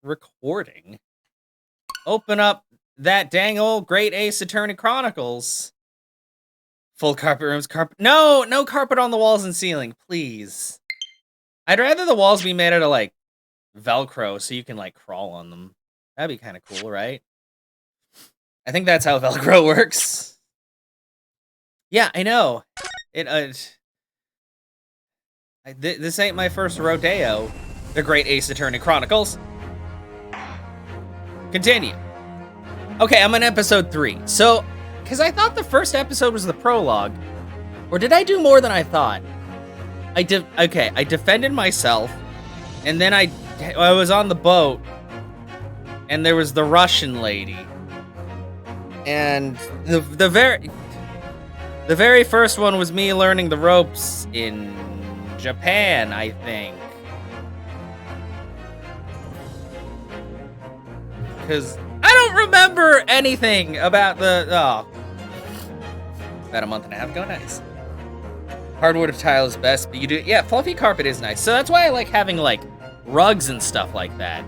recording. Open up that dang old Great Ace Attorney Chronicles. Full carpet rooms, no carpet on the walls and ceiling, please. I'd rather the walls be made out of, like, Velcro so you can, like, crawl on them. That'd be kind of cool, right? I think that's how Velcro works. Yeah, I know. This ain't my first rodeo. The Great Ace Attorney Chronicles. Continue. Okay, I'm on episode 3. So, because I thought the first episode was the prologue. Or did I do more than I thought? I defended myself. And then I was on the boat. And there was the Russian lady. And the very first one was me learning the ropes in Japan, I think. Because I don't remember anything about about a month and a half ago. Nice. Hardwood of tile is best, but fluffy carpet is nice. So that's why I like having, like, rugs and stuff like that.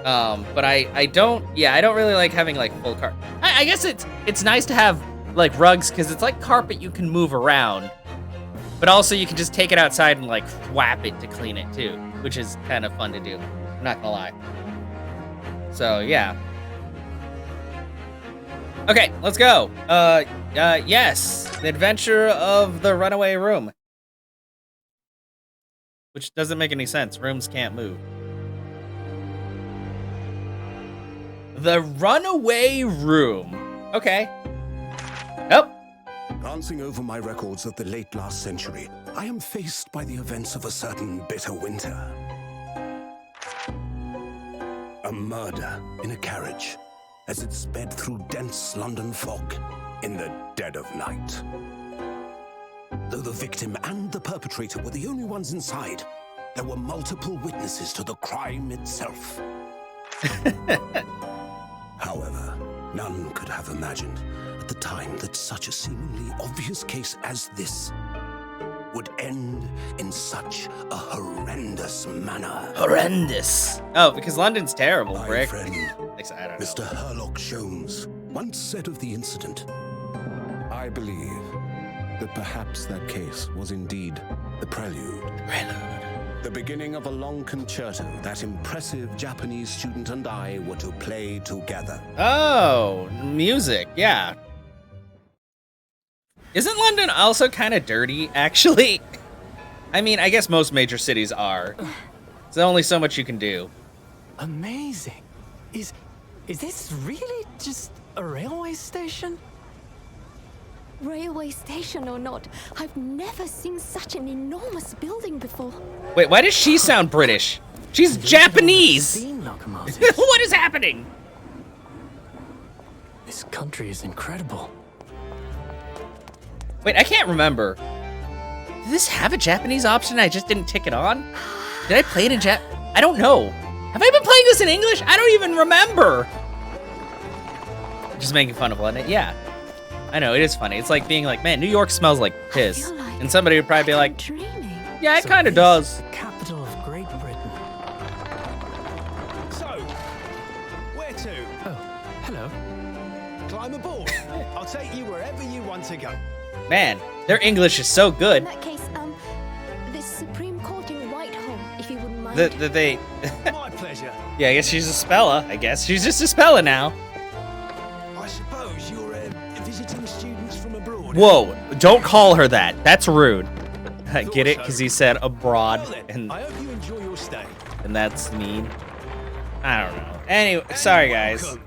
But I don't really like having, like, full carpet. I guess it's nice to have, like, rugs, because it's like carpet you can move around. But also you can just take it outside and, like, whap it to clean it too, which is kind of fun to do. I'm not gonna lie. So, yeah. Okay, let's go. Yes. The Adventure of the Runaway Room. Which doesn't make any sense. Rooms can't move. The Runaway Room. Okay. Oh. Glancing over my records of the late last century, I am faced by the events of a certain bitter winter. A murder in a carriage as it sped through dense London fog in the dead of night. Though the victim and the perpetrator were the only ones inside, there were multiple witnesses to the crime itself. However, none could have imagined at the time that such a seemingly obvious case as this would end in such a horrendous manner. Horrendous. Oh, because London's terrible, My Rick. friend, I don't know. Mr. Herlock Sholmes, once said of the incident, I believe that perhaps that case was indeed the prelude. The beginning of a long concerto that impressive Japanese student and I were to play together. Oh, music, yeah. Isn't London also kind of dirty, actually? I mean, I guess most major cities are. There's only so much you can do. Amazing. Is this really just a railway station? Railway station or not, I've never seen such an enormous building before. Wait, why does she sound British? She's Japanese! Steam locomotives. What is happening? This country is incredible. Wait, I can't remember. Did this have a Japanese option? I just didn't tick it on? Did I play it in I don't know. Have I been playing this in English? I don't even remember. Just making fun of London. Yeah. I know, it is funny. It's like being like, man, New York smells like piss. Like and somebody would probably be like, dreaming. yeah, it So kind of this does. is the capital of Great Britain. So, where to? Oh, hello. Climb aboard. I'll take you wherever you want to go. Man, their English is so In good. that case, this Supreme Court in Whitehall, if you wouldn't mind. That they... My pleasure. Yeah, I guess she's a Spella. I guess she's just a Spella now. I suppose you're visiting students from abroad. Whoa, don't call her that. That's rude. Get it? so. Because he said abroad, Well then, and I hope you enjoy your stay. that's mean. I don't know. Anyway, sorry guys. Welcome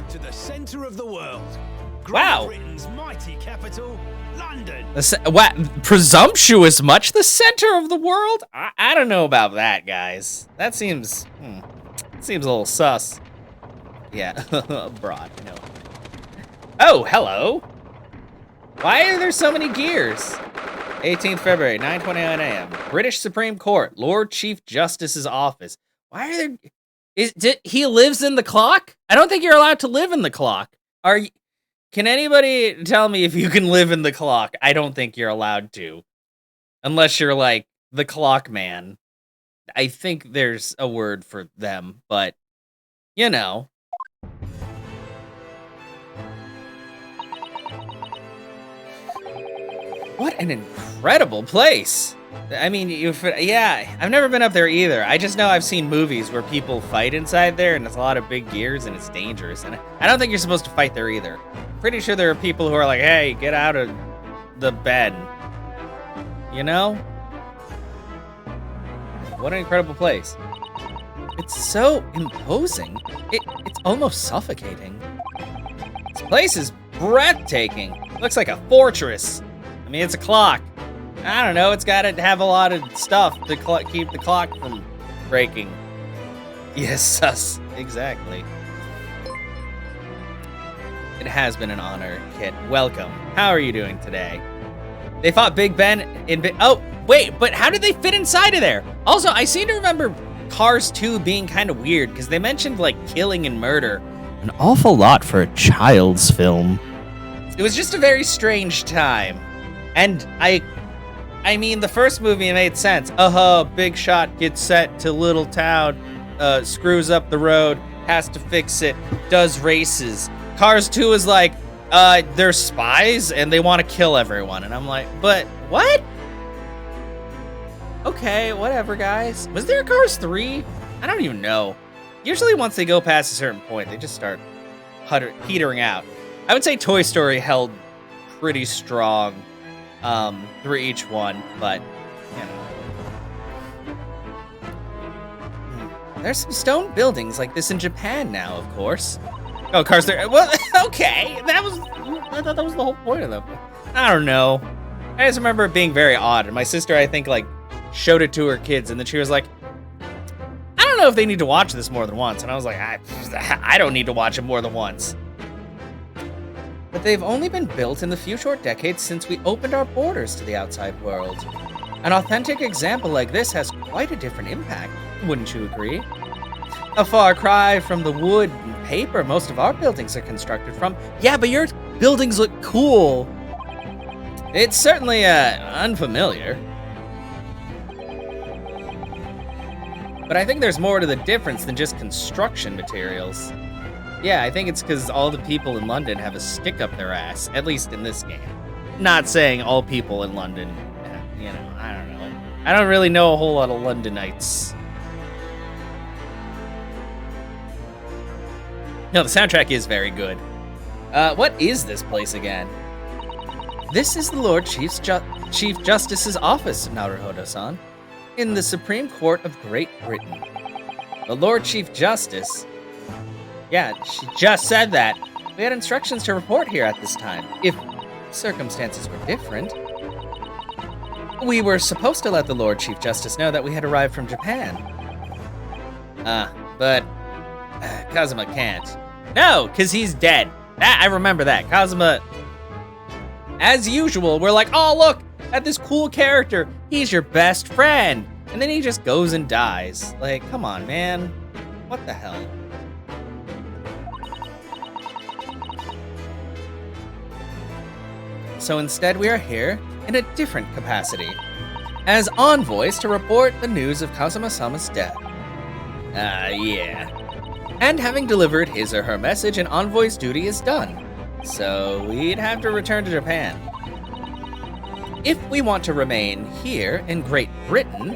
to the center of the world. Great Wow. Britain's mighty capital, London. What? Presumptuous much? The center of the world? I don't know about that, guys. That seems seems a little sus. Yeah, abroad. No. Oh, hello. Why are there so many gears? 18th February, 9:29 a.m. British Supreme Court, Lord Chief Justice's office. Why are there? He lives in the clock? I don't think you're allowed to live in the clock. Are you? Can anybody tell me if you can live in the clock? I don't think you're allowed to. Unless you're like the clock man. I think there's a word for them, but You know. What an incredible place. I mean, yeah, I've never been up there either. I just know I've seen movies where people fight inside there, and it's a lot of big gears, and it's dangerous. And I don't think you're supposed to fight there either. Pretty sure there are people who are like, hey, get out of the bed. You know? What an incredible place. It's so imposing. It's almost suffocating. This place is breathtaking. Looks like a fortress. I mean, it's a clock. I don't know, it's got to have a lot of stuff to keep the clock from breaking. Yes, sus. Exactly. It has been an honor, Kit. Welcome. How are you doing today? They fought Big Ben in oh, wait, but how did they fit inside of there? Also, I seem to remember Cars 2 being kind of weird, because they mentioned, like, killing and murder. An awful lot for a child's film. It was just a very strange time. And I mean, the first movie made sense. Big shot gets sent to little town, screws up the road, has to fix it, does races. Cars 2 is like, they're spies and they want to kill everyone. And I'm like, but what? Okay, whatever, guys. Was there a Cars 3? I don't even know. Usually once they go past a certain point, they just start petering out. I would say Toy Story held pretty strong through each one, but, you know. There's some stone buildings like this in Japan now, of course. Oh, Cars 3. Well, okay. I thought that was the whole point of them. I don't know. I just remember it being very odd. And my sister, I think, like, showed it to her kids, and then she was like, I don't know if they need to watch this more than once. And I was like, I don't need to watch it more than once. But they've only been built in the few short decades since we opened our borders to the outside world. An authentic example like this has quite a different impact, wouldn't you agree? A far cry from the wood and paper most of our buildings are constructed from. Yeah, but your buildings look cool. It's certainly unfamiliar. But I think there's more to the difference than just construction materials. Yeah, I think it's because all the people in London have a stick up their ass, at least in this game. Not saying all people in London, you know, I don't know. I don't really know a whole lot of Londonites. No, the soundtrack is very good. What is this place again? This is the Lord Chief Justice's office, Naruhodo-san, in the Supreme Court of Great Britain. The Lord Chief Justice... Yeah, she just said that. We had instructions to report here at this time. If circumstances were different, we were supposed to let the Lord Chief Justice know that we had arrived from Japan. But Kazuma can't. No, because he's dead. I remember that. Kazuma, as usual, we're like, oh, look at this cool character. He's your best friend. And then he just goes and dies. Like, come on, man. What the hell? So instead we are here in a different capacity, as envoys to report the news of Kazuma-sama's death. Yeah. And having delivered his or her message, an envoy's duty is done. So we'd have to return to Japan. If we want to remain here in Great Britain,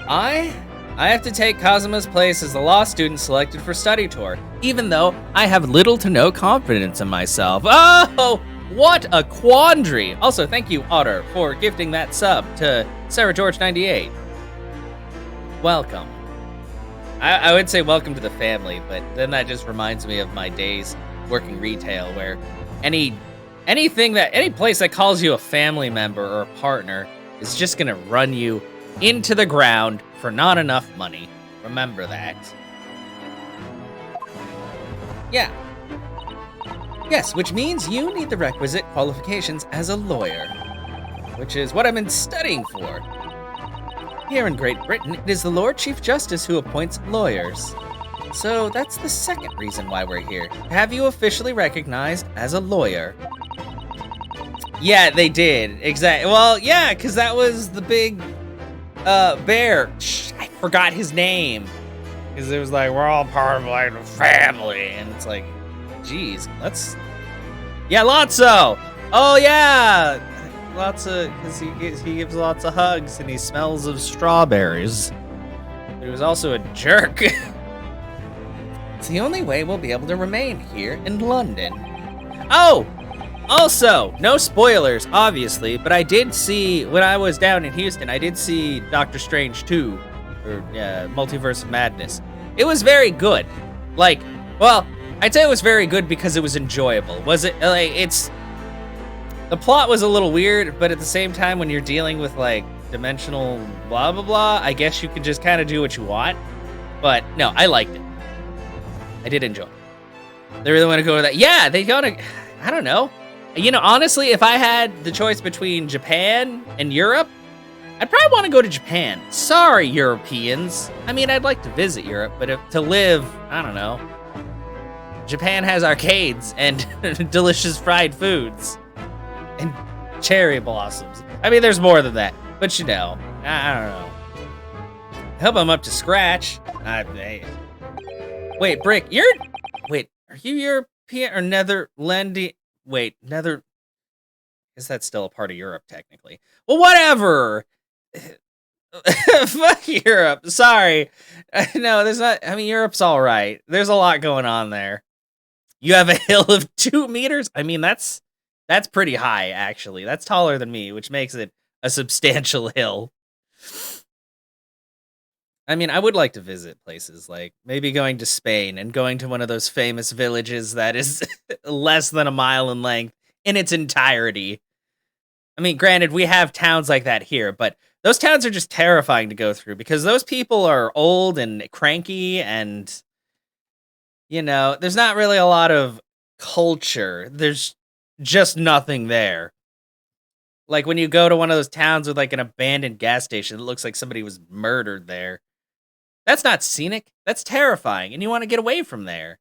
I have to take Kazuma's place as the law student selected for study tour, even though I have little to no confidence in myself. Oh, what a quandary! Also, thank you, Otter, for gifting that sub to Sarah George 98. Welcome. I would say welcome to the family, but then that just reminds me of my days working retail, where any place that calls you a family member or a partner is just gonna run you into the ground for not enough money. Remember that. Yeah. Yes, which means you need the requisite qualifications as a lawyer, which is what I've been studying for. Here in Great Britain, it is the Lord Chief Justice who appoints lawyers. So that's the second reason why we're here, to have you officially recognized as a lawyer. Yeah, they did. Exactly. Well, yeah, because that was the big bear. I forgot his name. Because it was like, we're all part of like a family. And it's like, geez, yeah, Lotso. Oh, yeah. Lotso, because he gives lots of hugs and he smells of strawberries. But he was also a jerk. It's the only way we'll be able to remain here in London. Oh! Also, no spoilers, obviously, but I did see, when I was down in Houston, I did see Doctor Strange 2, or Multiverse of Madness. It was very good. Like, well, I'd say it was very good because it was enjoyable. Was it, like, the plot was a little weird, but at the same time, when you're dealing with, like, dimensional blah, blah, blah, I guess you can just kind of do what you want. But, no, I liked it. I did enjoy it. They really want to go to that. Yeah, they gotta, I don't know. You know, honestly, if I had the choice between Japan and Europe, I'd probably want to go to Japan. Sorry, Europeans. I mean, I'd like to visit Europe, but to live, I don't know. Japan has arcades and delicious fried foods and cherry blossoms. I mean, there's more than that, but you know, I don't know. I hope I'm up to scratch. Wait, Brick, are you European or Netherlandian? Wait, I guess that's still a part of Europe, technically. Well, whatever. Fuck Europe. Sorry. No, there's not. I mean, Europe's all right. There's a lot going on there. You have a hill of 2 meters? I mean, that's pretty high, actually. That's taller than me, which makes it a substantial hill. I mean, I would like to visit places like maybe going to Spain and going to one of those famous villages that is less than a mile in length in its entirety. I mean, granted, we have towns like that here, but those towns are just terrifying to go through because those people are old and cranky and, you know, there's not really a lot of culture. There's just nothing there. Like when you go to one of those towns with like an abandoned gas station, it looks like somebody was murdered there. That's not scenic. That's terrifying, and you want to get away from there.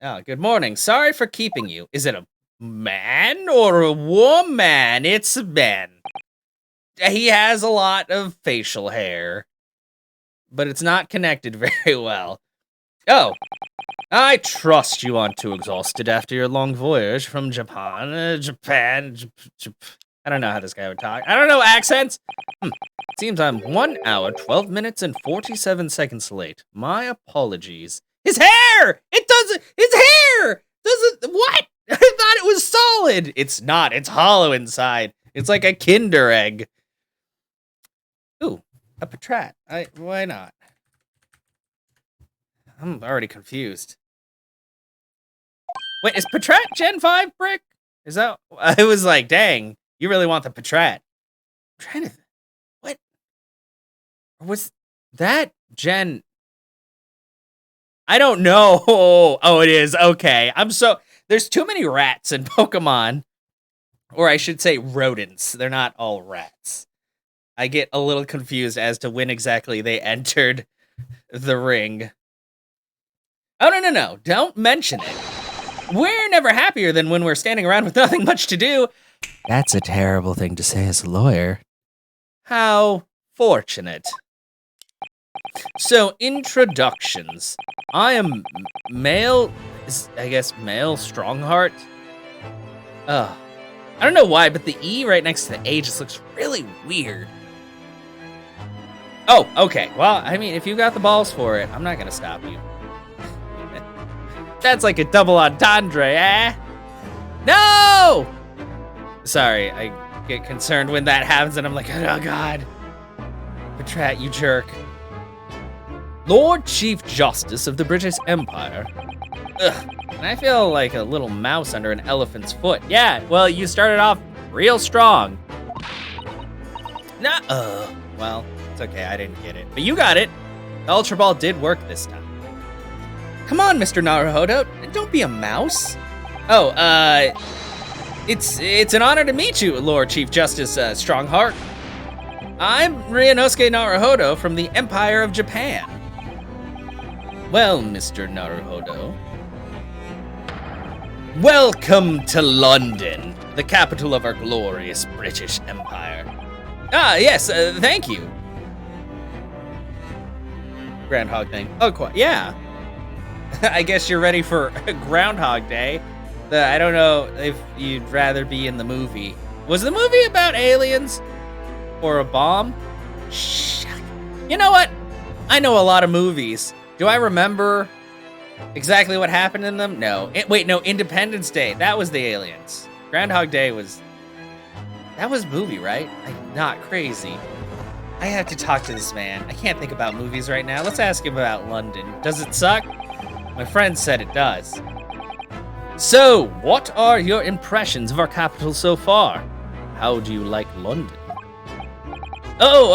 Oh, good morning. Sorry for keeping you. Is it a man or a woman? It's a man. He has a lot of facial hair, but it's not connected very well. Oh, I trust you aren't too exhausted after your long voyage from Japan. I don't know how this guy would talk. I don't know accents. Seems I'm 1 hour, 12 minutes, and 47 seconds late. My apologies. His hair! His hair! What? I thought it was solid. It's not. It's hollow inside. It's like a Kinder egg. Ooh, a Patrat. Why not? I'm already confused. Wait, is Patrat Gen 5 Brick? Is that... I was like, dang, you really want the Patrat. I'm trying to... What? Was that Gen... I don't know. Oh, it is. Okay. There's too many rats in Pokemon. Or I should say rodents. They're not all rats. I get a little confused as to when exactly they entered the ring. Oh, no. Don't mention it. We're never happier than when we're standing around with nothing much to do. That's a terrible thing to say as a lawyer. How fortunate. So, introductions. I am male Strongheart. I don't know why, but the E right next to the A just looks really weird. Oh, okay. Well, I mean, if you got the balls for it, I'm not gonna stop you. That's like a double entendre, eh? No! Sorry, I get concerned when that happens and I'm like, oh god. Patrat, you jerk. Lord Chief Justice of the British Empire. Ugh, and I feel like a little mouse under an elephant's foot. Yeah, well, you started off real strong. Well, it's okay, I didn't get it. But you got it. The Ultra Ball did work this time. Come on, Mr. Naruhodo, don't be a mouse. Oh, it's an honor to meet you, Lord Chief Justice Strongheart. I'm Ryunosuke Naruhodo from the Empire of Japan. Well, Mr. Naruhodo, welcome to London, the capital of our glorious British Empire. Ah, yes, thank you. Groundhog thing. Oh, yeah. I guess you're ready for Groundhog Day. I don't know if you'd rather be in the movie. Was the movie about aliens or a bomb? Shh. You know what? I know a lot of movies. Do I remember exactly what happened in them? No. Wait, no. Independence Day. That was the aliens. Groundhog Day was... That was a movie, right? I'm not crazy. I have to talk to this man. I can't think about movies right now. Let's ask him about London. Does it suck? My friend said it does. So, what are your impressions of our capital so far? How do you like London? Oh,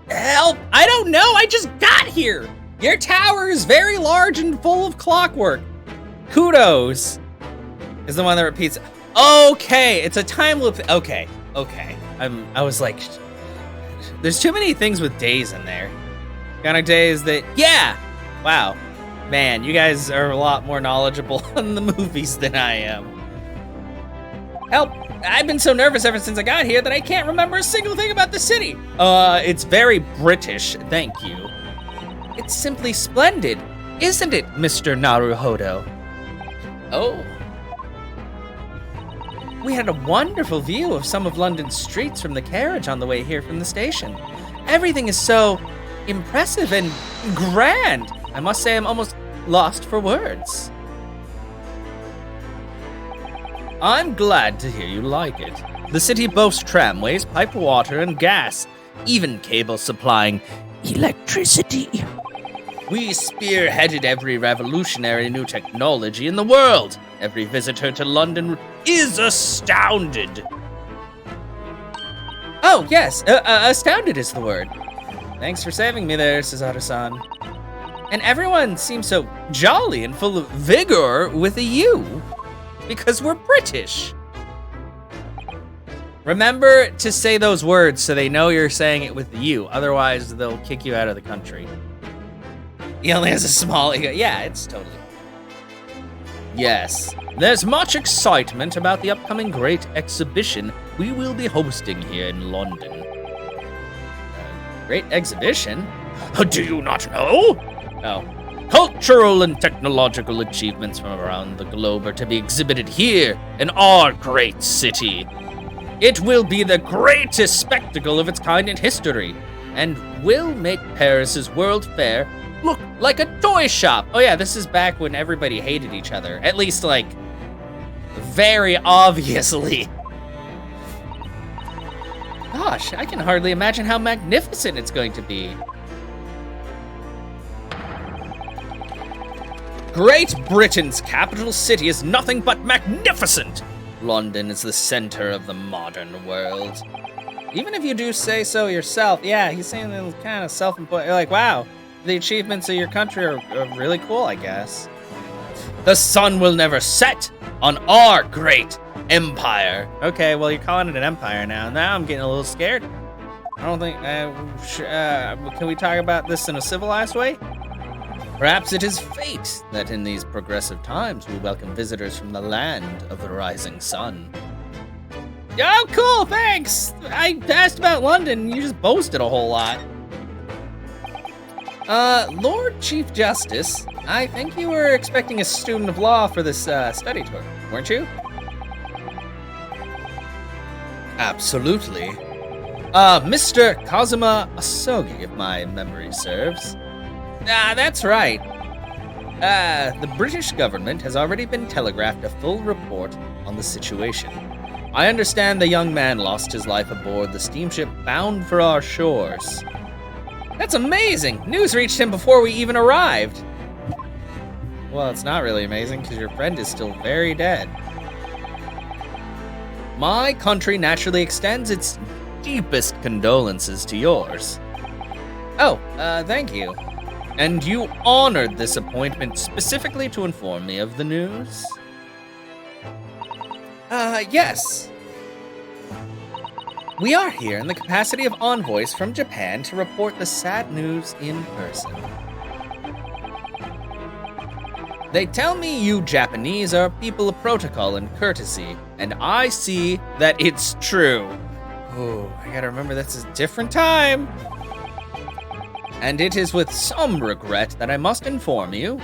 help! I don't know, I just got here! Your tower is very large and full of clockwork. Kudos. Is the one that repeats. Okay, it's a time loop. Okay. I was like, there's too many things with days in there. Kind of days that, yeah! Wow. Man, you guys are a lot more knowledgeable on the movies than I am. Help! I've been so nervous ever since I got here that I can't remember a single thing about the city. It's very British, thank you. It's simply splendid, isn't it, Mr. Naruhodo? Oh. We had a wonderful view of some of London's streets from the carriage on the way here from the station. Everything is so impressive and grand. I must say I'm almost lost for words. I'm glad to hear you like it. The city boasts tramways, piped water, and gas, even cables supplying electricity. We spearheaded every revolutionary new technology in the world. Every visitor to London is astounded. Oh, yes, astounded is the word. Thanks for saving me there, Suzato-san. And everyone seems so jolly and full of vigor with a U. Because we're British. Remember to say those words so they know you're saying it with the U. Otherwise, they'll kick you out of the country. He only has a small ego. Yeah, it's totally... Yes. There's much excitement about the upcoming great exhibition we will be hosting here in London. Great exhibition? Do you not know? Oh. Cultural and technological achievements from around the globe are to be exhibited here in our great city. It will be the greatest spectacle of its kind in history, and will make Paris's World Fair look like a toy shop. Oh yeah, this is back when everybody hated each other. At least, like, very obviously. Gosh, I can hardly imagine how magnificent it's going to be. Great Britain's capital city is nothing but magnificent. London is the center of the modern world. Even if you do say so yourself, yeah, he's saying it kind of self-important. You're like, wow, the achievements of your country are really cool, I guess. The sun will never set on our great empire. Okay, well, you're calling it an empire now. Now I'm getting a little scared. I don't think, can we talk about this in a civilized way? Perhaps it is fate that in these progressive times we welcome visitors from the land of the rising sun. Oh, cool, thanks! I asked about London, you just boasted a whole lot. Lord Chief Justice, I think you were expecting a student of law for this study tour, weren't you? Absolutely. Mr. Kazuma Asogi, if my memory serves. That's right. The British government has already been telegraphed a full report on the situation. I understand the young man lost his life aboard the steamship bound for our shores. That's amazing! News reached him before we even arrived. Well, it's not really amazing because your friend is still very dead. My country naturally extends its deepest condolences to yours. Oh, thank you. And you honored this appointment specifically to inform me of the news? Yes. We are here in the capacity of envoys from Japan to report the sad news in person. They tell me you Japanese are people of protocol and courtesy, and I see that it's true. Oh, I gotta remember that's a different time. and it is with some regret that I must inform you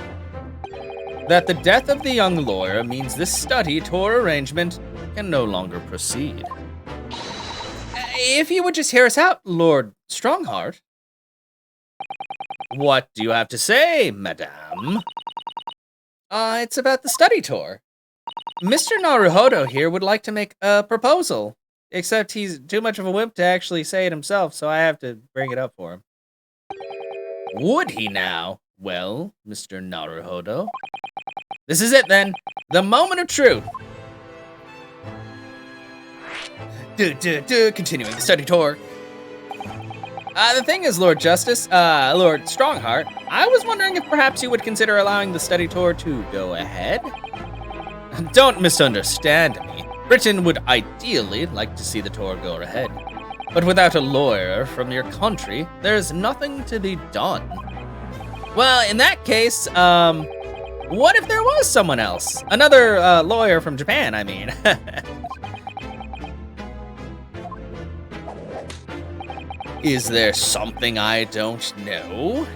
that the death of the young lawyer means this study tour arrangement can no longer proceed. If you would just hear us out, Lord Strongheart. What do you have to say, madame? It's about the study tour. Mr. Naruhodo here would like to make a proposal, except he's too much of a wimp to actually say it himself, so I have to bring it up for him. Would he now? Well, Mr. Naruhodo. This is it then. The moment of truth. Continuing the study tour. The thing is, Lord Justice, Lord Strongheart, I was wondering if perhaps you would consider allowing the study tour to go ahead. Don't misunderstand me. Britain would ideally like to see the tour go ahead. But without a lawyer from your country, there's nothing to be done. Well, in that case, what if there was someone else? Another lawyer from Japan, I mean. Is there something I don't know?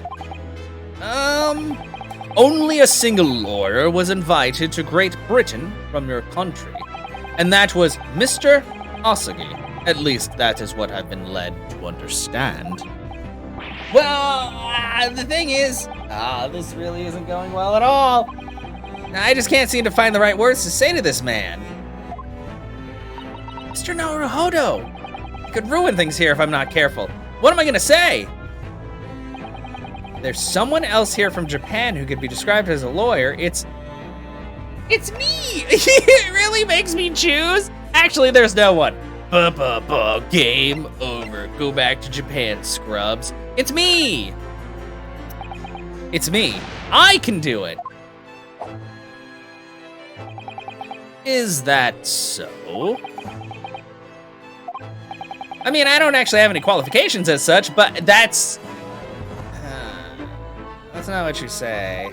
Only a single lawyer was invited to Great Britain from your country, and that was Mr. Asagi. At least that is what I've been led to understand. Well, the thing is, this really isn't going well at all. I just can't seem to find the right words to say to this man. Mr. Naruhodo! I could ruin things here if I'm not careful. What am I gonna say? There's someone else here from Japan who could be described as a lawyer. It's me! It really makes me choose? Actually, there's no one. Game over. Go back to Japan, scrubs. It's me! It's me. I can do it. Is that so? I mean, I don't actually have any qualifications as such, but that's not what you say.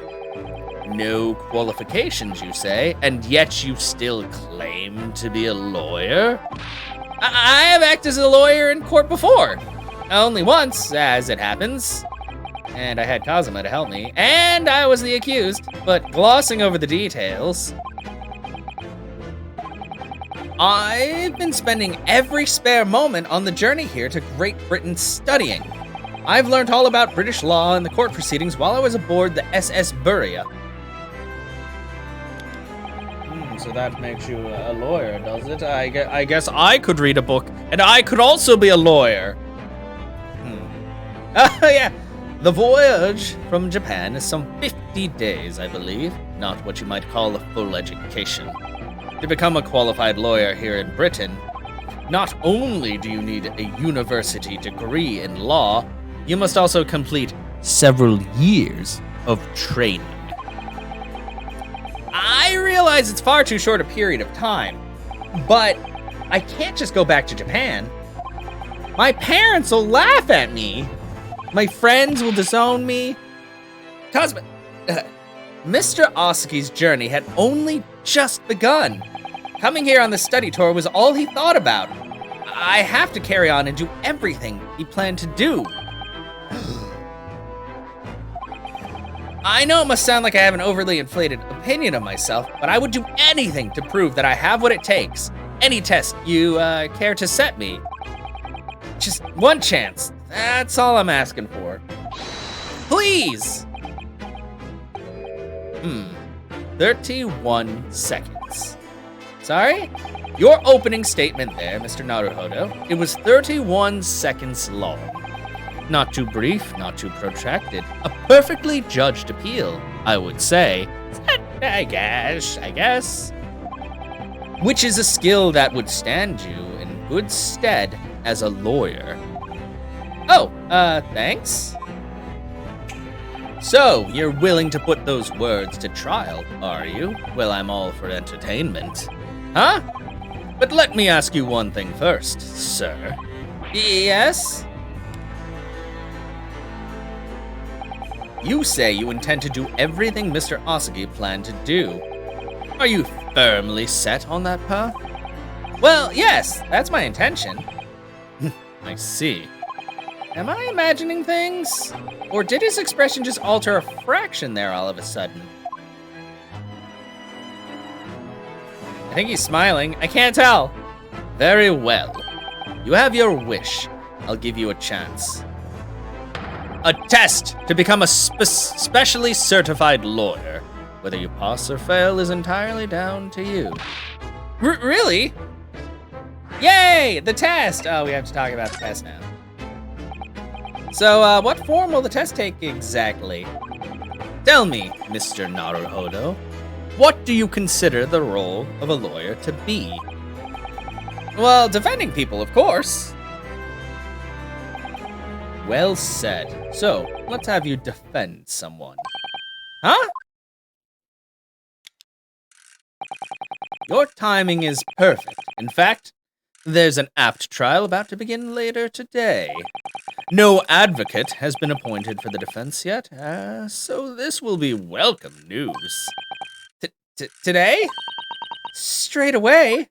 No qualifications, you say, and yet you still claim to be a lawyer? I have acted as a lawyer in court before. Only once, as it happens. And I had Kazuma to help me, and I was the accused, but glossing over the details, I've been spending every spare moment on the journey here to Great Britain studying. I've learned all about British law and the court proceedings while I was aboard the SS Buria. So that makes you a lawyer, does it? I guess I could read a book, and I could also be a lawyer. Yeah. The voyage from Japan is some 50 days, I believe. Not what you might call a full education. To become a qualified lawyer here in Britain, not only do you need a university degree in law, you must also complete several years of training. I realize it's far too short a period of time, but I can't just go back to Japan. My parents will laugh at me. My friends will disown me. Cosmo, Mr. Asaki's journey had only just begun. Coming here on the study tour was all he thought about. I have to carry on and do everything he planned to do. I know it must sound like I have an overly inflated opinion of myself, but I would do anything to prove that I have what it takes. Any test you care to set me. Just one chance. That's all I'm asking for. Please! 31 seconds. Sorry? Your opening statement there, Mr. Naruhodo, it was 31 seconds long. Not too brief, not too protracted. A perfectly judged appeal, I would say. I guess. Which is a skill that would stand you in good stead as a lawyer. Oh, thanks. So, you're willing to put those words to trial, are you? Well, I'm all for entertainment. Huh? But let me ask you one thing first, sir. Yes? You say you intend to do everything Mr. Asagi planned to do. Are you firmly set on that path? Well, yes, that's my intention. I see. Am I imagining things? Or did his expression just alter a fraction there all of a sudden? I think he's smiling. I can't tell. Very well. You have your wish. I'll give you a chance. A test to become a specially certified lawyer. Whether you pass or fail is entirely down to you. Really? Yay! The test! Oh, we have to talk about the test now. So, what form will the test take exactly? Tell me, Mr. Naruhodo, what do you consider the role of a lawyer to be? Well, defending people, of course. Well said. So, let's have you defend someone. Huh? Your timing is perfect. In fact, there's an apt trial about to begin later today. No advocate has been appointed for the defense yet, so this will be welcome news. Today? Straight away?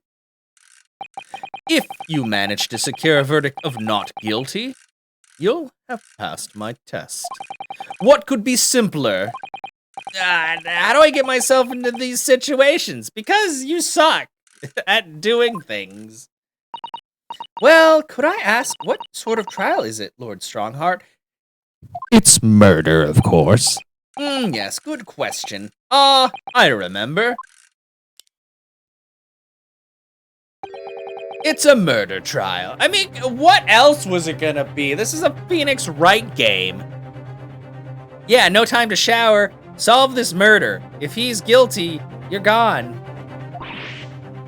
If you manage to secure a verdict of not guilty, you'll have passed my test. What could be simpler? How do I get myself into these situations? Because you suck at doing things. Well, could I ask, what sort of trial is it, Lord Strongheart? It's murder, of course. Yes, good question. I remember. It's a murder trial. I mean, what else was it gonna be? This is a Phoenix Wright game. Yeah, no time to shower. Solve this murder. If he's guilty, you're gone.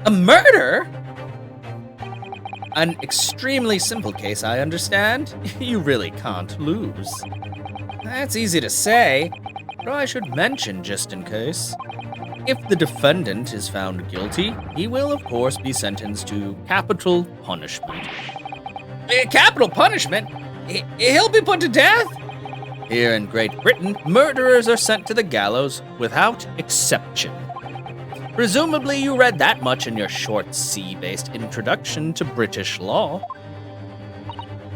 A murder? An extremely simple case, I understand. You really can't lose. That's easy to say, but I should mention just in case. If the defendant is found guilty, he will of course be sentenced to capital punishment. Capital punishment? He'll be put to death? Here in Great Britain, murderers are sent to the gallows without exception. Presumably you read that much in your short C-based introduction to British law.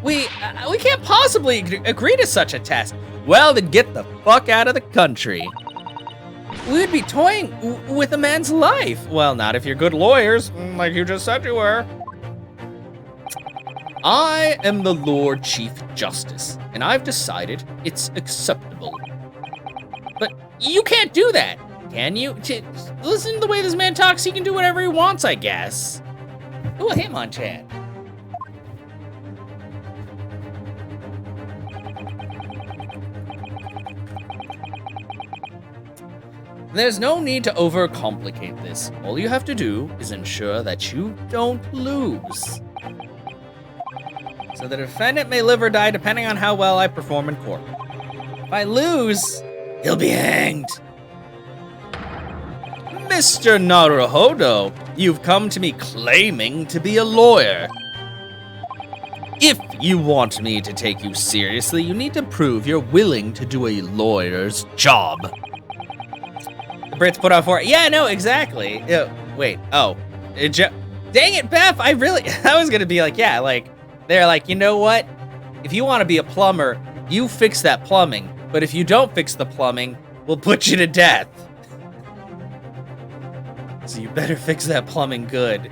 We can't possibly agree to such a test. Well, then get the fuck out of the country. We'd be toying with a man's life. Well, not if you're good lawyers, like you just said you were. I am the Lord Chief Justice, and I've decided it's acceptable. But you can't do that, can you? Listen to the way this man talks, he can do whatever he wants, I guess. Ooh, a Hitmonchan. There's no need to overcomplicate this. All you have to do is ensure that you don't lose. So the defendant may live or die depending on how well I perform in court. If I lose, he'll be hanged. Mr. Naruhodo, you've come to me claiming to be a lawyer. If you want me to take you seriously, you need to prove you're willing to do a lawyer's job. The Brits put on for it. Yeah, no, exactly. Wait, oh. Dang it, Beth, I was gonna be like, yeah, like, they're like, you know what? If you want to be a plumber, you fix that plumbing. But if you don't fix the plumbing, we'll put you to death. So you better fix that plumbing good.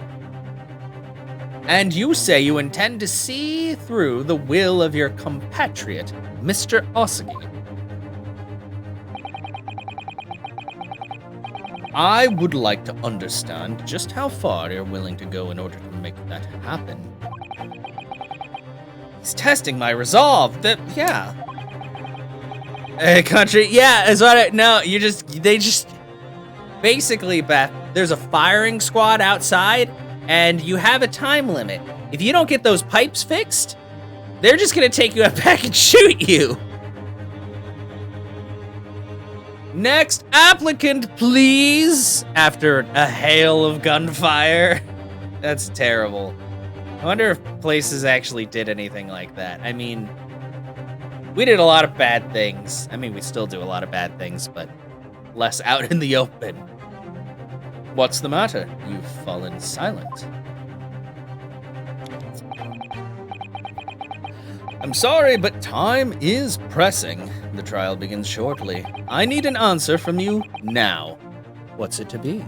And you say you intend to see through the will of your compatriot, Mr. Osugi. I would like to understand just how far you're willing to go in order to make that happen. He's testing my resolve. Yeah. Country, yeah, is what they just, basically, Beth, there's a firing squad outside, and you have a time limit. If you don't get those pipes fixed, they're just gonna take you back and shoot you. Next applicant, please. After a hail of gunfire. That's terrible. I wonder if places actually did anything like that. I mean, we did a lot of bad things. I mean, we still do a lot of bad things, but less out in the open. What's the matter? You've fallen silent. I'm sorry, but time is pressing. The trial begins shortly. I need an answer from you now. What's it to be?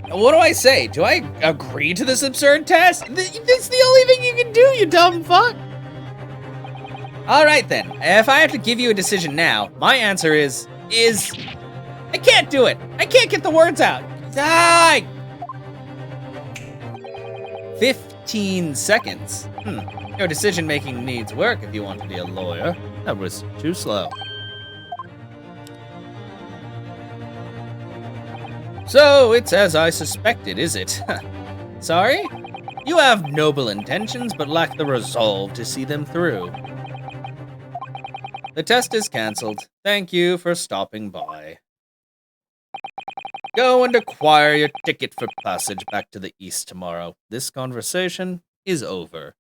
What do I say? Do I agree to this absurd test? It's the only thing you can do, you dumb fuck. All right then. If I have to give you a decision now, my answer is I can't do it. I can't get the words out. Die. 15 seconds. Your decision making needs work if you want to be a lawyer. That was too slow. So, it's as I suspected, is it? Sorry? You have noble intentions, but lack the resolve to see them through. The test is cancelled. Thank you for stopping by. Go and acquire your ticket for passage back to the east tomorrow. This conversation is over.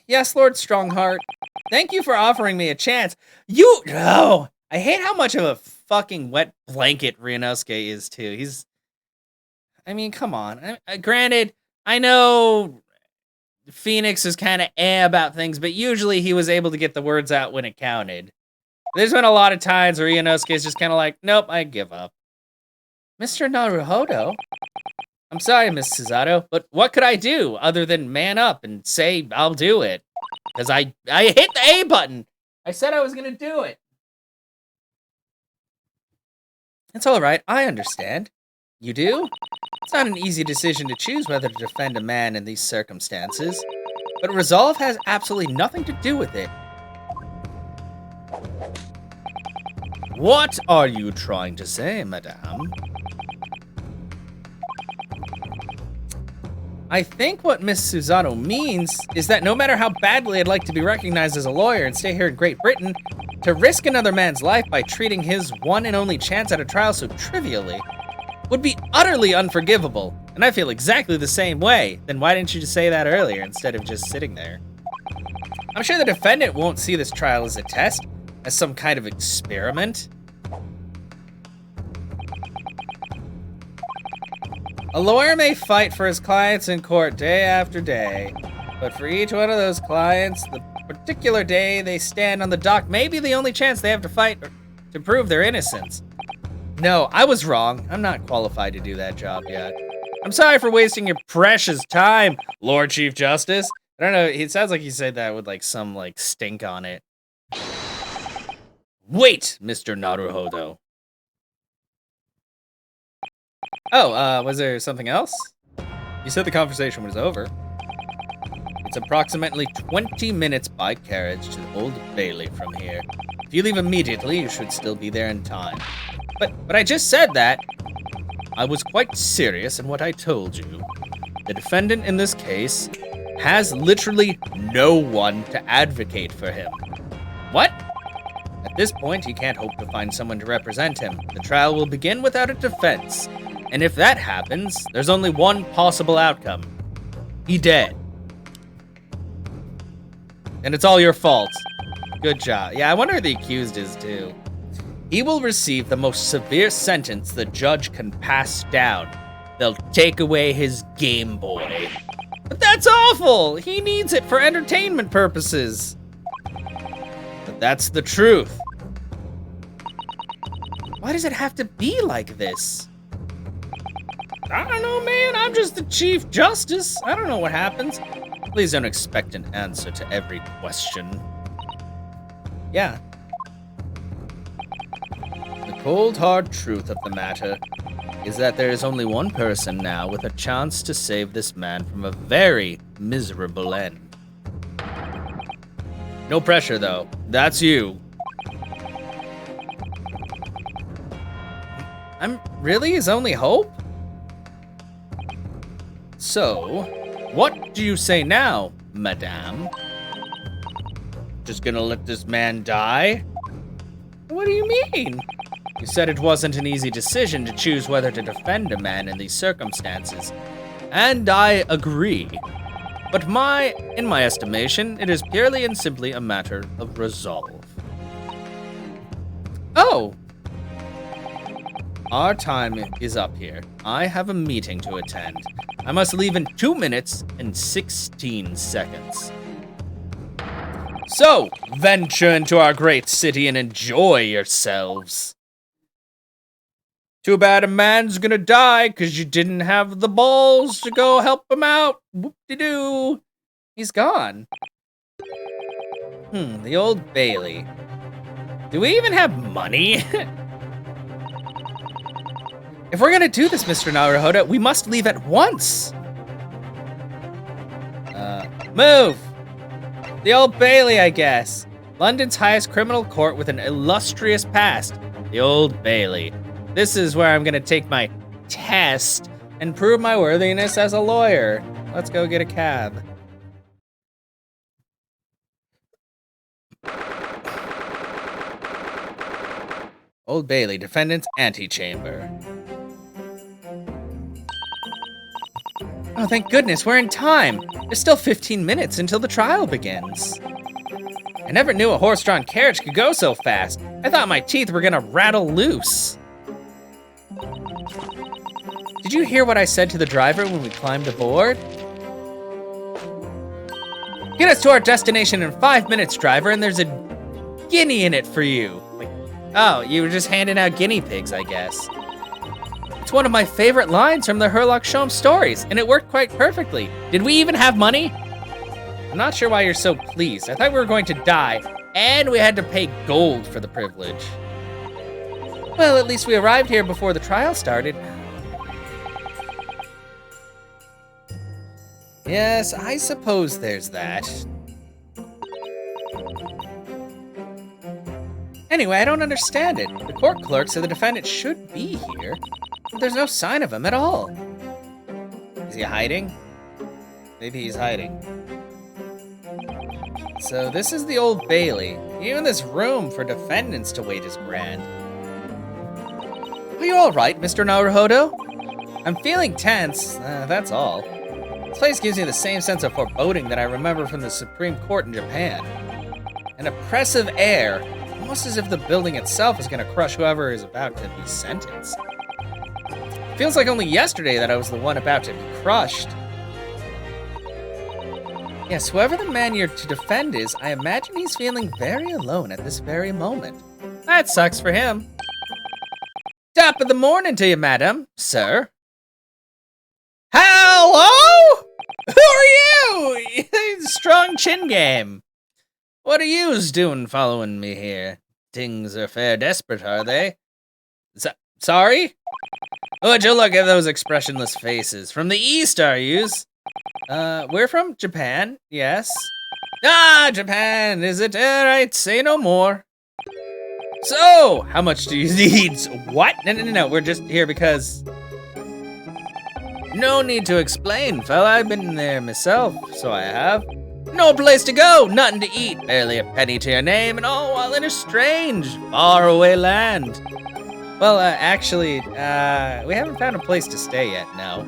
Yes, Lord Strongheart. Thank you for offering me a chance. No! I hate how much of a fucking wet blanket Ryunosuke is, too. I mean, come on. Granted, I know Phoenix is kind of about things, but usually he was able to get the words out when it counted. There's been a lot of times where Ryunosuke is just kind of like, nope, I give up. Mr. Naruhodo? I'm sorry, Miss Susato, but what could I do other than man up and say I'll do it? Because I hit the A button. I said I was going to do it. It's all right. I understand. You do? It's not an easy decision to choose whether to defend a man in these circumstances, but resolve has absolutely nothing to do with it. What are you trying to say, madame? I think what Miss Susato means is that no matter how badly I'd like to be recognized as a lawyer and stay here in Great Britain, to risk another man's life by treating his one and only chance at a trial so trivially would be utterly unforgivable, and I feel exactly the same way. Then why didn't you just say that earlier instead of just sitting there? I'm sure the defendant won't see this trial as a test, as some kind of experiment. A lawyer may fight for his clients in court day after day, but for each one of those clients, the particular day they stand on the dock may be the only chance they have to fight to prove their innocence. No, I was wrong. I'm not qualified to do that job yet. I'm sorry for wasting your precious time, Lord Chief Justice. I don't know, it sounds like he said that with like some like stink on it. Wait, Mr. Naruhodo. Oh, was there something else? You said the conversation was over. It's approximately 20 minutes by carriage to the Old Bailey from here. If you leave immediately, you should still be there in time. But I just said that. I was quite serious in what I told you. The defendant in this case has literally no one to advocate for him. What? At this point, he can't hope to find someone to represent him. The trial will begin without a defense. And if that happens, there's only one possible outcome. He dead. And it's all your fault. Good job. Yeah, I wonder who the accused is, too. He will receive the most severe sentence the judge can pass down. They'll take away his Game Boy. But that's awful! He needs it for entertainment purposes. But that's the truth. Why does it have to be like this? I don't know, man. I'm just the Chief Justice. I don't know what happens. Please don't expect an answer to every question. Yeah. The cold, hard truth of the matter is that there is only one person now with a chance to save this man from a very miserable end. No pressure, though. That's you. I'm really his only hope? So, what do you say now, madame? Just gonna let this man die? What do you mean? You said it wasn't an easy decision to choose whether to defend a man in these circumstances. And I agree. But in my estimation, it is purely and simply a matter of resolve. Oh! our time is up here. I have a meeting to attend. I must leave in 2 minutes and 16 seconds. So, venture into our great city and enjoy yourselves. Too bad a man's gonna die because you didn't have the balls to go help him out. Whoop-de-doo. He's gone. The Old Bailey. Do we even have money? If we're gonna do this, Mr. Naruhodo, we must leave at once. Move. The Old Bailey, I guess. London's highest criminal court with an illustrious past. The Old Bailey. This is where I'm gonna take my test and prove my worthiness as a lawyer. Let's go get a cab. Old Bailey, defendant's antechamber. Oh, thank goodness, we're in time. There's still 15 minutes until the trial begins. I never knew a horse-drawn carriage could go so fast. I thought my teeth were gonna rattle loose. Did you hear what I said to the driver when we climbed aboard? Get us to our destination in 5 minutes, driver, and there's a guinea in it for you. Oh, you were just handing out guinea pigs, I guess. It's one of my favorite lines from the Herlock Sholmes stories, and it worked quite perfectly. Did we even have money? I'm not sure why you're so pleased. I thought we were going to die, and we had to pay gold for the privilege. Well, at least we arrived here before the trial started. Yes, I suppose there's that. Anyway, I don't understand it. The court clerk said the defendant should be here, but there's no sign of him at all. Is he hiding? Maybe he's hiding. So this is the Old Bailey. Even this room for defendants to wait is grand. Are you all right, Mr. Naruhodo? I'm feeling tense, that's all. This place gives me the same sense of foreboding that I remember from the Supreme Court in Japan. An oppressive air, almost as if the building itself is going to crush whoever is about to be sentenced. It feels like only yesterday that I was the one about to be crushed. Yes, whoever the man you're to defend is, I imagine he's feeling very alone at this very moment. That sucks for him. Top of the morning to you, madam, sir. Hello? Who are you? Strong chin game. What are yous doing following me here? Things are fair desperate, are they? Sorry? Would you look at those expressionless faces? From the east, are yous? We're from Japan, yes. Ah, Japan, is it? Alright, say no more. So, how much do you need? What? No, we're just here because... No need to explain, fella. I've been there myself, so I have. No place to go, nothing to eat, barely a penny to your name, and all while in a strange, faraway land. Well, actually, we haven't found a place to stay yet, no.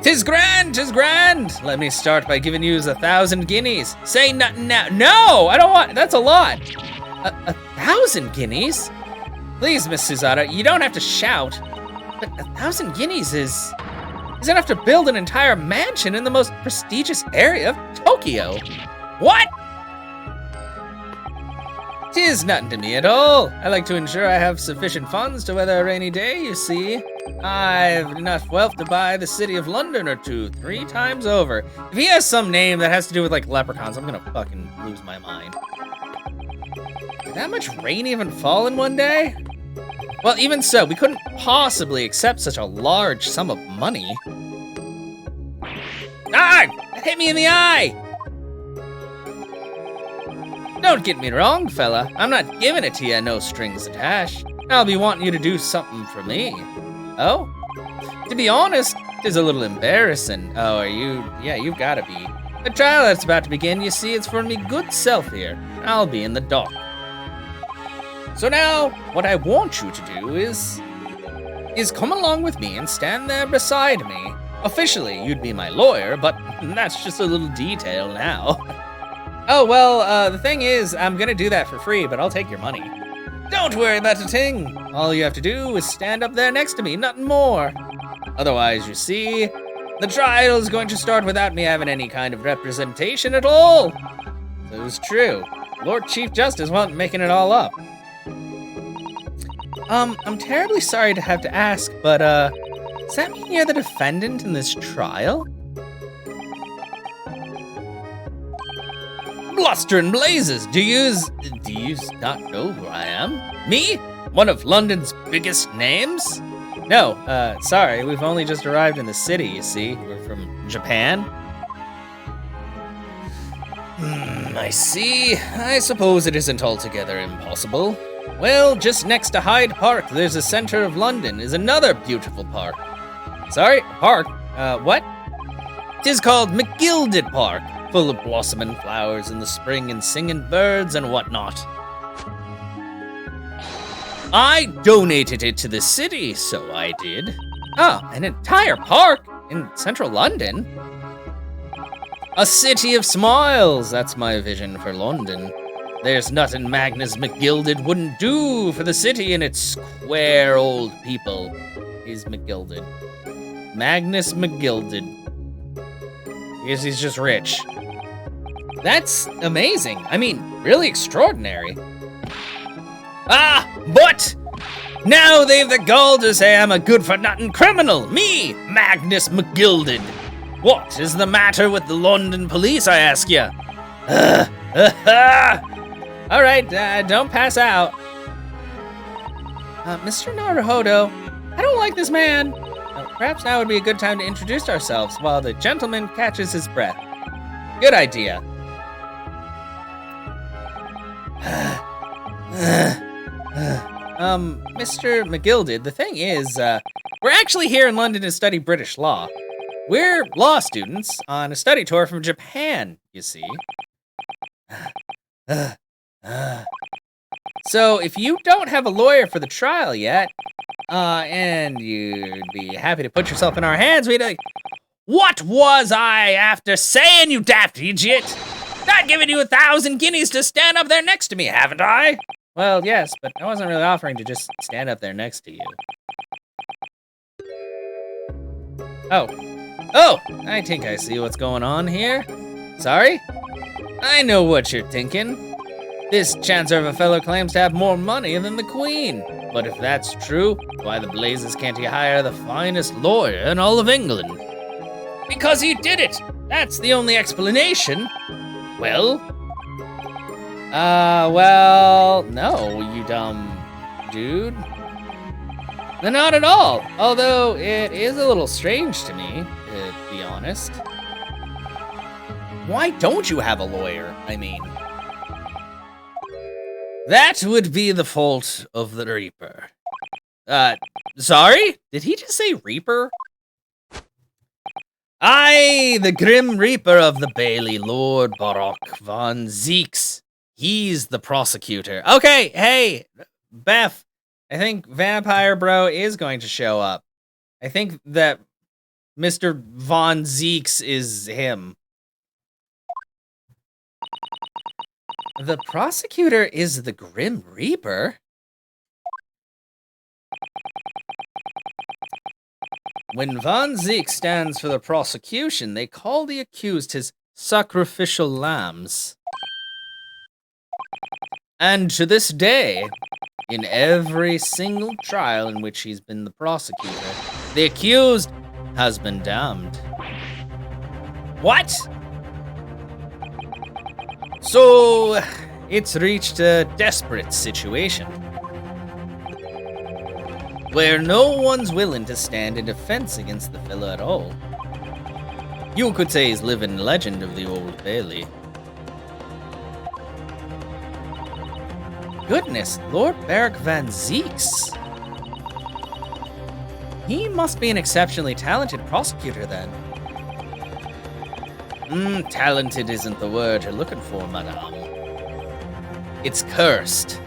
'Tis grand, 'tis grand! Let me start by giving you 1,000 guineas. Say nothing now. No, I don't want, that's a lot. 1,000 guineas? Please, Miss Suzada, you don't have to shout, but 1,000 guineas is enough to build an entire mansion in the most prestigious area of Tokyo. What? 'Tis nothing to me at all. I like to ensure I have sufficient funds to weather a rainy day, you see. I've enough wealth to buy the city of London or two 3 times over. If he has some name that has to do with, like, leprechauns, I'm gonna fucking lose my mind. Did that much rain even fall in one day? Well, even so, we couldn't possibly accept such a large sum of money. Ah! That hit me in the eye! Don't get me wrong, fella. I'm not giving it to you, no strings attached. I'll be wanting you to do something for me. Oh? To be honest, it's a little embarrassing. Oh, are you? Yeah, you've gotta be. The trial that's about to begin, you see, it's for me good self here. I'll be in the dock. So now, what I want you to do is come along with me and stand there beside me. Officially, you'd be my lawyer, but that's just a little detail now. Oh, well, the thing is, I'm gonna do that for free, but I'll take your money. Don't worry about a thing. All you have to do is stand up there next to me, nothing more. Otherwise, you see, the trial is going to start without me having any kind of representation at all. So it was true. Lord Chief Justice wasn't making it all up. I'm terribly sorry to have to ask, but, does that mean you're the defendant in this trial? Bluster and blazes, do you not know who I am? Me? One of London's biggest names? No, sorry, we've only just arrived in the city, you see. We're from Japan. I see. I suppose it isn't altogether impossible. Well, just next to Hyde Park, there's the center of London, is another beautiful park. Sorry, park? What? 'Tis called McGilded Park, full of blossoming flowers in the spring and singing birds and whatnot. I donated it to the city, so I did. Oh, an entire park in central London? A city of smiles, that's my vision for London. There's nothing Magnus McGilded wouldn't do for the city and its square old people. He's McGilded. Magnus McGilded. Yes, he's just rich. That's amazing. I mean, really extraordinary. Ah, but now they've the gall to say I'm a good-for-nothing criminal. Me, Magnus McGilded. What is the matter with the London police, I ask ya? All right, don't pass out. Mr. Naruhodo, I don't like this man. Perhaps now would be a good time to introduce ourselves while the gentleman catches his breath. Good idea. Mr. McGilded, the thing is, we're actually here in London to study British law. We're law students on a study tour from Japan, you see. So if you don't have a lawyer for the trial yet, and you'd be happy to put yourself in our hands, we'd like, what was I after saying, you daft idiot? I've given you 1,000 guineas to stand up there next to me, haven't I? Well, yes, but I wasn't really offering to just stand up there next to you. Oh, I think I see what's going on here. Sorry? I know what you're thinking. This chancer of a fellow claims to have more money than the Queen. But if that's true, why the blazes can't he hire the finest lawyer in all of England? Because he did it! That's the only explanation. Well? Well, no, you dumb dude. No, not at all. Although it is a little strange to me, to be honest. Why don't you have a lawyer, I mean? That would be the fault of the Reaper. Sorry? Did he just say Reaper? I, the Grim Reaper of the Bailey, Lord Barock von Zeeks. He's the prosecutor. Okay, hey, Beth, I think Vampire Bro is going to show up. I think that Mr. Von Zeeks is him. The prosecutor is the Grim Reaper? When Von Zeek stands for the prosecution, they call the accused his sacrificial lambs. And to this day, in every single trial in which he's been the prosecutor, the accused has been damned. What? So, it's reached a desperate situation, where no one's willing to stand in defense against the fella at all. You could say he's living legend of the Old Bailey. Goodness, Lord Beric Van Zeeks. He must be an exceptionally talented prosecutor then. Talented isn't the word you're looking for, madame. It's cursed.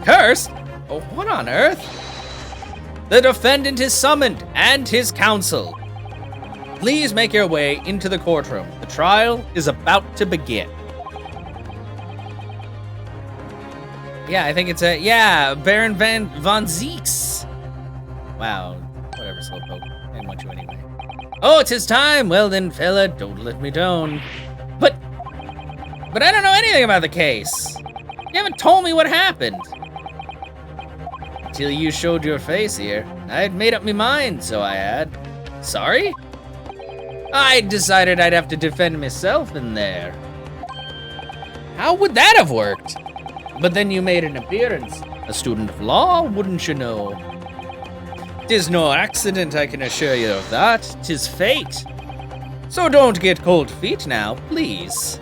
Cursed? Oh, what on earth? The defendant is summoned, and his counsel. Please make your way into the courtroom. The trial is about to begin. Yeah, I think it's Baron von Zeeks. Wow, whatever, Slowpoke. I didn't want you anyway. Oh, it's his time. Well then, fella, don't let me down. But I don't know anything about the case. You haven't told me what happened. Until you showed your face here, I'd made up my mind, so I had. Sorry? I decided I'd have to defend myself in there. How would that have worked? But then you made an appearance. A student of law, wouldn't you know? 'Tis no accident, I can assure you of that. 'Tis fate. So don't get cold feet now, please.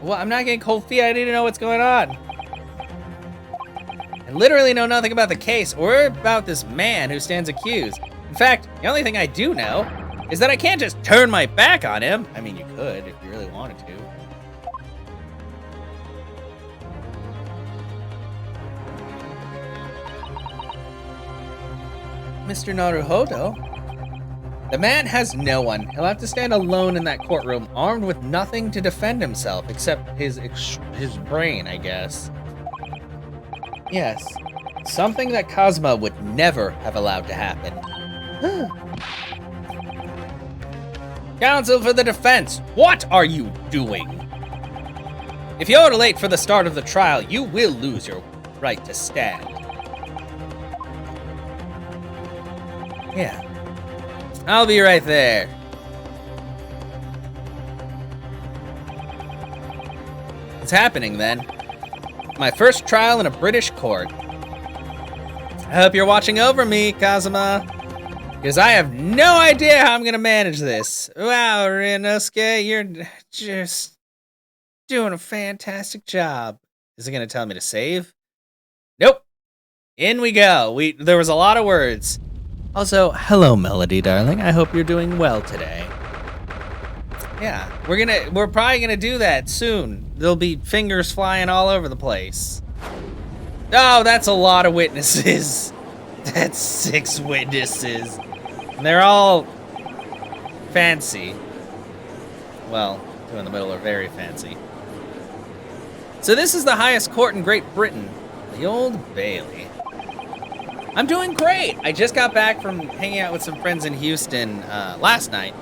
Well, I'm not getting cold feet. I need to know what's going on. I literally know nothing about the case or about this man who stands accused. In fact, the only thing I do know is that I can't just turn my back on him. I mean, you could if you really wanted to. Mr. Naruhodo? The man has no one. He'll have to stand alone in that courtroom, armed with nothing to defend himself except his brain, I guess. Yes, something that Kazuma would never have allowed to happen. Counsel for the defense, what are you doing? If you're late for the start of the trial, you will lose your right to stand. Yeah. I'll be right there. It's happening then. My first trial in a British court. I hope you're watching over me, Kazuma. Because I have no idea how I'm going to manage this. Wow, Ryunosuke, you're just doing a fantastic job. Is it going to tell me to save? Nope. In we go. There was a lot of words. Also, hello, Melody, darling. I hope you're doing well today. Yeah, we're probably gonna do that soon. There'll be fingers flying all over the place. Oh, that's a lot of witnesses. That's 6 witnesses. And they're all fancy. Well, 2 in the middle are very fancy. So this is the highest court in Great Britain, the Old Bailey. I'm doing great. I just got back from hanging out with some friends in Houston last night.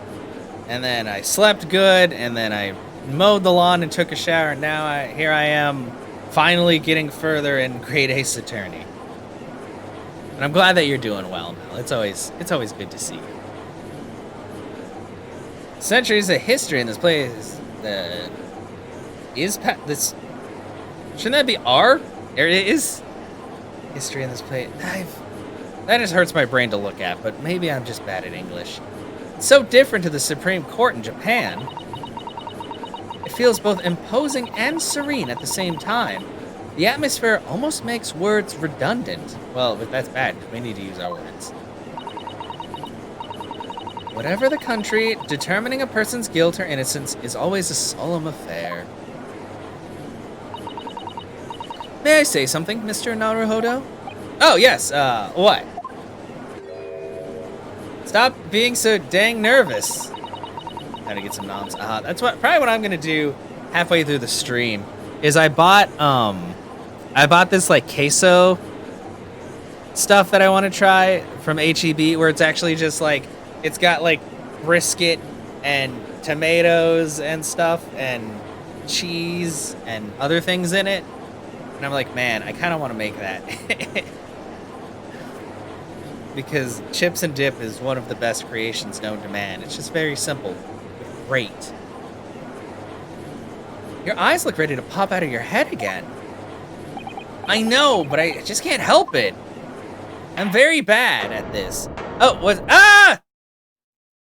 And then I slept good, and then I mowed the lawn and took a shower, and now here I am finally getting further in Grade Ace Attorney. And I'm glad that you're doing well, Mel. It's always good to see you. Centuries of history in this place. Shouldn't that be R? There it is. History in this place. That just hurts my brain to look at, but maybe I'm just bad at English. It's so different to the Supreme Court in Japan. It feels both imposing and serene at the same time. The atmosphere almost makes words redundant. Well, but that's bad. We need to use our words. Whatever the country, determining a person's guilt or innocence is always a solemn affair. May I say something, Mr. Naruhodo? Oh, yes, what? Stop being so dang nervous. Gotta get some noms. That's probably what I'm gonna do halfway through the stream, is I bought this, like, queso stuff that I want to try from H-E-B, where it's actually just, like, it's got, like, brisket and tomatoes and stuff and cheese and other things in it. And I'm like, man, I kind of want to make that. Because chips and dip is one of the best creations known to man. It's just very simple, but great. Your eyes look ready to pop out of your head again. I know, but I just can't help it. I'm very bad at this. Oh,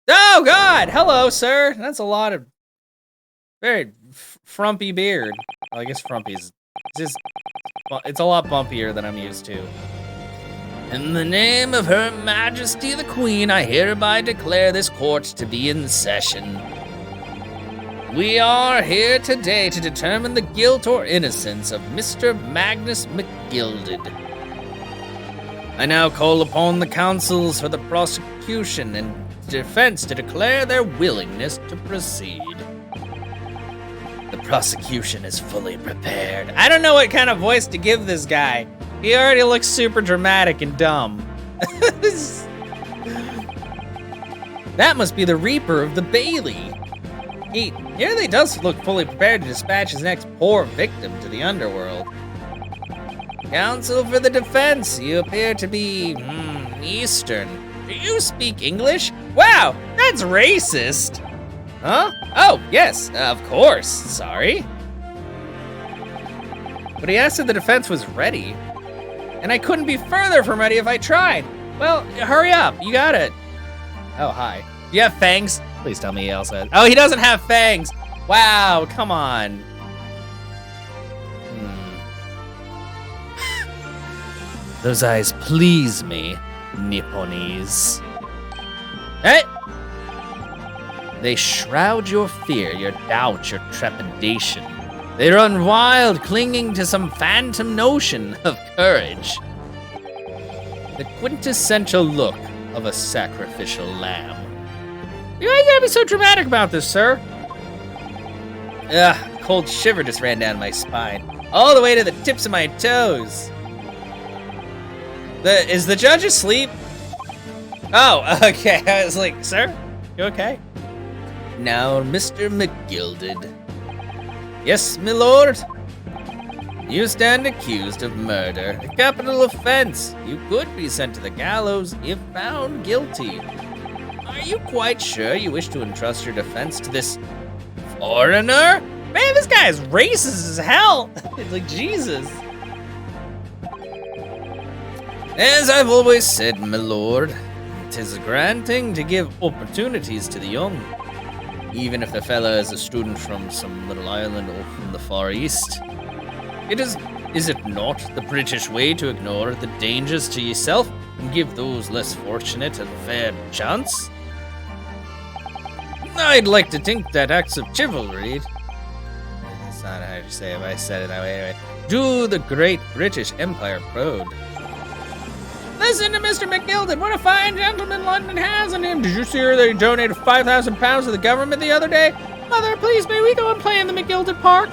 Oh, God! Hello, sir! That's a lot of very frumpy beard. Well, I guess frumpy's just... It's a lot bumpier than I'm used to. In the name of Her Majesty the Queen, I hereby declare this court to be in session. We are here today to determine the guilt or innocence of Mr. Magnus McGilded. I now call upon the counsels for the prosecution and defense to declare their willingness to proceed. The prosecution is fully prepared. I don't know what kind of voice to give this guy. He already looks super dramatic and dumb. That must be the Reaper of the Bailey. He really does look fully prepared to dispatch his next poor victim to the underworld. Counsel for the defense, you appear to be, Eastern. Do you speak English? Wow, that's racist. Huh? Oh, yes, of course, sorry. But he asked if the defense was ready. And I couldn't be further from ready if I tried. Well, hurry up, you got it. Oh, hi. Do you have fangs? Please tell me he also has. Oh, he doesn't have fangs. Wow, come on. Those eyes please me, Nipponese. Hey! They shroud your fear, your doubt, your trepidation. They run wild, clinging to some phantom notion of courage. The quintessential look of a sacrificial lamb. You ain't gotta be so dramatic about this, sir. Ugh, cold shiver just ran down my spine, all the way to the tips of my toes. Is the judge asleep? Oh, okay. I was like, sir, you okay? Now, Mr. McGilded. Yes, my lord. You stand accused of murder, a capital offense. You could be sent to the gallows if found guilty. Are you quite sure you wish to entrust your defense to this foreigner? Man, this guy is racist as hell. It's like, Jesus. As I've always said, my lord, 'tis granting to give opportunities to the young. Even if the fella is a student from some little island or from the Far East. Is it not the British way to ignore the dangers to yourself and give those less fortunate a fair chance? I'd like to think that acts of chivalry, that's not how you say it, but I said it that way anyway, do the great British Empire proud. Listen to Mr. McGilded, what a fine gentleman London has in him. Did you see her that he donated £5,000 to the government the other day? Mother, please, may we go and play in the McGilded Park?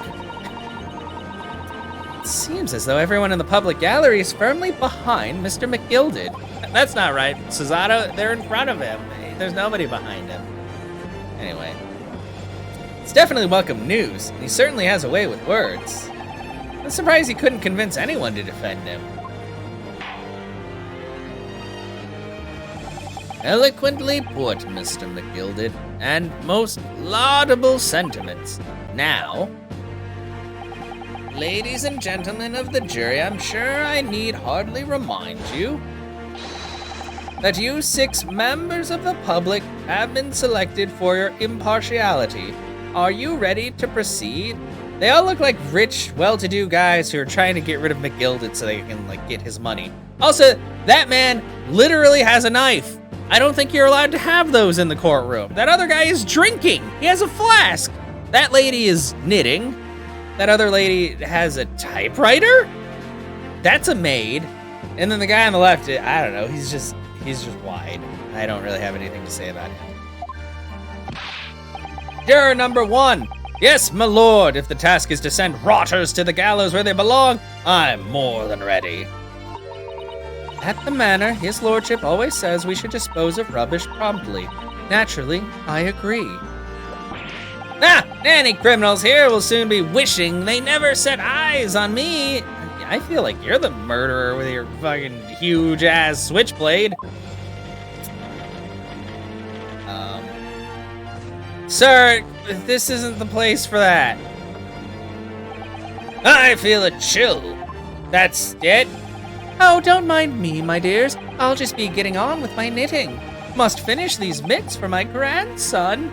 It seems as though everyone in the public gallery is firmly behind Mr. McGilded. That's not right. Susato, they're in front of him. There's nobody behind him. Anyway. It's definitely welcome news. He certainly has a way with words. I'm surprised he couldn't convince anyone to defend him. Eloquently put, Mr. McGilded, and most laudable sentiments. Now, ladies and gentlemen of the jury, I'm sure I need hardly remind you that you 6 members of the public have been selected for your impartiality. Are you ready to proceed? They all look like rich, well-to-do guys who are trying to get rid of McGilded so they can, get his money. Also, that man literally has a knife. I don't think you're allowed to have those in the courtroom. That other guy is drinking. He has a flask. That lady is knitting. That other lady has a typewriter. That's a maid. And then the guy on the left, I don't know, he's just wide. I don't really have anything to say about him. Juror number 1. Yes, my lord, if the task is to send rotters to the gallows where they belong, I'm more than ready. At the manor, his lordship always says we should dispose of rubbish promptly. Naturally, I agree. Nanny criminals here will soon be wishing they never set eyes on me. I feel like you're the murderer with your fucking huge-ass switchblade. Sir, this isn't the place for that. I feel a chill. That's it. Oh, don't mind me, my dears. I'll just be getting on with my knitting. Must finish these mitts for my grandson.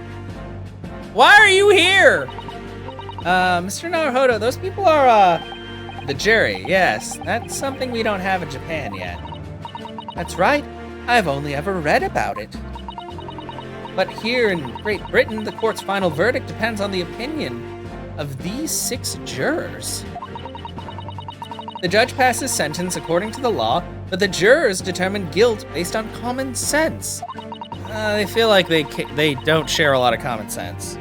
Why are you here? Mr. Naruhodo, those people are, the jury, yes. That's something we don't have in Japan yet. That's right. I've only ever read about it. But here in Great Britain, the court's final verdict depends on the opinion of these 6 jurors. The judge passes sentence according to the law, but the jurors determine guilt based on common sense. They feel like they don't share a lot of common sense.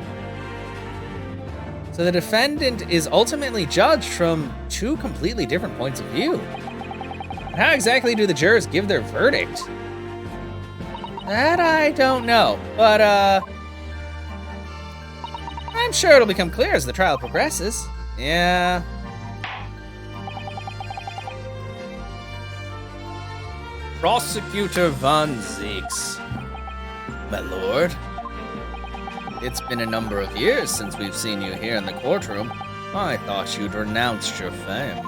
So the defendant is ultimately judged from two completely different points of view. How exactly do the jurors give their verdict? That I don't know, but I'm sure it'll become clear as the trial progresses. Yeah. Prosecutor Van Zeeks. My lord, it's been a number of years since we've seen you here in the courtroom. I thought you'd renounced your fame.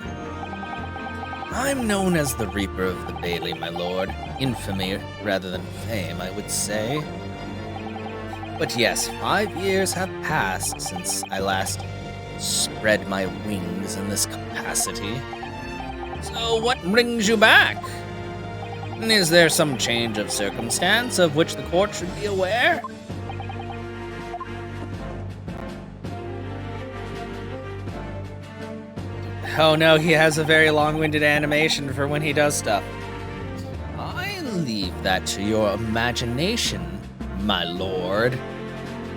I'm known as the Reaper of the Bailey, my lord. Infamy rather than fame, I would say. But yes, 5 years have passed since I last spread my wings in this capacity. So what brings you back? Is there some change of circumstance of which the court should be aware? Oh no, he has a very long-winded animation for when he does stuff. I leave that to your imagination, my lord.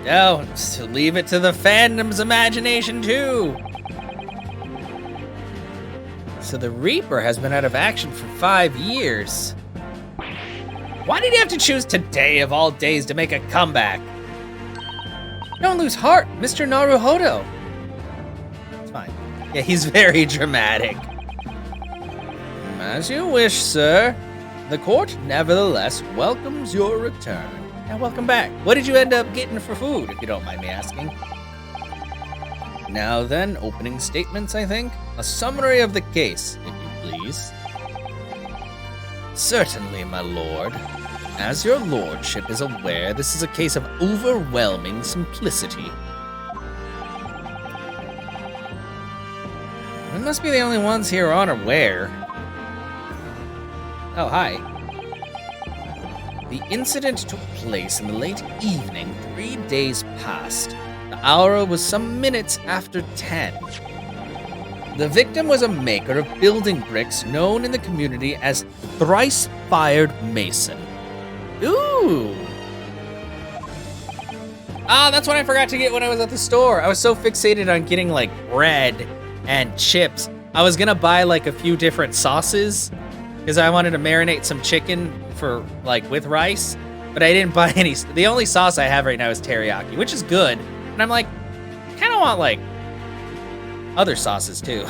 No, leave it to the fandom's imagination too. So the Reaper has been out of action for 5 years. Why did he have to choose today of all days to make a comeback? Don't lose heart, Mr. Naruhodo. It's fine. Yeah, he's very dramatic. As you wish, sir. The court nevertheless welcomes your return. And welcome back. What did you end up getting for food, if you don't mind me asking? Now then, opening statements, I think. A summary of the case, if you please. Certainly, my lord. As your lordship is aware, this is a case of overwhelming simplicity. We must be the only ones here unaware. Oh, hi. The incident took place in the late evening, 3 days past. The hour was some minutes after 10. The victim was a maker of building bricks known in the community as Thrice-Fired Mason. Ooh! Ah, that's what I forgot to get when I was at the store. I was so fixated on getting, like, bread and chips. I was gonna buy, like, a few different sauces because I wanted to marinate some chicken for, like, with rice, but I didn't buy any. The only sauce I have right now is teriyaki, which is good, and I'm like, I kind of want, like, other sauces, too.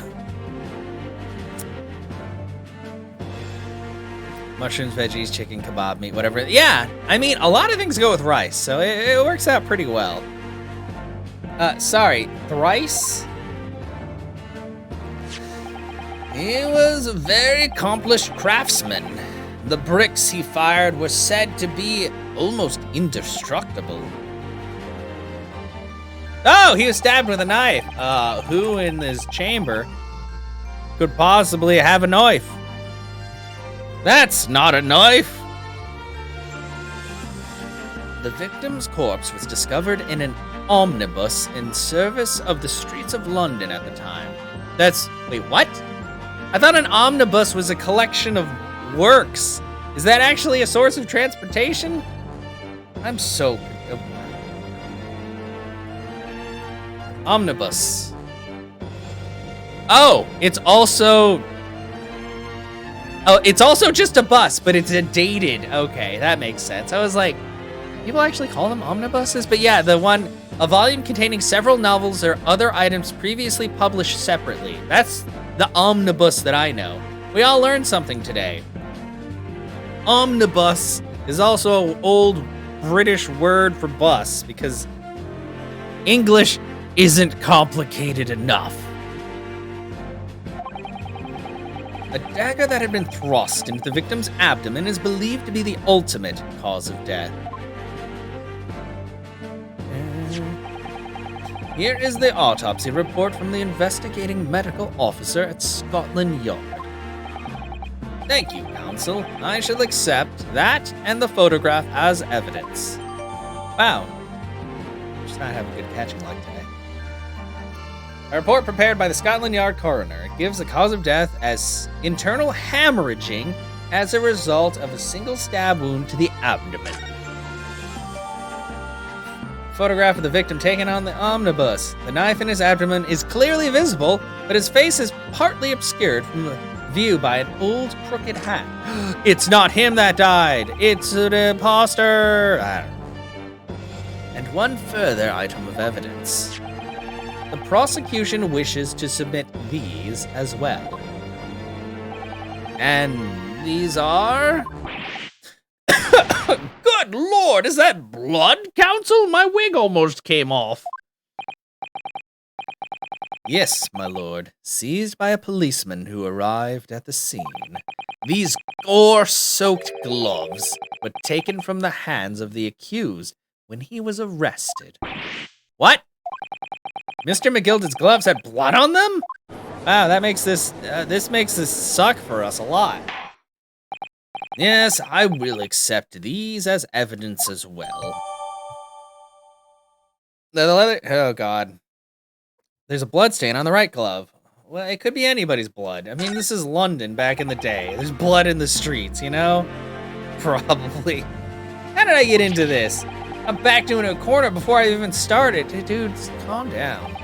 Mushrooms, veggies, chicken, kebab, meat, whatever. Yeah, I mean, a lot of things go with rice, so it works out pretty well. Sorry, thrice? He was a very accomplished craftsman. The bricks he fired were said to be almost indestructible. Oh, he was stabbed with a knife. Who in this chamber could possibly have a knife? That's not a knife! The victim's corpse was discovered in an omnibus in service of the streets of London at the time. Wait, what? I thought an omnibus was a collection of works. Is that actually a source of transportation? I'm so... Omnibus. Oh, it's also just a bus, but it's a dated. Okay, that makes sense. I was like, people actually call them omnibuses? But yeah, a volume containing several novels or other items previously published separately. That's the omnibus that I know. We all learned something today. Omnibus is also an old British word for bus because English isn't complicated enough. A dagger that had been thrust into the victim's abdomen is believed to be the ultimate cause of death. Here is the autopsy report from the investigating medical officer at Scotland Yard. Thank you, counsel. I shall accept that and the photograph as evidence. Wow. Just not having good catching luck today. A report prepared by the Scotland Yard coroner gives the cause of death as internal hemorrhaging as a result of a single stab wound to the abdomen. photograph of the victim taken on the omnibus. The knife in his abdomen is clearly visible, but his face is partly obscured from view by an old crooked hat. It's not him that died. It's an imposter. I don't know. And one further item of evidence. The prosecution wishes to submit these as well. And these are... Good Lord, is that blood, counsel? My wig almost came off. Yes, my lord, seized by a policeman who arrived at the scene. These gore-soaked gloves were taken from the hands of the accused when he was arrested. What? Mr. McGilded's gloves had blood on them? Wow, that makes this makes this suck for us a lot. Yes, I will accept these as evidence as well. The leather, oh god. There's a blood stain on the right glove. Well, it could be anybody's blood. I mean, this is London back in the day. There's blood in the streets, you know? Probably. How did I get into this? I'm back doing a corner before I even started. Dude, calm down.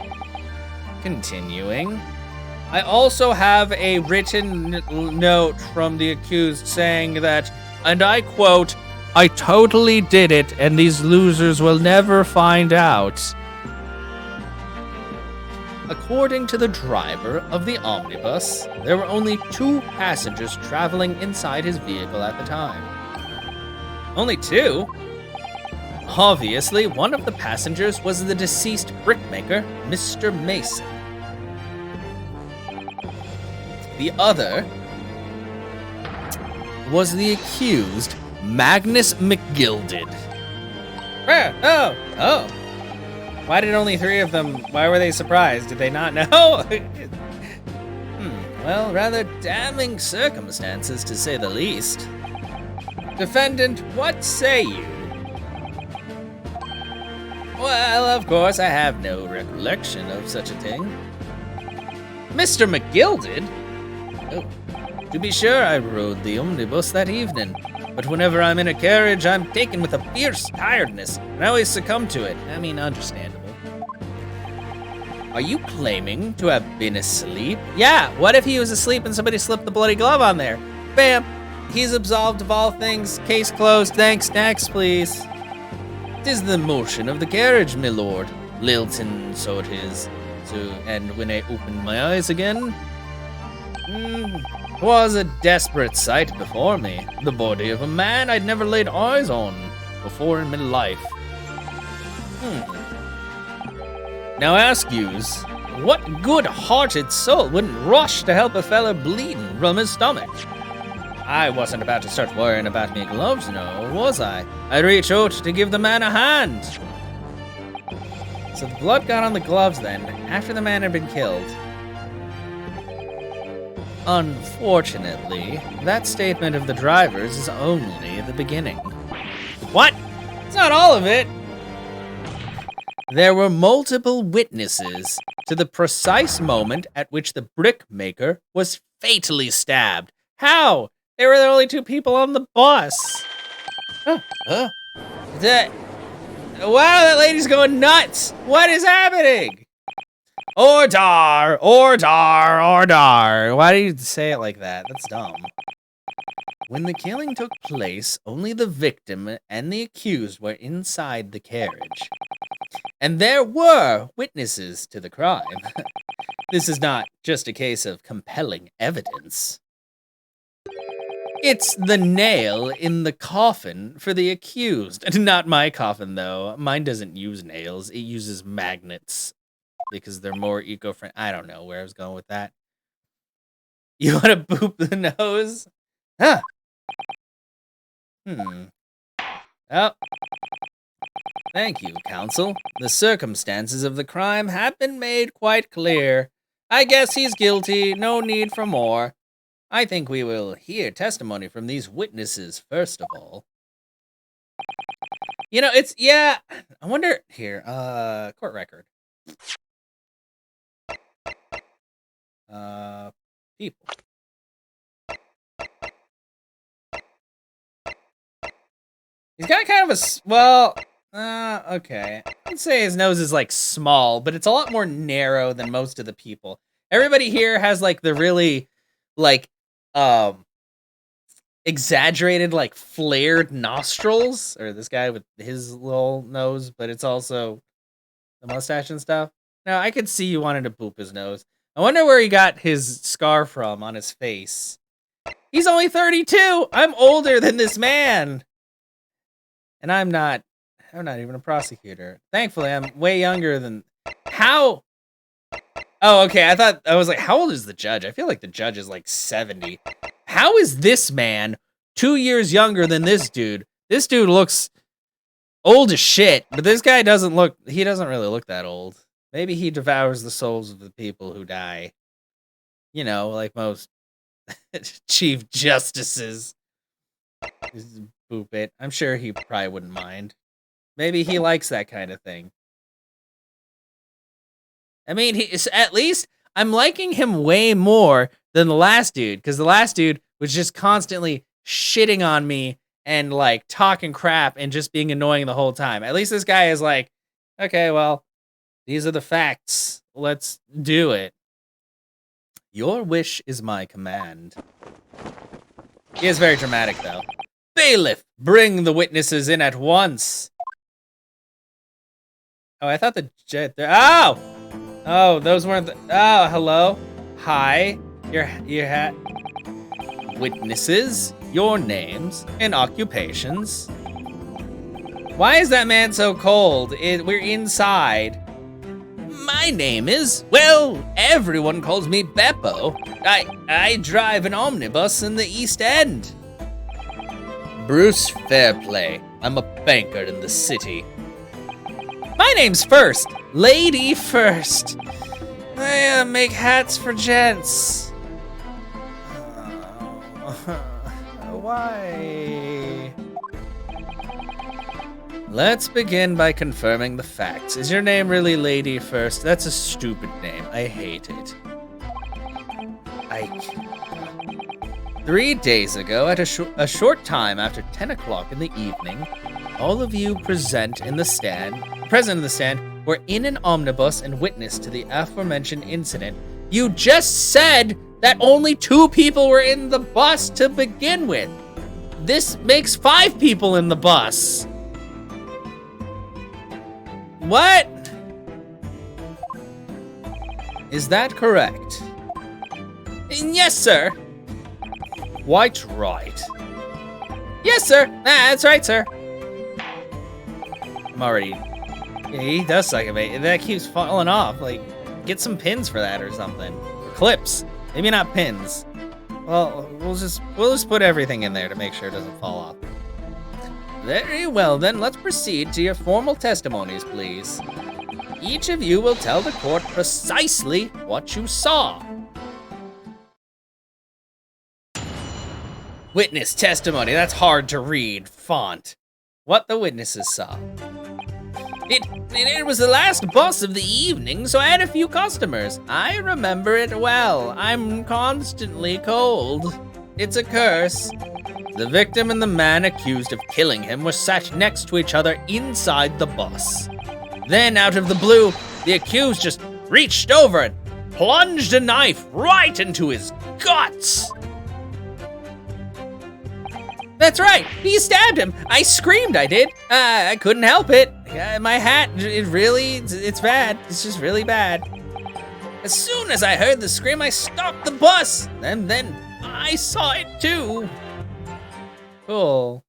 Continuing. I also have a written note from the accused saying that, and I quote, "I totally did it, and these losers will never find out." According to the driver of the omnibus, there were only 2 passengers traveling inside his vehicle at the time. Only 2? Obviously, one of the passengers was the deceased brickmaker, Mr. Mason. The other was the accused, Magnus McGilded. Oh. Why did only 3 of them, why were they surprised? Did they not know? Well, rather damning circumstances to say the least. Defendant, what say you? Well, of course, I have no recollection of such a thing. Mr. McGilded? Oh, to be sure, I rode the omnibus that evening, but whenever I'm in a carriage, I'm taken with a fierce tiredness, and I always succumb to it. I mean, understandable. Are you claiming to have been asleep? Yeah, what if he was asleep and somebody slipped the bloody glove on there? Bam! He's absolved of all things. Case closed. Thanks. Next, please. 'Tis the motion of the carriage, my lord. Lilton, so it is. And when I opened my eyes again, 'twas a desperate sight before me. The body of a man I'd never laid eyes on before in my life. Now ask yous, what good-hearted soul wouldn't rush to help a fella bleeding from his stomach? I wasn't about to start worrying about me gloves, no, was I? I'd reach out to give the man a hand. So the blood got on the gloves then, after the man had been killed. Unfortunately, that statement of the driver's is only the beginning. What? It's not all of it. There were multiple witnesses to the precise moment at which the brickmaker was fatally stabbed. How? There were only 2 people on the bus. Wow, that lady's going nuts. What is happening? Ordar. Why do you say it like that? That's dumb. When the killing took place, only the victim and the accused were inside the carriage. And there were witnesses to the crime. This is not just a case of compelling evidence. It's the nail in the coffin for the accused. Not my coffin, though. Mine doesn't use nails. It uses magnets because they're more eco-friendly. I don't know where I was going with that. You want to boop the nose? Huh. Oh. Thank you, counsel. The circumstances of the crime have been made quite clear. I guess he's guilty. No need for more. I think we will hear testimony from these witnesses first of all. You know, I wonder, here, court record. People. He's got kind of a, well, Okay. I'd say his nose is, like, small, but it's a lot more narrow than most of the people. Everybody here has, like, the really, like, exaggerated, like, flared nostrils. Or this guy with his little nose, but it's also the mustache and stuff. Now, I could see you wanted to boop his nose. I wonder where he got his scar from on his face. He's only 32! I'm older than this man! And I'm not even a prosecutor. Thankfully, I'm way younger than... How? Oh, okay, I was like, how old is the judge? I feel like the judge is like 70. How is this man 2 years younger than this dude? This dude looks old as shit, but this guy doesn't really look that old. Maybe he devours the souls of the people who die. You know, like most chief justices. Just boop it. I'm sure he probably wouldn't mind. Maybe he likes that kind of thing. I mean, at least I'm liking him way more than the last dude, because the last dude was just constantly shitting on me and, like, talking crap and just being annoying the whole time. At least this guy is like, okay, well, these are the facts. Let's do it. Your wish is my command. He is very dramatic, though. Bailiff, bring the witnesses in at once. Oh, I thought the jet there. Oh! Oh, those weren't the... Oh, hello. Hi. Your hat. Witnesses, your names, and occupations. Why is that man so cold? We're inside. My name is... Well, everyone calls me Beppo. I drive an omnibus in the East End. Bruce Fairplay. I'm a banker in the city. My name's First. Lady First. I make hats for gents. Why? Let's begin by confirming the facts. Is your name really Lady First? That's a stupid name. I hate it. 3 days ago, at a short time after 10 o'clock in the evening, all of you present in the stand were in an omnibus and witness to the aforementioned incident. You just said that only 2 people were in the bus to begin with. This makes 5 people in the bus. What? Is that correct? Yes, sir. Quite right. Yes, sir. That's right, sir. I'm already... Yeah, he does suck at me. That keeps falling off. Like, get some pins for that or something. Or clips. Maybe not pins. Well, we'll just put everything in there to make sure it doesn't fall off. Very well, then. Let's proceed to your formal testimonies, please. Each of you will tell the court precisely what you saw. Witness testimony. That's hard to read. Font. What the witnesses saw. It was the last bus of the evening, so I had a few customers. I remember it well. I'm constantly cold. It's a curse. The victim and the man accused of killing him were sat next to each other inside the bus. Then, out of the blue, the accused just reached over and plunged a knife right into his guts. That's right, he stabbed him. I screamed, I did. I couldn't help it. My hat, it's bad. It's just really bad. As soon as I heard the scream, I stopped the bus. And then I saw it too. Cool.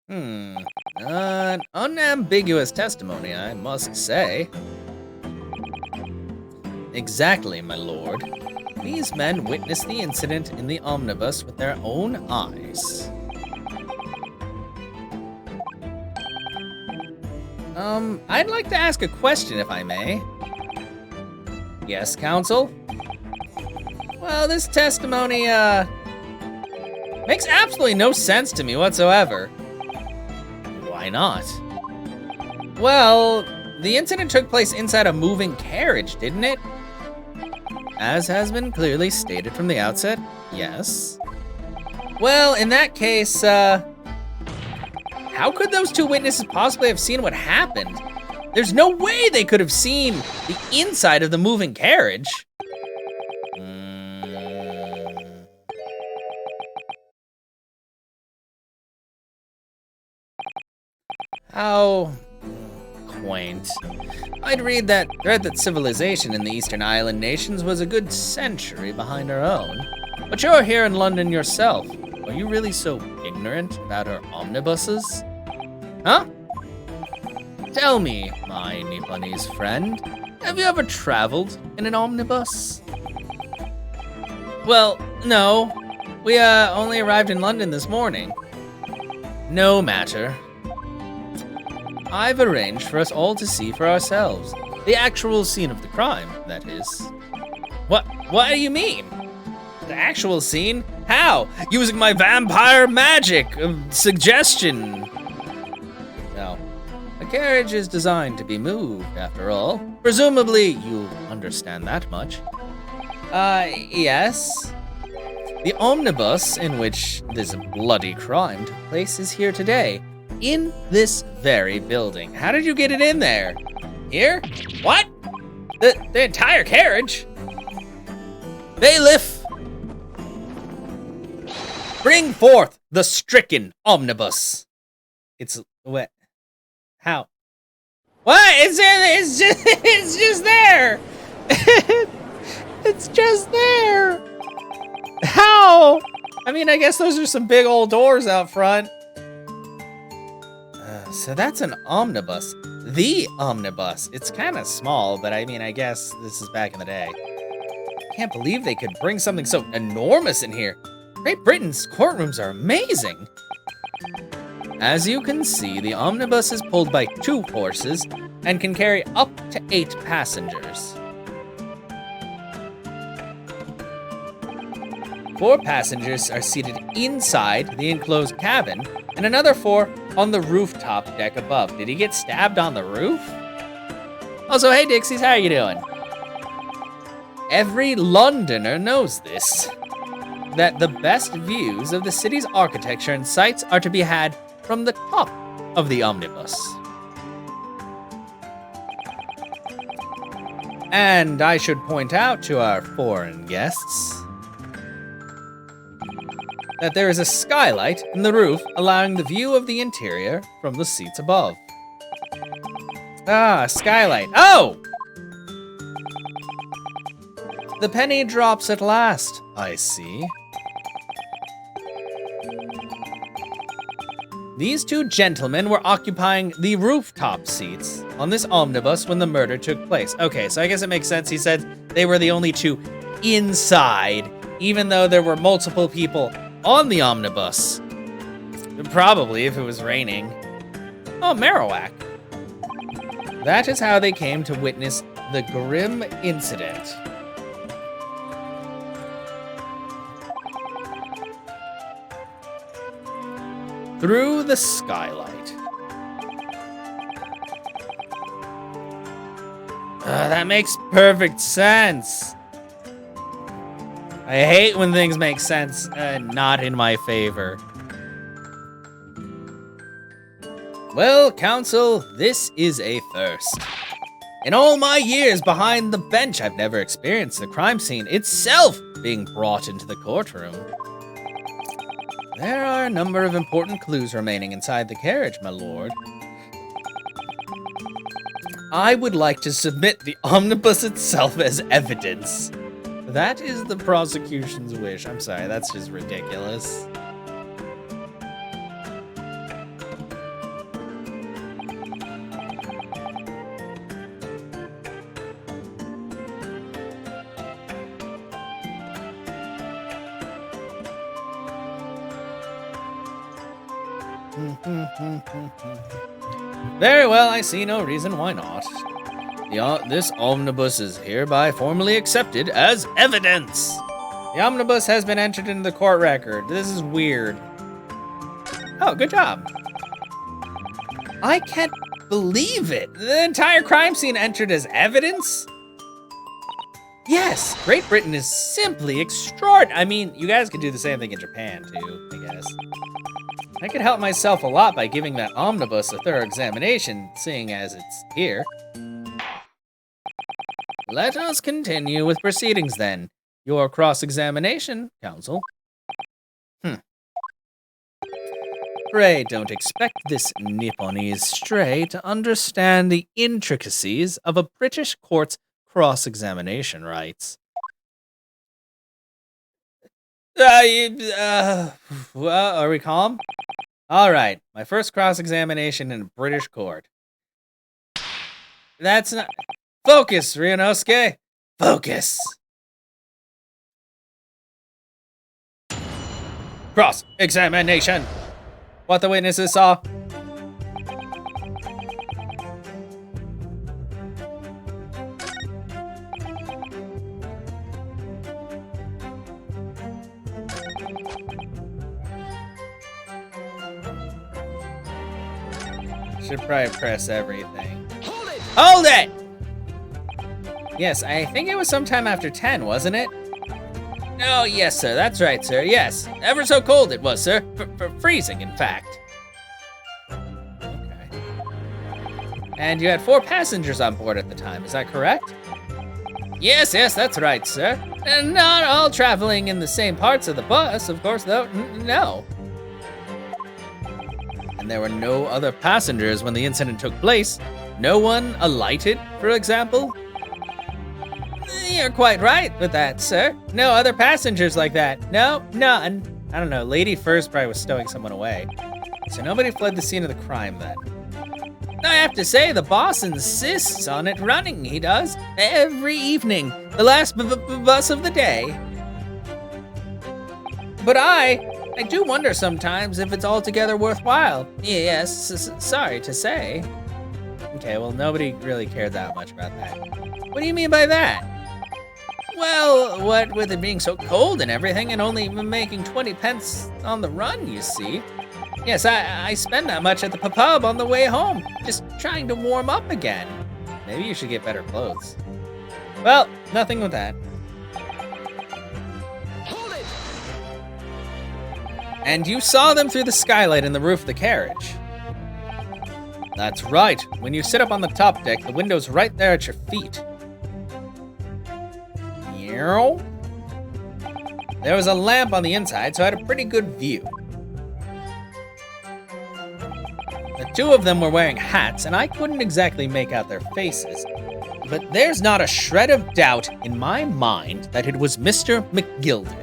An unambiguous testimony, I must say. Exactly, my lord. These men witnessed the incident in the omnibus with their own eyes. I'd like to ask a question, if I may. Yes, counsel? Well, this testimony, makes absolutely no sense to me whatsoever. Why not? Well, the incident took place inside a moving carriage, didn't it? As has been clearly stated from the outset, yes. Well, in that case, How could those two witnesses possibly have seen what happened? There's no way they could have seen the inside of the moving carriage. How quaint. I'd read that civilization in the Eastern Island nations was a good century behind our own. But you're here in London yourself. Are you really so ignorant about our omnibuses? Huh? Tell me, my Nipponese friend, have you ever traveled in an omnibus? Well, no. We only arrived in London this morning. No matter. I've arranged for us all to see for ourselves. The actual scene of the crime, that is. What do you mean? The actual scene? How? Using my vampire magic suggestion. No. A carriage is designed to be moved, after all. Presumably, you understand that much. Yes. The omnibus in which this bloody crime took place is here today. In this very building. How did you get it in there? Here? What? The entire carriage? Bailiff! Bring forth the stricken omnibus. It's what? How? What? It's just there. It's just there. How? I mean, I guess those are some big old doors out front. So that's an omnibus. The omnibus. It's kind of small, but I mean, I guess this is back in the day. Can't believe they could bring something so enormous in here. Great Britain's courtrooms are amazing. As you can see, the omnibus is pulled by 2 horses and can carry up to 8 passengers. 4 passengers are seated inside the enclosed cabin, and another 4 on the rooftop deck above. Did he get stabbed on the roof? Also, hey Dixies, how are you doing? Every Londoner knows this, that the best views of the city's architecture and sights are to be had from the top of the omnibus. And I should point out to our foreign guests that there is a skylight in the roof allowing the view of the interior from the seats above. Ah, skylight. Oh! The penny drops at last, I see. These 2 gentlemen were occupying the rooftop seats on this omnibus when the murder took place. Okay, so I guess it makes sense. He said they were the only 2 inside, even though there were multiple people on the omnibus. Probably if it was raining. Oh, Marowak. That is how they came to witness the grim incident. Through the skylight. That makes perfect sense. I hate when things make sense, not in my favor. Well, Counsel, this is a first. In all my years behind the bench, I've never experienced the crime scene itself being brought into the courtroom. There are a number of important clues remaining inside the carriage, my lord. I would like to submit the omnibus itself as evidence. That is the prosecution's wish. I'm sorry, that's just ridiculous. Very well, I see no reason why not. This omnibus is hereby formally accepted as evidence. The omnibus has been entered into the court record. This is weird. Oh, good job. I can't believe it. The entire crime scene entered as evidence? Yes, Great Britain is simply extraordinary. I mean, you guys could do the same thing in Japan, too, I guess. I could help myself a lot by giving that omnibus a thorough examination, seeing as it's here. Let us continue with proceedings then. Your cross-examination, counsel. Pray don't expect this Nipponese stray to understand the intricacies of a British court's cross-examination rights. Well, are we calm? All right, my first cross-examination in a British court. That's not... Focus, Ryunosuke! Focus! Cross-examination! What the witnesses saw. Should probably press everything. Hold it! Hold it! Yes, I think it was sometime after 10, wasn't it? Oh, yes, sir. That's right, sir. Yes. Ever so cold it was, sir. Freezing, in fact. Okay. And you had 4 passengers on board at the time, is that correct? Yes, that's right, sir. And not all traveling in the same parts of the bus, of course, though. No. And there were no other passengers when the incident took place. No one alighted, for example? You're quite right with that, sir. No other passengers like that. No, none. I don't know, Lady First probably was stowing someone away. So nobody fled the scene of the crime then. I have to say, the boss insists on it running, he does. Every evening. The last bus of the day. But I do wonder sometimes if it's altogether worthwhile. Yes, sorry to say. Okay, well, nobody really cared that much about that. What do you mean by that? Well, what with it being so cold and everything and only making 20 pence on the run, you see. Yes, I spend that much at the pub on the way home, just trying to warm up again. Maybe you should get better clothes. Well, nothing with that. Hold it! And you saw them through the skylight in the roof of the carriage. That's right. When you sit up on the top deck, the window's right there at your feet. There was a lamp on the inside, so I had a pretty good view. The 2 of them were wearing hats, and I couldn't exactly make out their faces. But there's not a shred of doubt in my mind that it was Mr. McGilded.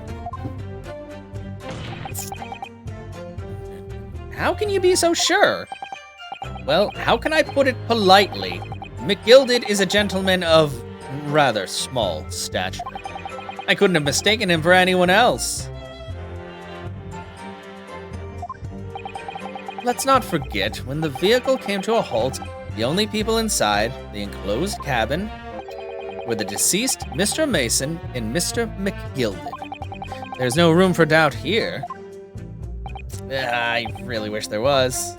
How can you be so sure? Well, how can I put it politely? McGilded is a gentleman of rather small stature. I couldn't have mistaken him for anyone else. Let's not forget, when the vehicle came to a halt, the only people inside the enclosed cabin were the deceased Mr. Mason and Mr. McGilded. There's no room for doubt here. I really wish there was.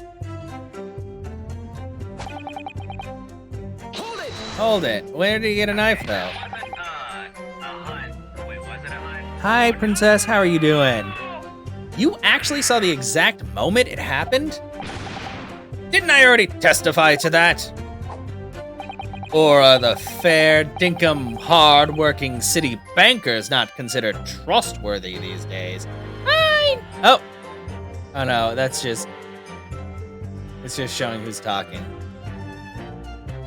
Hold it. Where did you get a knife, though? Hi, Princess. How are you doing? You actually saw the exact moment it happened? Didn't I already testify to that? Or are the fair, dinkum, hard-working city bankers not considered trustworthy these days? Fine. Oh no, it's just showing who's talking.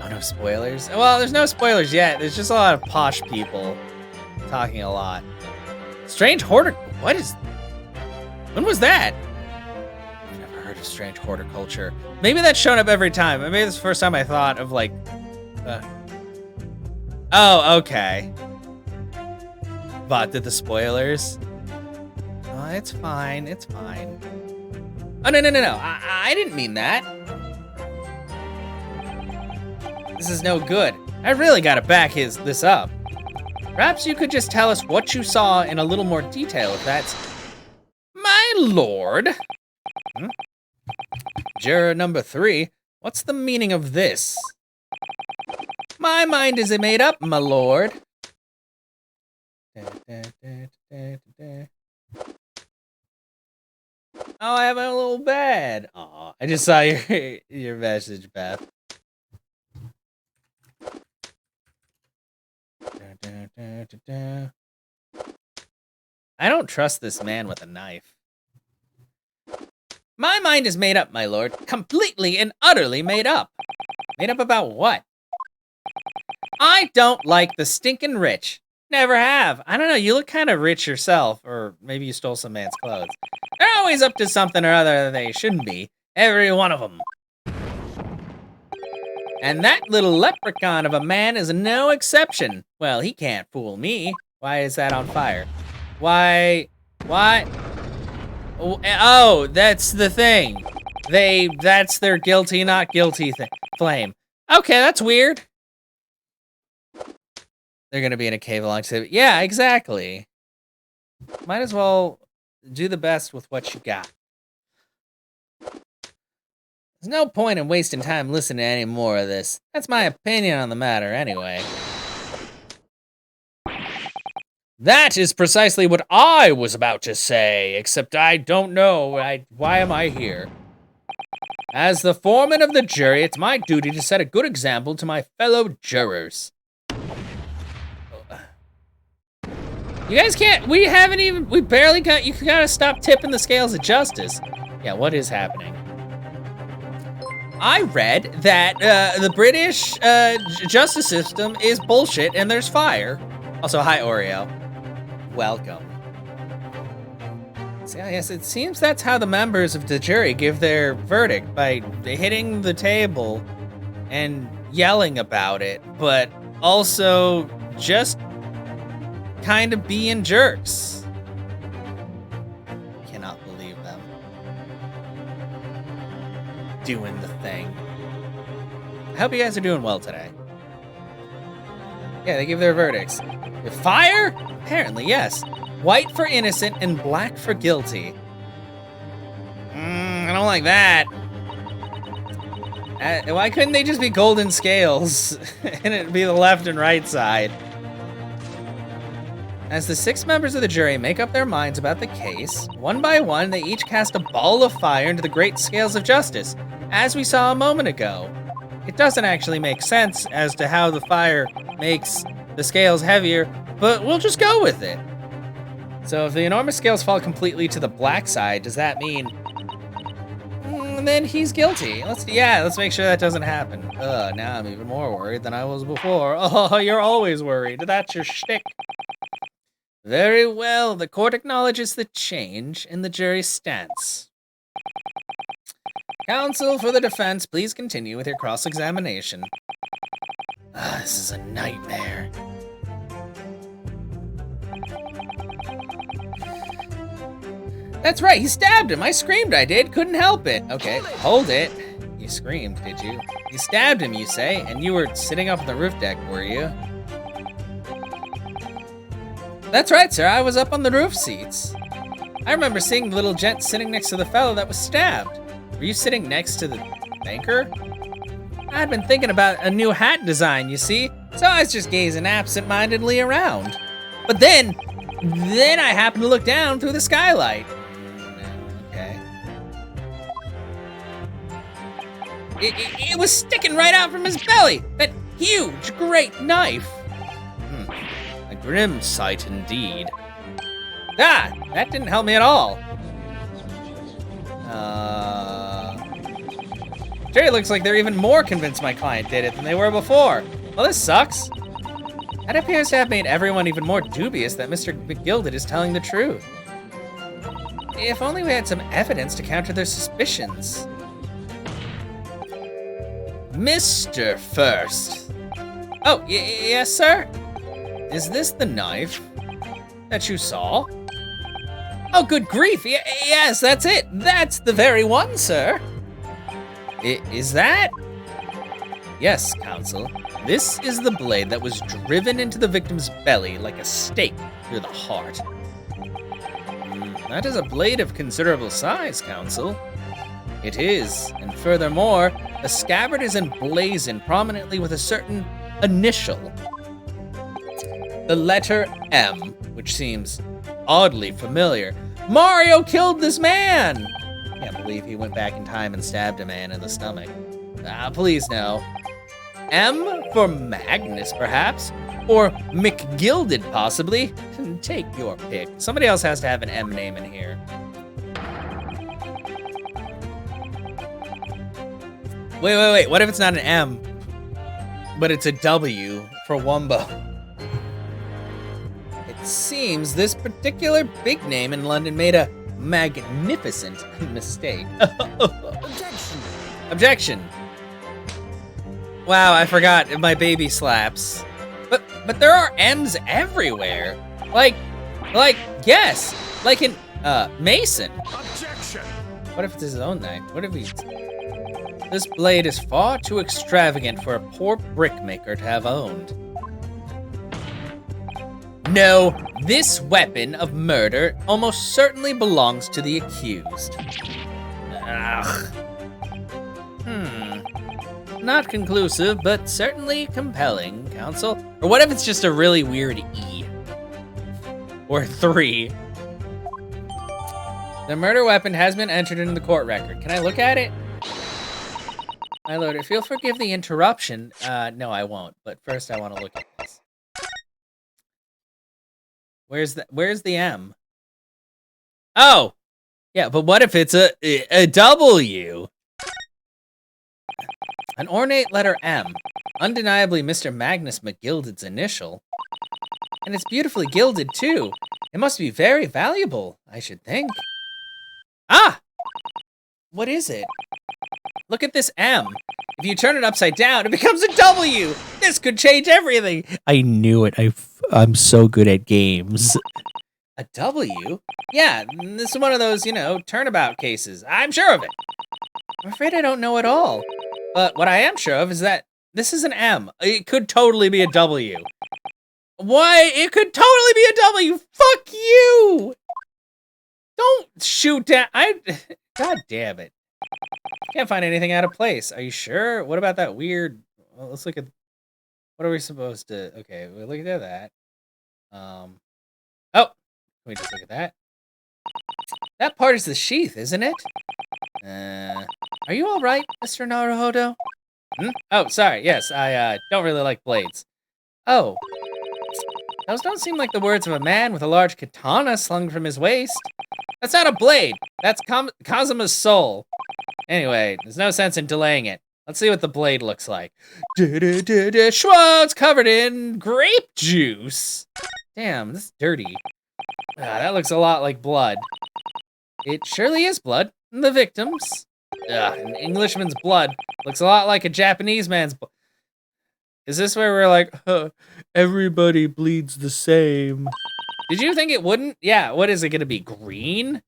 Oh, no spoilers? Well, there's no spoilers yet. There's just a lot of posh people talking a lot. Strange horticulture? When was that? I've never heard of strange horticulture. Maybe that's shown up every time. Maybe it's the first time I thought of, like... Oh, okay. But did the spoilers? Oh, it's fine. It's fine. Oh, no. I didn't mean that. This is no good. I really gotta back this up. Perhaps you could just tell us what you saw in a little more detail, if that's... My lord! Juror number 3, what's the meaning of this? My mind is made up, my lord. Oh, I have my little bed. Aw, I just saw your message, Beth. I don't trust this man with a knife. My mind is made up, my lord. Completely and utterly made up. Made up about what? I don't like the stinking rich. Never have. I don't know, you look kind of rich yourself, or maybe you stole some man's clothes. They're always up to something or other that they shouldn't be. Every one of them. And that little leprechaun of a man is no exception. Well, he can't fool me. Why is that on fire? Why? Oh, that's the thing. That's their guilty, not guilty flame. Okay, that's weird. They're gonna be in a cave along to, yeah, exactly. Might as well do the best with what you got. There's no point in wasting time listening to any more of this. That's my opinion on the matter, anyway. That is precisely what I was about to say, except I don't know. Why am I here? As the foreman of the jury, it's my duty to set a good example to my fellow jurors. You guys can't, we barely got, you gotta stop tipping the scales of justice. Yeah, what is happening? I read that the British justice system is bullshit and there's fire. Also, hi, Oreo. Welcome. So, yes, it seems that's how the members of the jury give their verdict, by hitting the table and yelling about it, but also just kind of being jerks. Cannot believe them. Doing the thing. I hope you guys are doing well today. Yeah, they give their verdicts. With fire? Apparently, yes. White for innocent and black for guilty. I don't like that. Why couldn't they just be golden scales and it'd be the left and right side? As the 6 members of the jury make up their minds about the case, one by one, they each cast a ball of fire into the great scales of justice, as we saw a moment ago. It doesn't actually make sense as to how the fire makes the scales heavier, but we'll just go with it. So if the enormous scales fall completely to the black side, does that mean then he's guilty? Let's make sure that doesn't happen. Now I'm even more worried than I was before. Oh, you're always worried. That's your shtick. Very well, the court acknowledges the change in the jury's stance. Counsel for the defense, please continue with your cross-examination. This is a nightmare. That's right, he stabbed him. I screamed, I did. Couldn't help it. Okay, hold it. You screamed, did you? You stabbed him, you say, and you were sitting up on the roof deck, were you? That's right, sir. I was up on the roof seats. I remember seeing the little gent sitting next to the fellow that was stabbed. Were you sitting next to the banker? I'd been thinking about a new hat design, you see, so I was just gazing absent-mindedly around. But then I happened to look down through the skylight. Okay. It was sticking right out from his belly, that huge, great knife. A grim sight indeed. That didn't help me at all. It looks like they're even more convinced my client did it than they were before. Well, this sucks. That appears to have made everyone even more dubious that Mr. McGilded is telling the truth. If only we had some evidence to counter their suspicions. Mr. First. Oh, yes, sir? Is this the knife that you saw? Oh, good grief. Yes, that's it. That's the very one, sir. Is that? Yes, counsel. This is the blade that was driven into the victim's belly like a stake through the heart. That is a blade of considerable size, counsel. It is, and furthermore, the scabbard is emblazoned prominently with a certain initial. The letter M, which seems oddly familiar. Mario killed this man! Can't believe he went back in time and stabbed a man in the stomach. Please no. M for Magnus, perhaps? Or McGilded, possibly? Take your pick. Somebody else has to have an M name in here. Wait. What if it's not an M, but it's a W for Wumbo? It seems this particular big name in London made a magnificent mistake. Objection. Wow, I forgot my baby slaps. But there are M's everywhere. Like yes, like in Mason. Objection! What if it's his own knife? What if he's... This blade is far too extravagant for a poor brickmaker to have owned. No, this weapon of murder almost certainly belongs to the accused. Ugh. Not conclusive, but certainly compelling, counsel. Or what if it's just a really weird E? Or 3. The murder weapon has been entered into the court record. Can I look at it? My lord, if you'll forgive the interruption. No, I won't. But first I want to look at this. Where's the M? Oh! Yeah, but what if it's a W? An ornate letter M. Undeniably Mr. Magnus McGilded's initial. And it's beautifully gilded, too. It must be very valuable, I should think. Ah! What is it? Look at this M. If you turn it upside down, it becomes a W. This could change everything. I knew it. I'm so good at games. A W? Yeah, this is one of those, turnabout cases. I'm sure of it. I'm afraid I don't know at all. But what I am sure of is that this is an M. It could totally be a W. Why? It could totally be a W. Fuck you. Don't shoot down. God damn it. Can't find anything out of place. Are you sure? What about that weird... Well, let's look at... What are we supposed to... Okay, we'll look at that. Oh! Can we just look at that? That part is the sheath, isn't it? Are you alright, Mr. Naruhodo? Oh, sorry. Yes, I don't really like blades. Oh. Those don't seem like the words of a man with a large katana slung from his waist. That's not a blade. That's Kazuma's soul. Anyway, there's no sense in delaying it. Let's see what the blade looks like. Schwa, it's covered in grape juice. Damn, this is dirty. That looks a lot like blood. It surely is blood. The victim's. An Englishman's blood. Looks a lot like a Japanese man's blood. Is this where we're like, everybody bleeds the same? Did you think it wouldn't? Yeah, what is it gonna be? Green?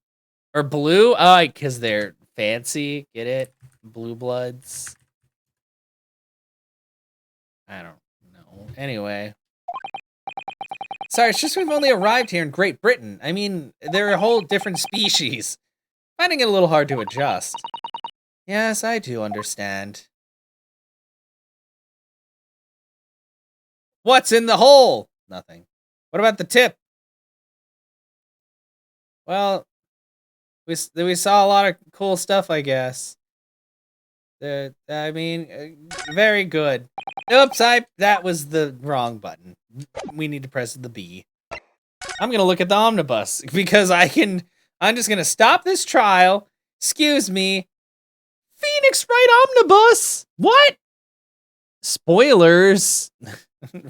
Or blue? Oh, because they're fancy. Get it? Blue bloods. I don't know. Anyway. Sorry, it's just we've only arrived here in Great Britain. I mean, they're a whole different species. Finding it a little hard to adjust. Yes, I do understand. What's in the hole? Nothing. What about the tip? Well, we saw a lot of cool stuff, I guess. I mean, very good. Oops, that was the wrong button. We need to press the B. I'm gonna look at the omnibus because I'm just gonna stop this trial. Excuse me. Phoenix Wright Omnibus? What? Spoilers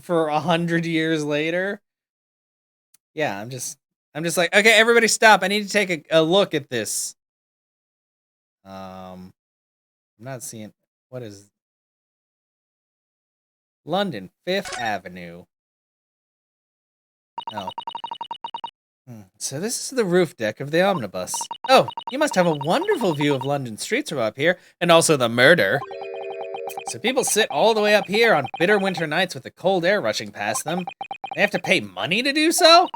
for 100 years later. Yeah, I'm just like, okay, everybody stop. I need to take a look at this. I'm not seeing, what is London, 5th Avenue. Oh. So this is the roof deck of the omnibus. Oh, you must have a wonderful view of London streets from up here, and also the murder. So people sit all the way up here on bitter winter nights with the cold air rushing past them. They have to pay money to do so?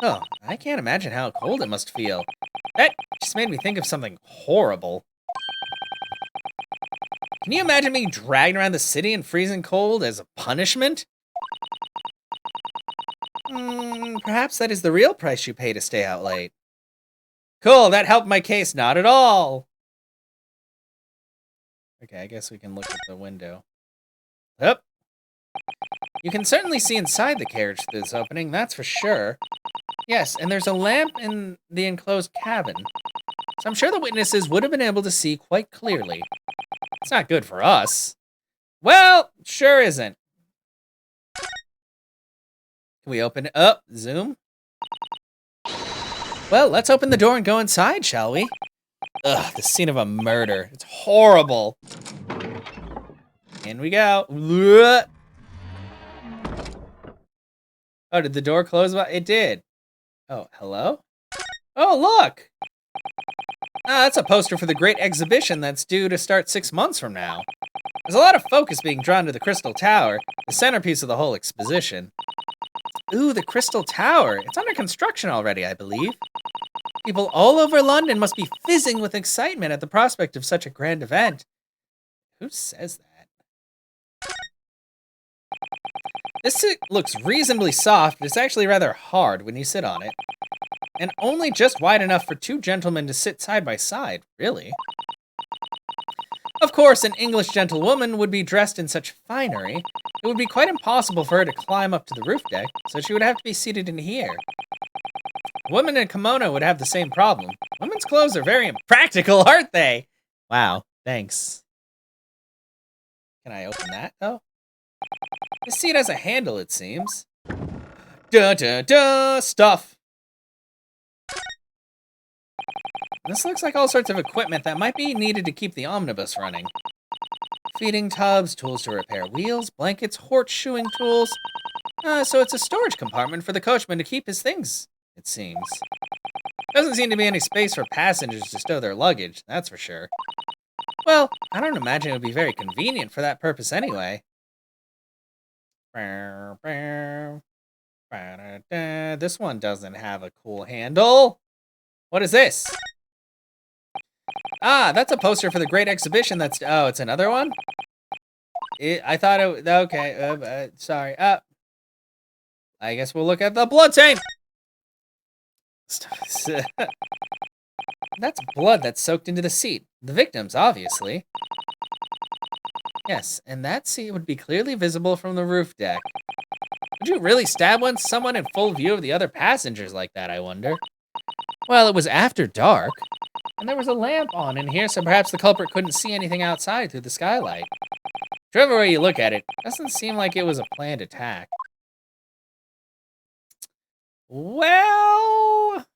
Oh, I can't imagine how cold it must feel. That just made me think of something horrible. Can you imagine being dragged around the city in freezing cold as a punishment? Perhaps that is the real price you pay to stay out late. Cool, that helped my case not at all. Okay, I guess we can look at the window. Yep. You can certainly see inside the carriage through this opening, that's for sure. Yes, and there's a lamp in the enclosed cabin. So I'm sure the witnesses would have been able to see quite clearly. It's not good for us. Well, sure isn't. Can we open it up? Zoom? Well, let's open the door and go inside, shall we? Ugh, the scene of a murder. It's horrible. In we go. Oh, did the door close? It did. Oh, hello? Oh, look! Ah, that's a poster for the great exhibition that's due to start 6 months from now. There's a lot of focus being drawn to the Crystal Tower, the centerpiece of the whole exposition. Ooh, the Crystal Tower. It's under construction already, I believe. People all over London must be fizzing with excitement at the prospect of such a grand event. Who says that? This seat looks reasonably soft, but it's actually rather hard when you sit on it. And only just wide enough for 2 gentlemen to sit side by side, really. Of course, an English gentlewoman would be dressed in such finery, it would be quite impossible for her to climb up to the roof deck, so she would have to be seated in here. A woman in a kimono would have the same problem. Women's clothes are very impractical, aren't they? Wow, thanks. Can I open that, though? This seat has a handle, it seems. Stuff. This looks like all sorts of equipment that might be needed to keep the omnibus running. Feeding tubs, tools to repair wheels, blankets, horseshoeing tools. So it's a storage compartment for the coachman to keep his things, it seems. Doesn't seem to be any space for passengers to stow their luggage, that's for sure. Well, I don't imagine it would be very convenient for that purpose anyway. This one doesn't have a cool handle. What is this? Ah, that's a poster for the great exhibition that's... Oh, it's another one? I thought it... Okay, sorry. I guess we'll look at the blood stain! That's blood that's soaked into the seat. The victim's, obviously. Yes, and that seat would be clearly visible from the roof deck. Would you really stab someone in full view of the other passengers like that, I wonder? Well, it was after dark, and there was a lamp on in here, so perhaps the culprit couldn't see anything outside through the skylight. Whichever way you look at it, doesn't seem like it was a planned attack. Well,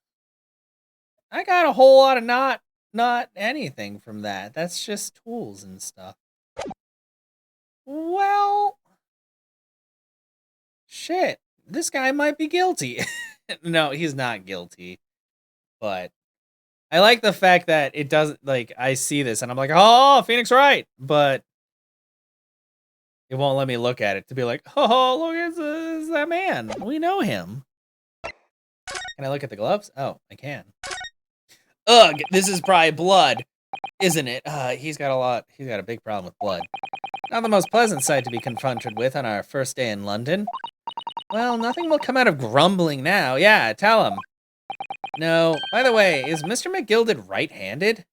I got a whole lot of not anything from that. That's just tools and stuff. Well, shit, this guy might be guilty. No, he's not guilty. But I like the fact that it doesn't, like, I see this and I'm like, oh, Phoenix Wright. But it won't let me look at it to be like, oh, look, it's that man. We know him. Can I look at the gloves? Oh, I can. Ugh, this is probably blood, isn't it? He's got a big problem with blood. Not the most pleasant sight to be confronted with on our first day in London. Well, nothing will come out of grumbling now. Yeah, tell him. No, by the way, is Mr. McGilded right-handed?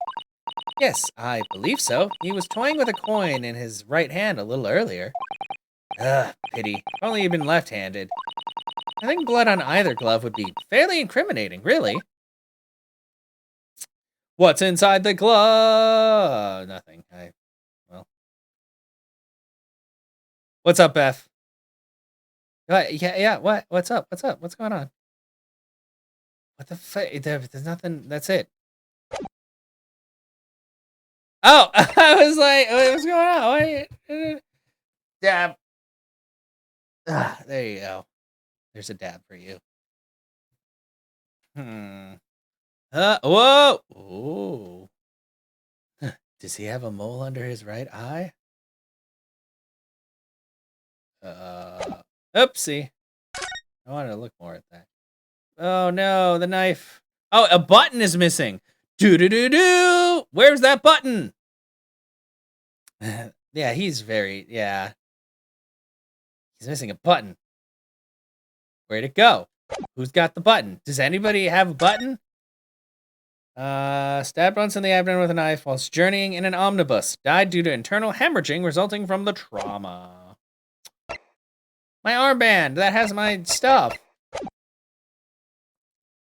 Yes, I believe so. He was toying with a coin in his right hand a little earlier. Ugh, pity. If only he'd been left-handed. I think blood on either glove would be fairly incriminating, really. What's inside the glove? Nothing. Well. What's up, Beth? Yeah, what? What's up? What's going on? What the fuck? There's nothing. That's it. Oh, I was like, what's going on? Dab. There you go. There's a dab for you. Whoa. Ooh. Does he have a mole under his right eye? Oopsie. I wanted to look more at that. Oh no, the knife. Oh, a button is missing. Do. Where's that button? Yeah, he's missing a button. Where'd it go? Who's got the button? Does anybody have a button? Stabbed once in the abdomen with a knife whilst journeying in an omnibus. Died due to internal hemorrhaging resulting from the trauma. My armband that has my stuff.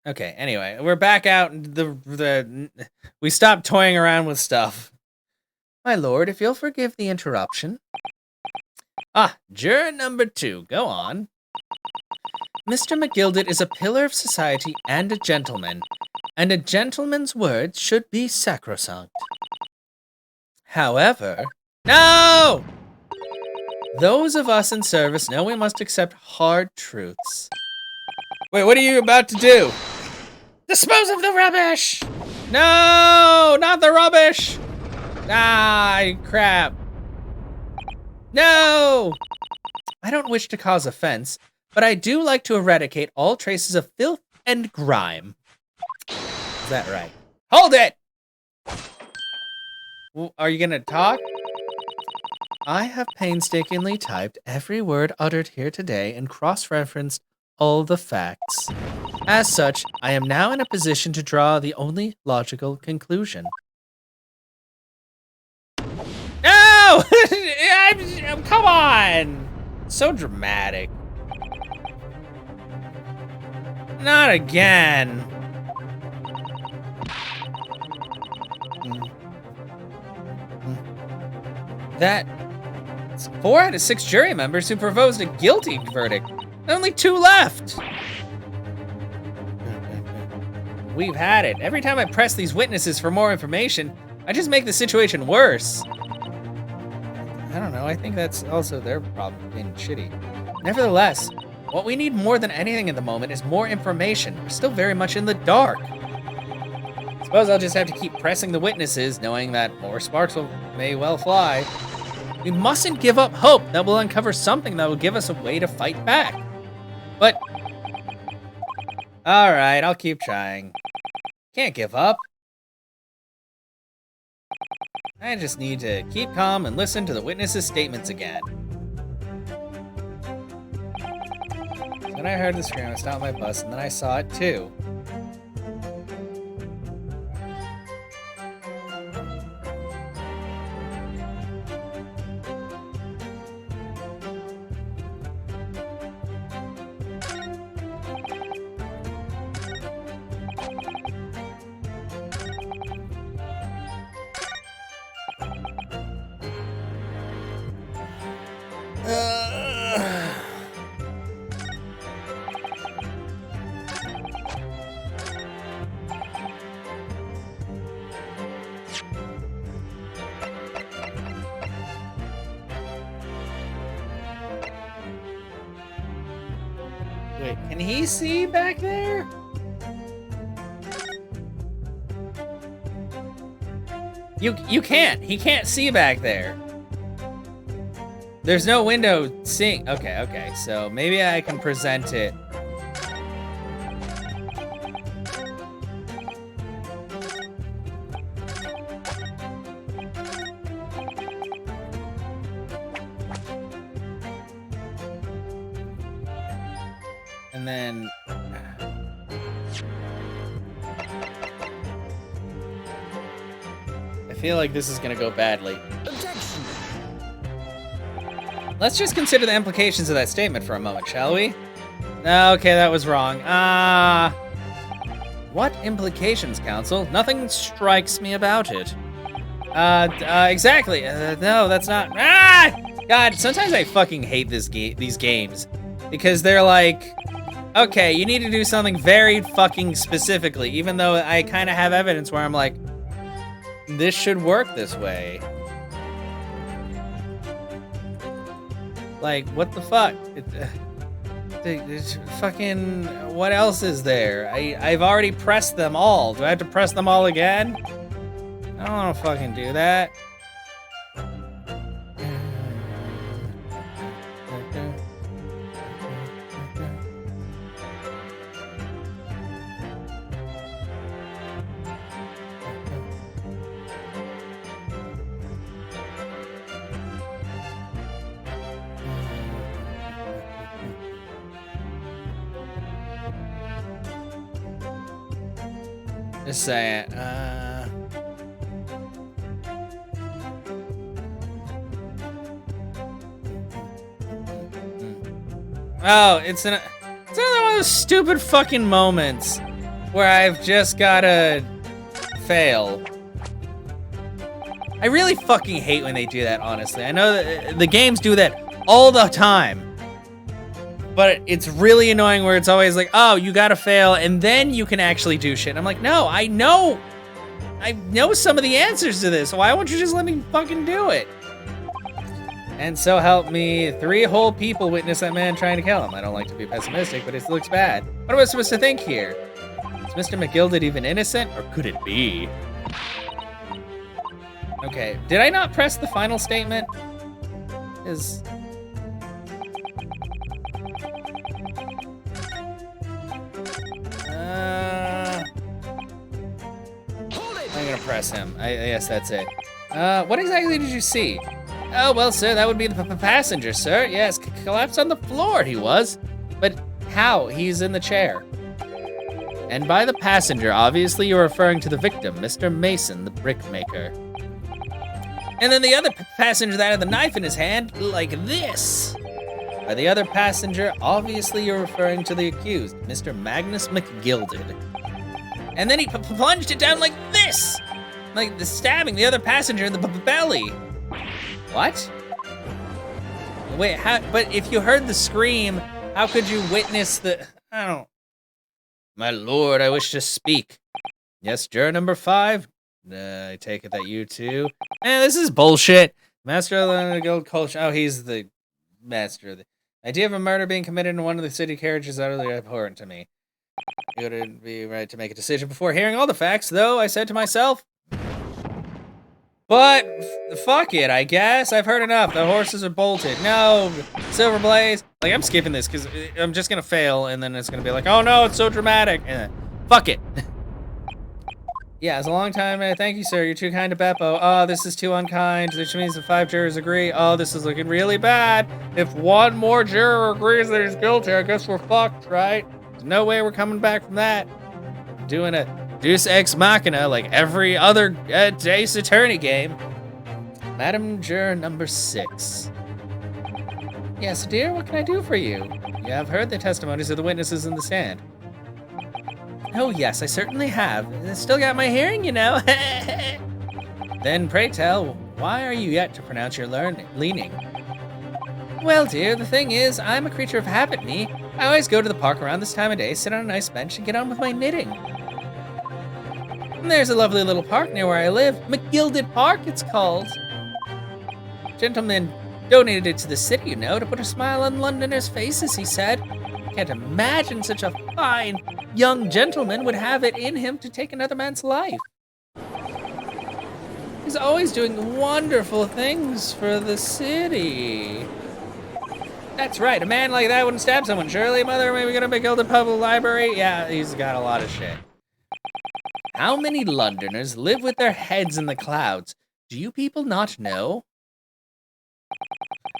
Okay, anyway, we're back out. We stopped toying around with stuff. My lord, if you'll forgive the interruption. Juror number 2, go on. Mr. McGilded is a pillar of society and a gentleman gentleman's words should be sacrosanct. However, no! Those of us in service know we must accept hard truths. Wait, what are you about to do? Dispose of the rubbish! No, not the rubbish! Crap. No! I don't wish to cause offense, but I do like to eradicate all traces of filth and grime. Is that right? Hold it! Are you gonna talk? I have painstakingly typed every word uttered here today and cross-referenced all the facts. As such, I am now in a position to draw the only logical conclusion. No! Come on! So dramatic. Not again. That's 4 out of 6 jury members who proposed a guilty verdict. Only 2 left. We've had it. Every time I press these witnesses for more information, I just make the situation worse. I don't know, I think that's also their problem, being shitty. Nevertheless, what we need more than anything at the moment is more information. We're still very much in the dark. Suppose I'll just have to keep pressing the witnesses, knowing that more sparks may well fly. We mustn't give up hope that we'll uncover something that will give us a way to fight back. But, all right, I'll keep trying. Can't give up. I just need to keep calm and listen to the witnesses' statements again. So when I heard the scream, I stopped my bus, and then I saw it too. Wait, can he see back there? You can't. He can't see back there. There's no window seeing. Okay. So maybe I can present it. And then I feel like this is gonna go badly. Objection! Let's just consider the implications of that statement for a moment, shall we? Okay, that was wrong. What implications, counsel? Nothing strikes me about it. Exactly. No, that's not. God, sometimes I fucking hate these games because they're like, okay, you need to do something very fucking specifically, even though I kind of have evidence where I'm like, this should work this way. Like, what the fuck? It's fucking, what else is there? I've already pressed them all. Do I have to press them all again? I don't want to fucking do that. Just saying. Oh, it's another one of those stupid fucking moments where I've just gotta fail. I really fucking hate when they do that, honestly. I know that the games do that all the time. But it's really annoying where it's always like, oh, you gotta fail, and then you can actually do shit. And I'm like, no, I know some of the answers to this. Why won't you just let me fucking do it? And so help me, 3 whole people witnessed that man trying to kill him. I don't like to be pessimistic, but it looks bad. What am I supposed to think here? Is Mr. McGilded even innocent, or could it be? Okay, did I not press the final statement? I'm gonna press him. I guess that's it. What exactly did you see? Oh, well, sir, that would be the passenger, sir. Yes, collapsed on the floor, he was. But how? He's in the chair. And by the passenger, obviously you're referring to the victim, Mr. Mason, the brickmaker. And then the other passenger that had the knife in his hand, like this. By the other passenger, obviously you're referring to the accused, Mr. Magnus McGilded. And then he plunged it down like this! Like the stabbing the other passenger in the belly. What? Wait, how? But if you heard the scream, how could you witness the... I don't... My lord, I wish to speak. Yes, juror number 5? I take it that you too. This is bullshit. Master of the guild culture. Oh, he's the master of the... idea of a murder being committed in one of the city carriages is utterly abhorrent to me. It would be right to make a decision before hearing all the facts, though, I said to myself. But, fuck it, I guess. I've heard enough. The horses are bolted. No, Silver Blaze. Like, I'm skipping this because I'm just going to fail, and then it's going to be like, oh no, it's so dramatic. Fuck it. Yeah, it's a long time. Thank you, sir. You're too kind to Beppo. Oh, this is too unkind, which means the 5 jurors agree. Oh, this is looking really bad. If one more juror agrees that he's guilty, I guess we're fucked, right? There's no way we're coming back from that. Doing a Deus Ex Machina like every other Ace Attorney game. Madam Juror number 6. Yes, dear, what can I do for you? You have heard the testimonies of the witnesses in the stand. Oh, yes, I certainly have. I still got my hearing, you know. Then, pray tell, why are you yet to pronounce your leaning? Well, dear, the thing is, I'm a creature of habit, me. I always go to the park around this time of day, sit on a nice bench, and get on with my knitting. And there's a lovely little park near where I live. McGilded Park, it's called. Gentleman donated it to the city, you know, to put a smile on Londoners' faces, he said. Can't imagine such a fine young gentleman would have it in him to take another man's life. He's always doing wonderful things for the city. That's right, a man like that wouldn't stab someone, surely, mother. Maybe gonna build a public library? Yeah, he's got a lot of shit. How many Londoners live with their heads in the clouds? Do you people not know?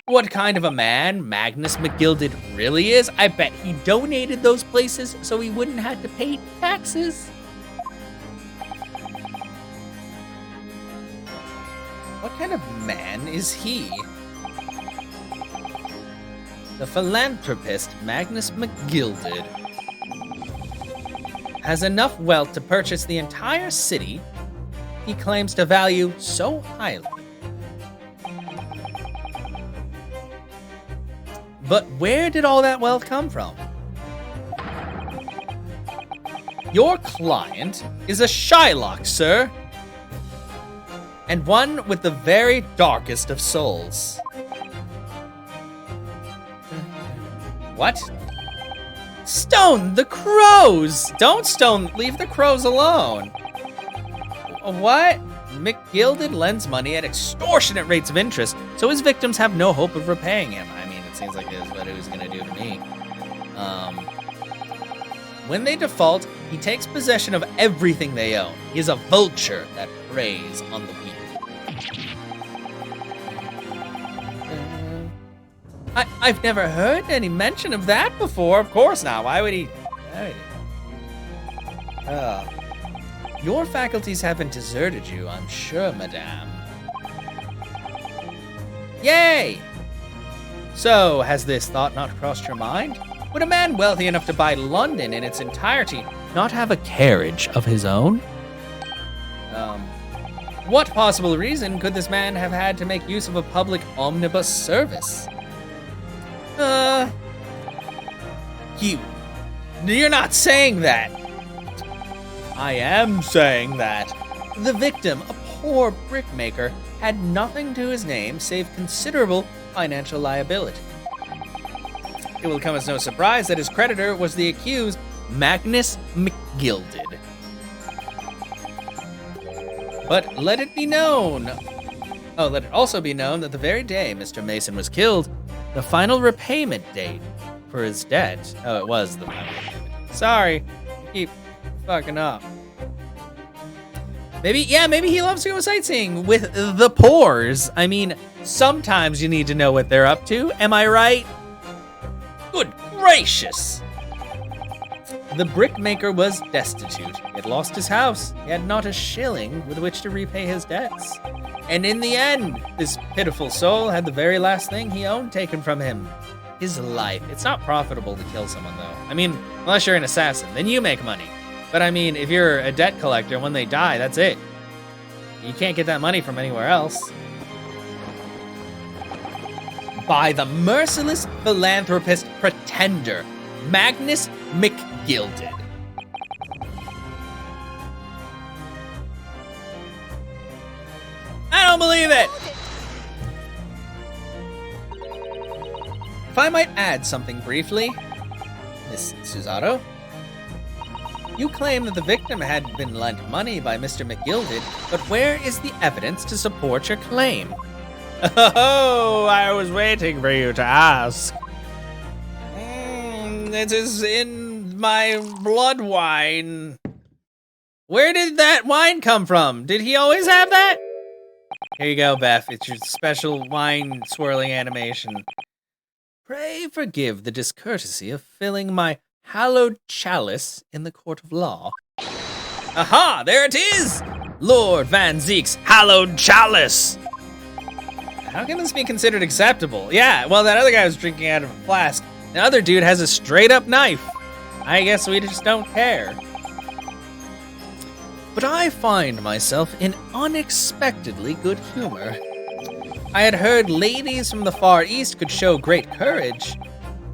What kind of a man Magnus McGilded really is? I bet he donated those places so he wouldn't have to pay taxes. What kind of man is he? The philanthropist Magnus McGilded has enough wealth to purchase the entire city he claims to value so highly. But where did all that wealth come from? Your client is a Shylock, sir. And one with the very darkest of souls. What? Stone the crows! Don't leave the crows alone. What? McGilded lends money at extortionate rates of interest, so his victims have no hope of repaying him. I mean, it seems like this is what he was gonna do to me. When they default, he takes possession of everything they own. He is a vulture that preys on the weak. I've never heard any mention of that before. Of course not. Why would he? Your faculties haven't deserted you, I'm sure, madame. Yay! So, has this thought not crossed your mind? Would a man wealthy enough to buy London in its entirety not have a carriage of his own? What possible reason could this man have had to make use of a public omnibus service? You're not saying that. I am saying that. The victim, a poor brickmaker, had nothing to his name save considerable financial liability. It will come as no surprise that his creditor was the accused Magnus McGilded. But let it also be known that the very day Mr. Mason was killed, the final repayment date for his debt. Oh, it was the final repayment date. Sorry, keep fucking up. Maybe he loves to go sightseeing with the poors. I mean, sometimes you need to know what they're up to. Am I right? Good gracious! The brickmaker was destitute. He had lost his house. He had not a shilling with which to repay his debts. And in the end, this pitiful soul had the very last thing he owned taken from him. His life. It's not profitable to kill someone, though. I mean, unless you're an assassin, then you make money. But I mean, if you're a debt collector, when they die, that's it. You can't get that money from anywhere else. By the merciless philanthropist pretender, Magnus McGilded. I don't believe it! If I might add something briefly, Miss Susato, you claim that the victim had been lent money by Mr. McGilded, but where is the evidence to support your claim? Oh, I was waiting for you to ask. It is in my blood wine. Where did that wine come from? Did he always have that? Here you go, Beth. It's your special wine swirling animation. Pray forgive the discourtesy of filling my hallowed chalice in the court of law. Aha! There it is! Lord Van Zeek's hallowed chalice! How can this be considered acceptable? Yeah, well, that other guy was drinking out of a flask. The other dude has a straight-up knife. I guess we just don't care. But I find myself in unexpectedly good humor. I had heard ladies from the Far East could show great courage,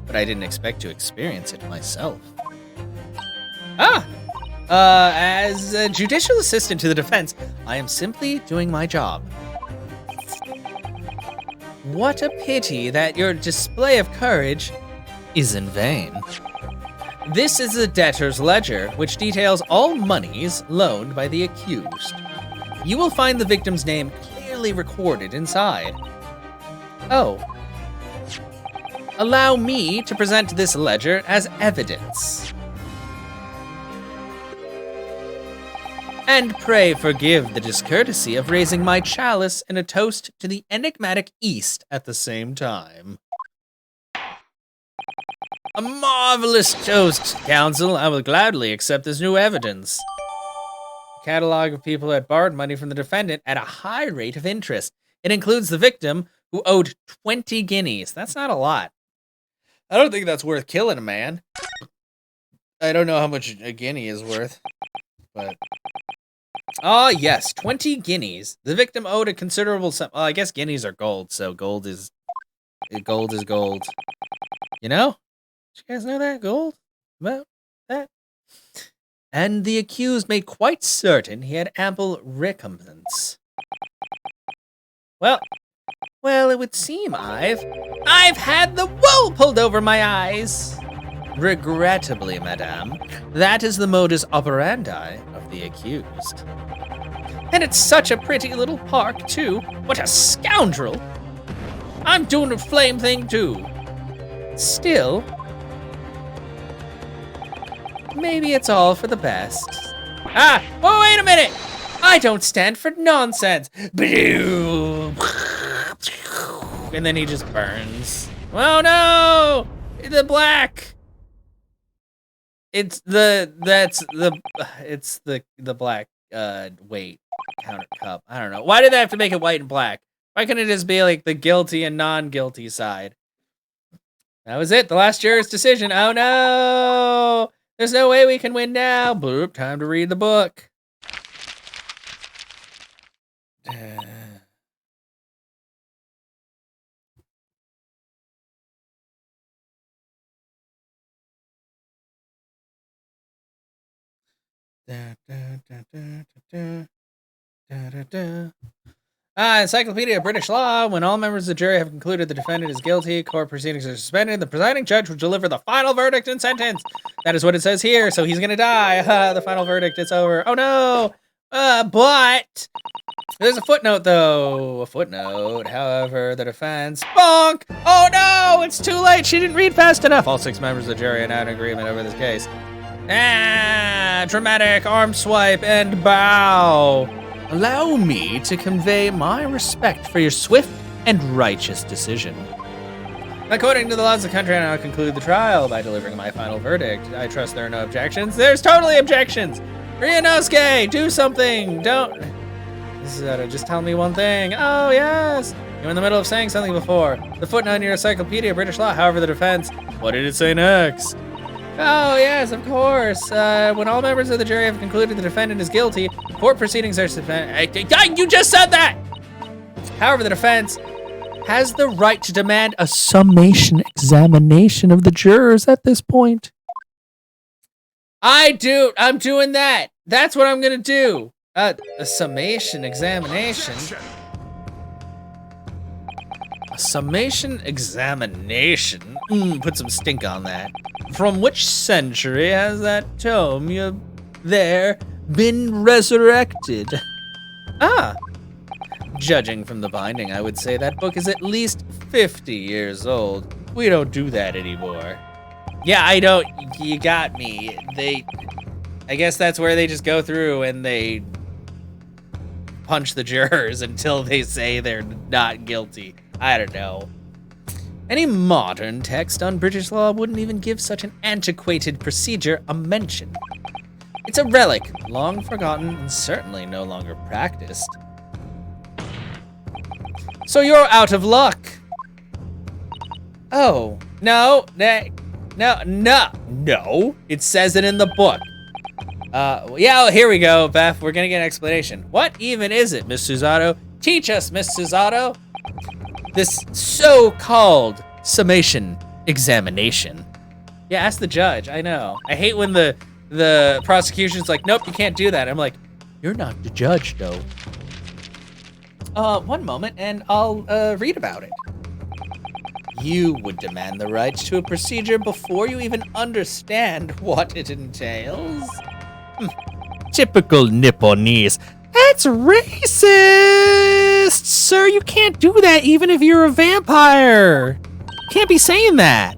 but I didn't expect to experience it myself. As a judicial assistant to the defense, I am simply doing my job. What a pity that your display of courage is in vain. This is the debtor's ledger, which details all monies loaned by the accused. You will find the victim's name clearly recorded inside. Oh. Allow me to present this ledger as evidence. And pray forgive the discourtesy of raising my chalice in a toast to the enigmatic East at the same time. A marvelous toast, Counsel. I will gladly accept this new evidence. A catalog of people who had borrowed money from the defendant at a high rate of interest. It includes the victim, who owed 20 guineas. That's not a lot. I don't think that's worth killing a man. I don't know how much a guinea is worth, but... Ah, yes, 20 guineas. The victim owed a considerable sum. Well, I guess guineas are gold, so gold is gold. You know? Did you guys know that? Gold? About that? And the accused made quite certain he had ample recompense. Well, it would seem I've had the wool pulled over my eyes. Regrettably, madame, that is the modus operandi of the accused. And it's such a pretty little park, too. What a scoundrel! I'm doing a flame thing, too. Still, maybe it's all for the best. Ah! Oh, wait a minute! I don't stand for nonsense! And then he just burns. Oh no! The black! It's the black weight counter cup. I don't know. Why did they have to make it white and black? Why couldn't it just be like the guilty and non-guilty side? That was it. The last juror's decision. Oh no! There's no way we can win now. Bloop. Time to read the book. Encyclopedia of British Law. When all members of the jury have concluded the defendant is guilty, court proceedings are suspended. The presiding judge will deliver the final verdict and sentence. That is what it says here, so he's gonna die. The final verdict, it's over. Oh no! But there's a footnote, though. A footnote. However, the defense... Bonk! Oh no! It's too late! She didn't read fast enough! All 6 members of the jury are now in agreement over this case. Dramatic arm swipe and bow. Allow me to convey my respect for your swift and righteous decision. According to the laws of the country, I now conclude the trial by delivering my final verdict. I trust there are no objections. There's totally objections! Ryunosuke, do something! Don't... just tell me one thing. Oh, yes! You're in the middle of saying something before. The footnote in your Encyclopedia of British Law, however, the defense... What did it say next? Oh, yes, of course. When all members of the jury have concluded the defendant is guilty, court proceedings are suspended. You just said that! However, the defense has the right to demand a summation examination of the jurors at this point. I'm doing that. That's what I'm gonna do. A summation examination. A summation examination? Put some stink on that. From which century has that tome you there been resurrected? Judging from the binding, I would say that book is at least 50 years old. We don't do that anymore. Yeah, I don't. You got me. I guess that's where they just go through and they punch the jurors until they say they're not guilty. I don't know. Any modern text on British law wouldn't even give such an antiquated procedure a mention. It's a relic, long forgotten and certainly no longer practiced. So you're out of luck. Oh, no. It says it in the book. Yeah, here we go, Beth. We're gonna get an explanation. What even is it, Miss Susato? Teach us, Miss Susato. This so-called summation examination. Yeah, ask the judge. I know. I hate when the prosecution's like, nope, you can't do that. I'm like, you're not the judge, though. One moment, and I'll read about it. You would demand the rights to a procedure before you even understand what it entails. Typical Nipponese. That's racist! Sir, you can't do that even if you're a vampire. You can't be saying that.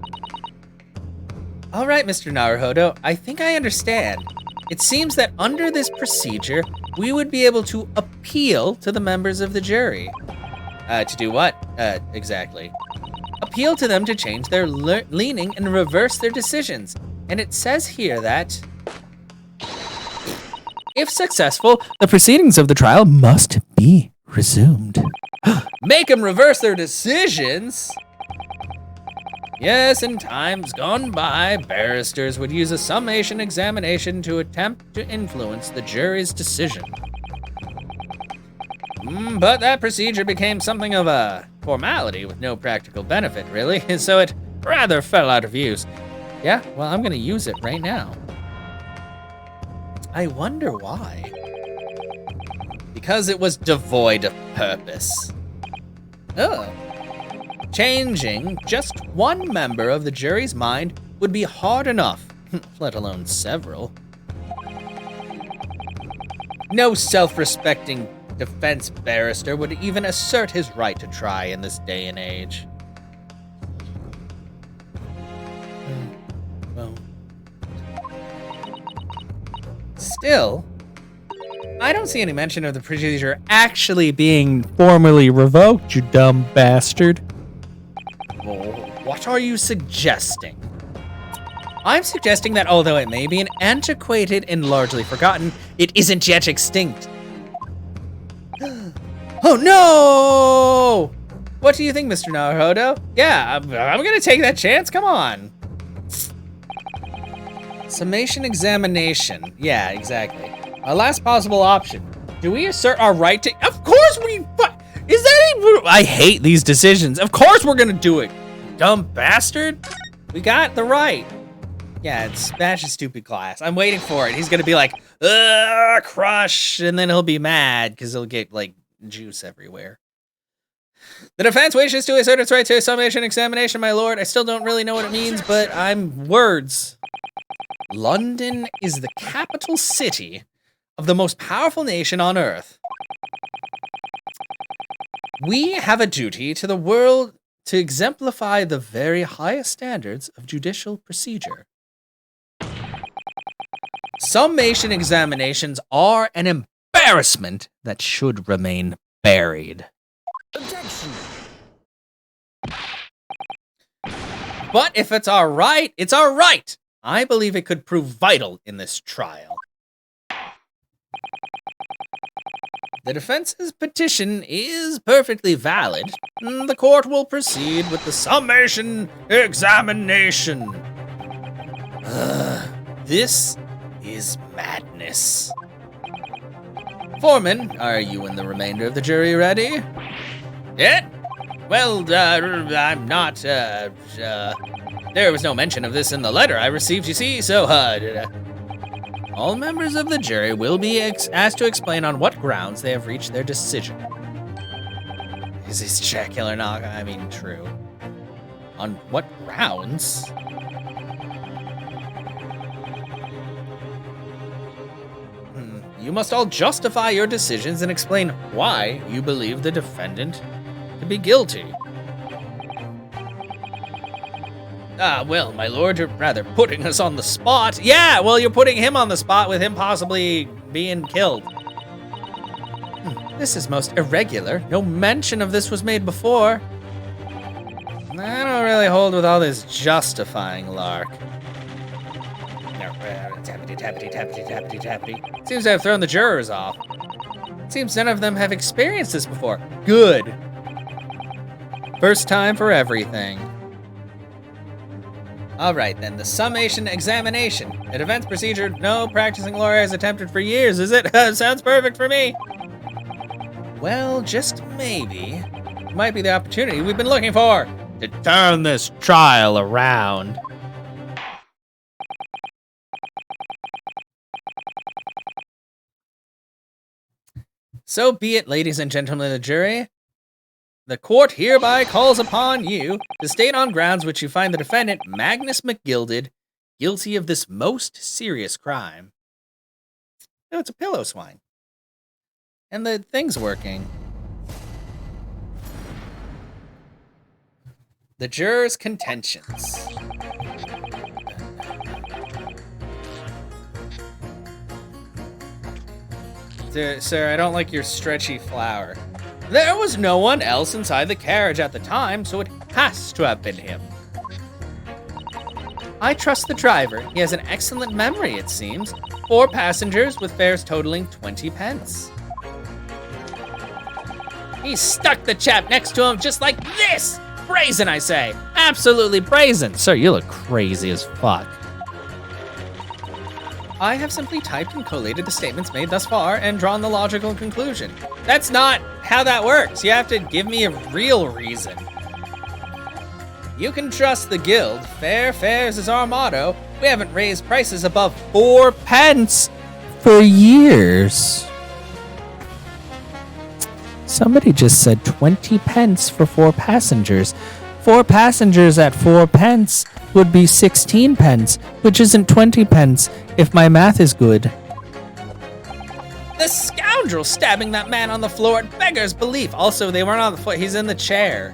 All right, Mr. Naruhodo, I think I understand. It seems that under this procedure, we would be able to appeal to the members of the jury. To do what? Exactly. Appeal to them to change their leaning and reverse their decisions. And it says here that, if successful, the proceedings of the trial must be resumed. Make them reverse their decisions? Yes, in times gone by, barristers would use a summation examination to attempt to influence the jury's decision. But that procedure became something of a formality with no practical benefit, really, so it rather fell out of use. Yeah, well, I'm gonna use it right now. I wonder why. Because it was devoid of purpose. Oh. Changing just one member of the jury's mind would be hard enough, let alone several. No self-respecting defense barrister would even assert his right to try in this day and age. Well, still, I don't see any mention of the procedure actually being formally revoked, you dumb bastard. Well, what are you suggesting? I'm suggesting that although it may be an antiquated and largely forgotten, It isn't yet extinct. Oh no! What do you think, Mr. Naruhodo? Yeah, I'm gonna take that chance. Come on. Summation examination. Yeah, exactly. Our last possible option. Do we assert our right to? Of course we. Is that even? I hate these decisions. Of course we're gonna do it. Dumb bastard. We got the right. Yeah, it's smash a stupid class. I'm waiting for it. He's gonna be like, crush, and then he'll be mad because he'll get like juice everywhere. The defense wishes to assert its right to a summation examination, my lord. I still don't really know what it means, but I'm words. London is the capital city of the most powerful nation on earth. We have a duty to the world to exemplify the very highest standards of judicial procedure. Summation examinations are an embarrassment that should remain buried. Objection! But if it's our right, it's our right. I believe it could prove vital in this trial. The defense's petition is perfectly valid. The court will proceed with the summation examination. This is madness. Foreman, are you and the remainder of the jury ready? Yeah? Well, I'm not, there was no mention of this in the letter I received, you see, so, all members of the jury will be asked to explain on what grounds they have reached their decision. Is this check killer knock? I mean, true. On what grounds? You must all justify your decisions and explain why you believe the defendant to be guilty. Well, my lord, you're rather putting us on the spot. Yeah, well, you're putting him on the spot with him possibly being killed. This is most irregular. No mention of this was made before. I don't really hold with all this justifying lark. Tappity. Seems to have thrown the jurors off. Seems none of them have experienced this before. Good. First time for everything. All right, then, the summation examination. A defense procedure no practicing lawyer has attempted for years, is it? Sounds perfect for me. Well, just maybe. It might be the opportunity we've been looking for to turn this trial around. So be it, ladies and gentlemen of the jury. The court hereby calls upon you to state on grounds which you find the defendant, Magnus McGilded, guilty of this most serious crime. Oh, it's a pillow swine. And the thing's working. The Jurors Contentions. Sir, I don't like your stretchy flower. There was no one else inside the carriage at the time, so it has to have been him. I trust the driver. He has an excellent memory, it seems. 4 passengers with fares totaling 20 pence. He stuck the chap next to him just like this! Brazen, I say. Absolutely brazen. Sir, you look crazy as fuck. I have simply typed and collated the statements made thus far and drawn the logical conclusion. That's not how that works. You have to give me a real reason. You can trust the guild. Fair fares is our motto. We haven't raised prices above 4 pence for years. Somebody just said 20 pence for 4 passengers. 4 passengers at 4 pence would be 16 pence, which isn't 20 pence, if my math is good. The scoundrel stabbing that man on the floor beggars belief. Also, they weren't on the foot. He's in the chair.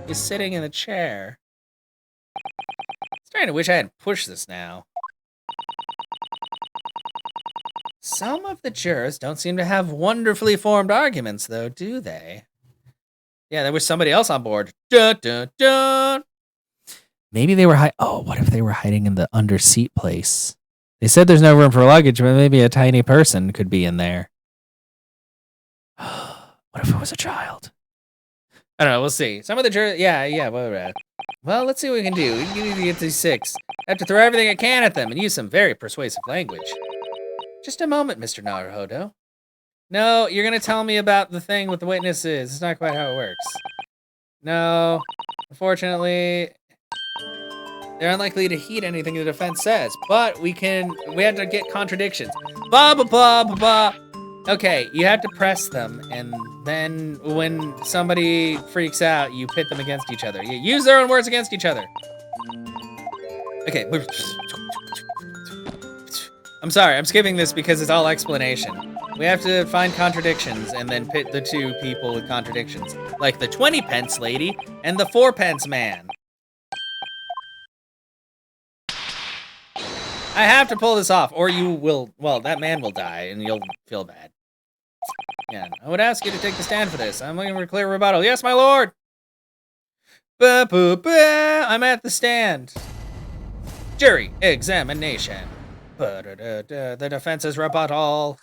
He's sitting in the chair. I'm starting to wish I had pushed this now. Some of the jurors don't seem to have wonderfully formed arguments, though, do they? Yeah, there was somebody else on board. Dun, dun, dun. Maybe they were what if they were hiding in the under seat place? They said there's no room for luggage, but maybe a tiny person could be in there. What if it was a child? I don't know. We'll see. Some of the jurors... Yeah. Well, let's see what we can do. We can get these 6. I have to throw everything I can at them and use some very persuasive language. Just a moment, Mr. Naruhodo. No, you're going to tell me about the thing with the witnesses. It's not quite how it works. No. Unfortunately, they're unlikely to heed anything the defense says, but we have to get contradictions. Blah, blah, blah, blah, blah. Okay, you have to press them, and then when somebody freaks out, you pit them against each other. You use their own words against each other. Okay. I'm sorry, I'm skipping this because it's all explanation. We have to find contradictions and then pit the 2 people with contradictions, like the 20 pence lady and the 4 pence man. I have to pull this off, or you will, well, that man will die, and you'll feel bad. Yeah, I would ask you to take the stand for this. I'm looking for a clear rebuttal. Yes, my lord! I'm at the stand. Jury examination. The defense's rebuttal.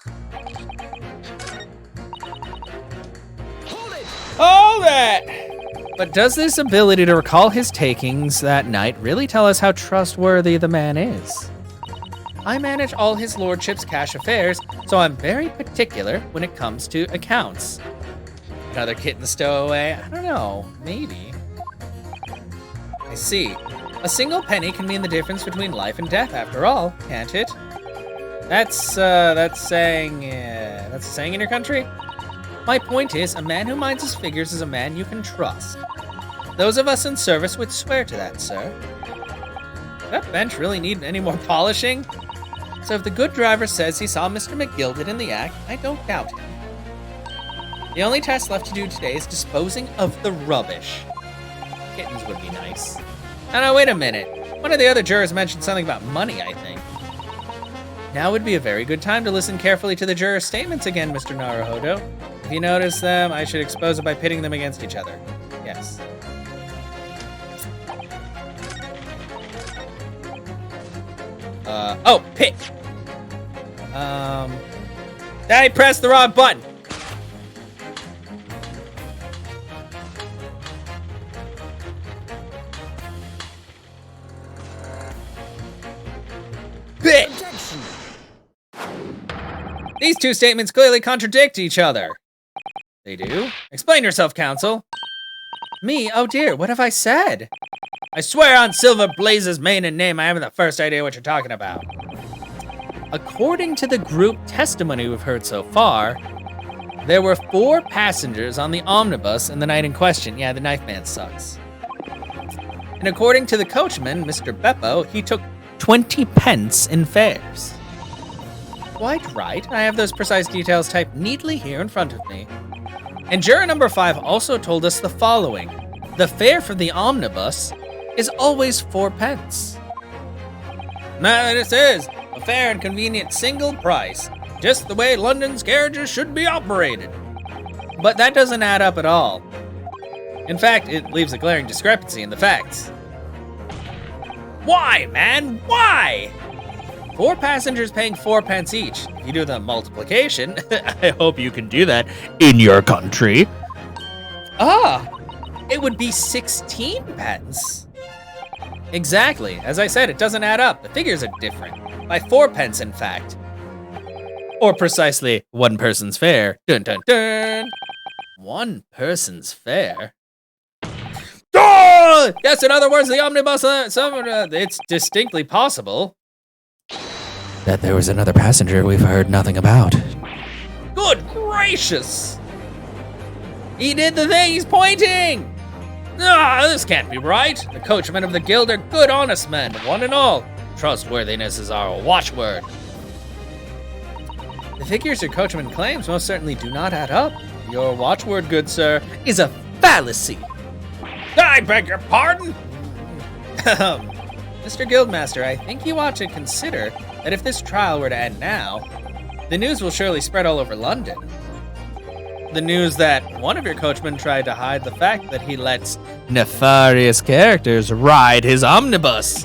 Hold it! But does this ability to recall his takings that night really tell us how trustworthy the man is? I manage all his lordship's cash affairs, so I'm very particular when it comes to accounts. Another kitten stowaway? I don't know. Maybe. I see. A single penny can mean the difference between life and death, after all, can't it? That's saying in your country? My point is, a man who minds his figures is a man you can trust. Those of us in service would swear to that, sir. Does that bench really need any more polishing? So if the good driver says he saw Mr. McGilded in the act, I don't doubt him. The only task left to do today is disposing of the rubbish. Kittens would be nice. No, wait a minute. One of the other jurors mentioned something about money, I think. Now would be a very good time to listen carefully to the jurors' statements again, Mr. Naruhodo. If you notice them, I should expose it by pitting them against each other. Yes. Pit. I pressed the wrong button. Pit. These 2 statements clearly contradict each other. They do? Explain yourself, counsel. Me? Oh dear, what have I said? I swear on Silver Blaze's mane and name, I haven't the first idea what you're talking about. According to the group testimony we've heard so far, there were 4 passengers on the omnibus in the night in question. Yeah, the knife man sucks. And according to the coachman, Mr. Beppo, he took 20 pence in fares. Quite right. I have those precise details typed neatly here in front of me. And juror number 5 also told us the following. The fare for the omnibus is always 4 pence. Now, this is a fair and convenient single price, just the way London's carriages should be operated. But that doesn't add up at all. In fact, it leaves a glaring discrepancy in the facts. Why, man? Why? 4 passengers paying 4 pence each. If you do the multiplication, I hope you can do that in your country. It would be 16 pence. Exactly. As I said, it doesn't add up. The figures are different. By 4 pence, in fact. Or precisely 1 person's fare. Dun dun dun. 1 person's fare? Oh! Yes, in other words, the omnibus, it's distinctly possible that there was another passenger we've heard nothing about. Good gracious! He did the thing, he's pointing! This can't be right. The coachmen of the guild are good, honest men, one and all. Trustworthiness is our watchword. The figures your coachman claims most certainly do not add up. Your watchword, good sir, is a fallacy. I beg your pardon? Mr. Guildmaster, I think you ought to consider that if this trial were to end now, the news will surely spread all over London. The news that one of your coachmen tried to hide the fact that he lets nefarious characters ride his omnibus.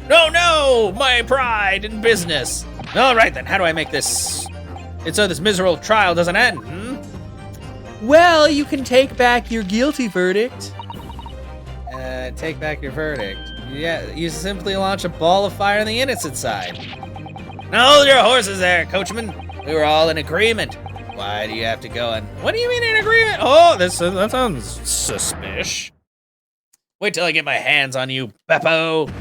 No, my pride and business. All right then, how do I make this and so this miserable trial doesn't end? Well, you can take back your guilty verdict. Take back your verdict. Yeah, you simply launch a ball of fire on the innocent side. Now hold your horses there, coachman. We were all in agreement. Why do you have to go and... What do you mean in agreement? Oh, that sounds suspicious. Wait till I get my hands on you, Beppo.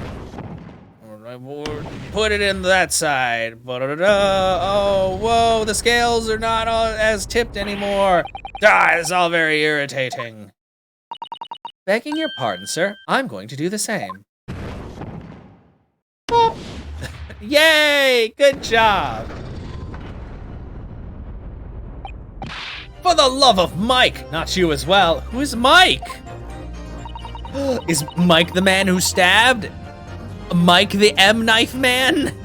Put it in that side. Oh, whoa, the scales are not as tipped anymore. This is all very irritating. Begging your pardon, sir, I'm going to do the same. Oh. Yay, good job. For the love of Mike, not you as well. Who is Mike? Is Mike the man who stabbed? Mike the M-knife man?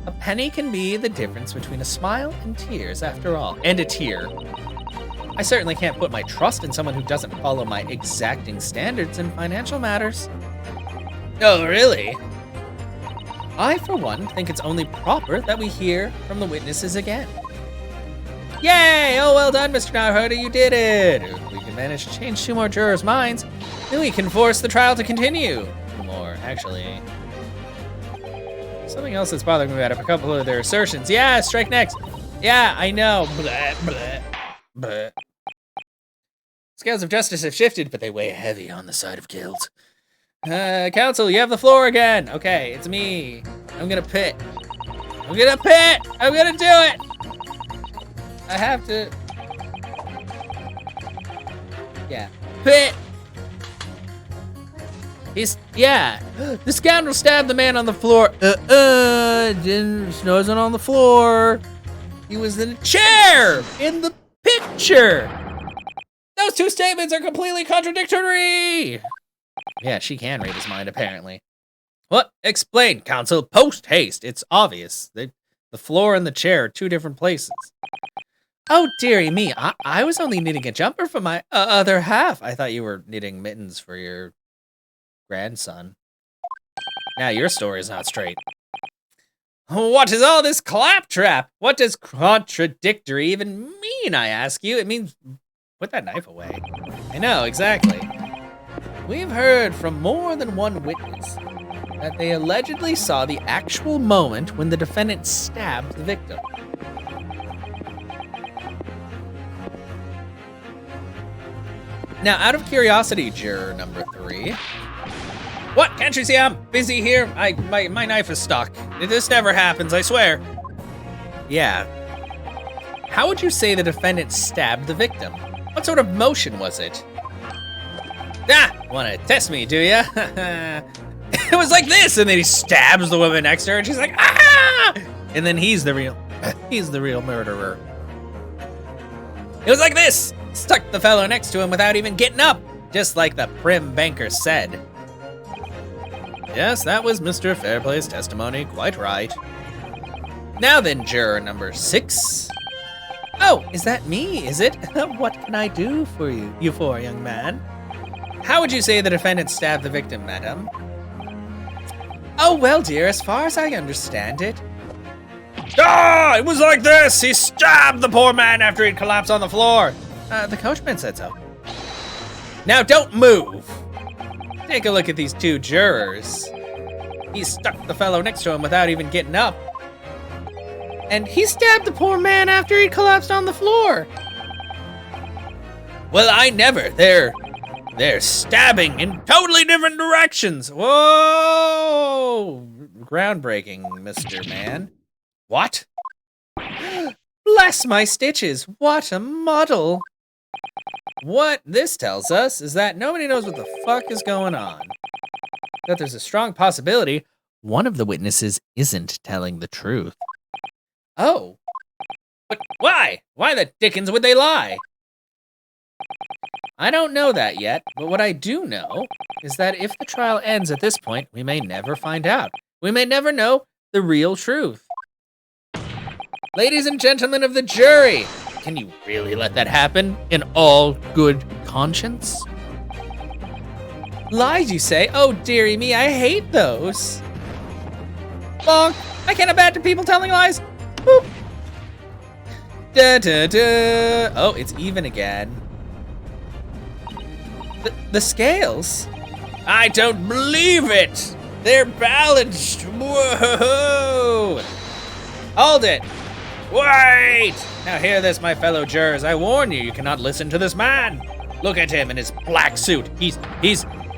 A penny can be the difference between a smile and tears after all. And a tear. I certainly can't put my trust in someone who doesn't follow my exacting standards in financial matters. Oh, really? I, for one, think it's only proper that we hear from the witnesses again. Yay! Oh, well done, Mr. Naruhodo, you did it! If we can manage to change 2 more jurors' minds, then we can force the trial to continue. 2 more, actually. Something else that's bothering me about a couple of their assertions. Yeah, strike next. Yeah, I know. Blah, blah, blah. Scales of justice have shifted, but they weigh heavy on the side of guilt. Counsel, you have the floor again. Okay, it's me. I'm gonna pit. I'm gonna do it. I have to. Yeah. Pit. Yeah. The scoundrel stabbed the man on the floor. Wasn't on the floor. He was in a chair in the picture. Those 2 statements are completely contradictory. Yeah, she can read his mind, apparently. What? Explain, counsel. Post haste. It's obvious. The floor and the chair are 2 different places. Oh, dearie me. I was only knitting a jumper for my other half. I thought you were knitting mittens for your grandson. Now your story's not straight. What is all this claptrap? What does contradictory even mean, I ask you? It means put that knife away. I know, exactly. We've heard from more than one witness that they allegedly saw the actual moment when the defendant stabbed the victim. Now, out of curiosity, juror number 3. What? Can't you see I'm busy here? My knife is stuck. This never happens, I swear. Yeah. How would you say the defendant stabbed the victim? What sort of motion was it? Wanna test me, do ya? It was like this, and then he stabs the woman next to her, and she's like, ah! And then he's the real murderer. It was like this! Stuck the fellow next to him without even getting up, just like the prim banker said. Yes, that was Mr. Fairplay's testimony, quite right. Now then, juror number 6. Oh, is that me, is it? What can I do for you young man? How would you say the defendant stabbed the victim, madam? Oh, well, dear, as far as I understand it. It was like this! He stabbed the poor man after he'd collapsed on the floor. The coachman said so. Now don't move. Take a look at these 2 jurors. He stuck the fellow next to him without even getting up. And he stabbed the poor man after he collapsed on the floor. Well, I never. They're stabbing in totally different directions. Whoa! Groundbreaking, Mr. Man. What? Bless my stitches, what a muddle. What this tells us is that nobody knows what the fuck is going on. That there's a strong possibility one of the witnesses isn't telling the truth. Oh. But why? Why the dickens would they lie? I don't know that yet, but what I do know is that if the trial ends at this point, we may never find out. We may never know the real truth. Ladies and gentlemen of the jury, can you really let that happen in all good conscience? Lies, you say? Oh, dearie me, I hate those. Bonk. I can't abandon people telling lies. Boop. Da, da, da. Oh, it's even again. The scales? I don't believe it. They're balanced. Whoa. Hold it. Wait. Now hear this, my fellow jurors. I warn you, you cannot listen to this man. Look at him in his black suit. He's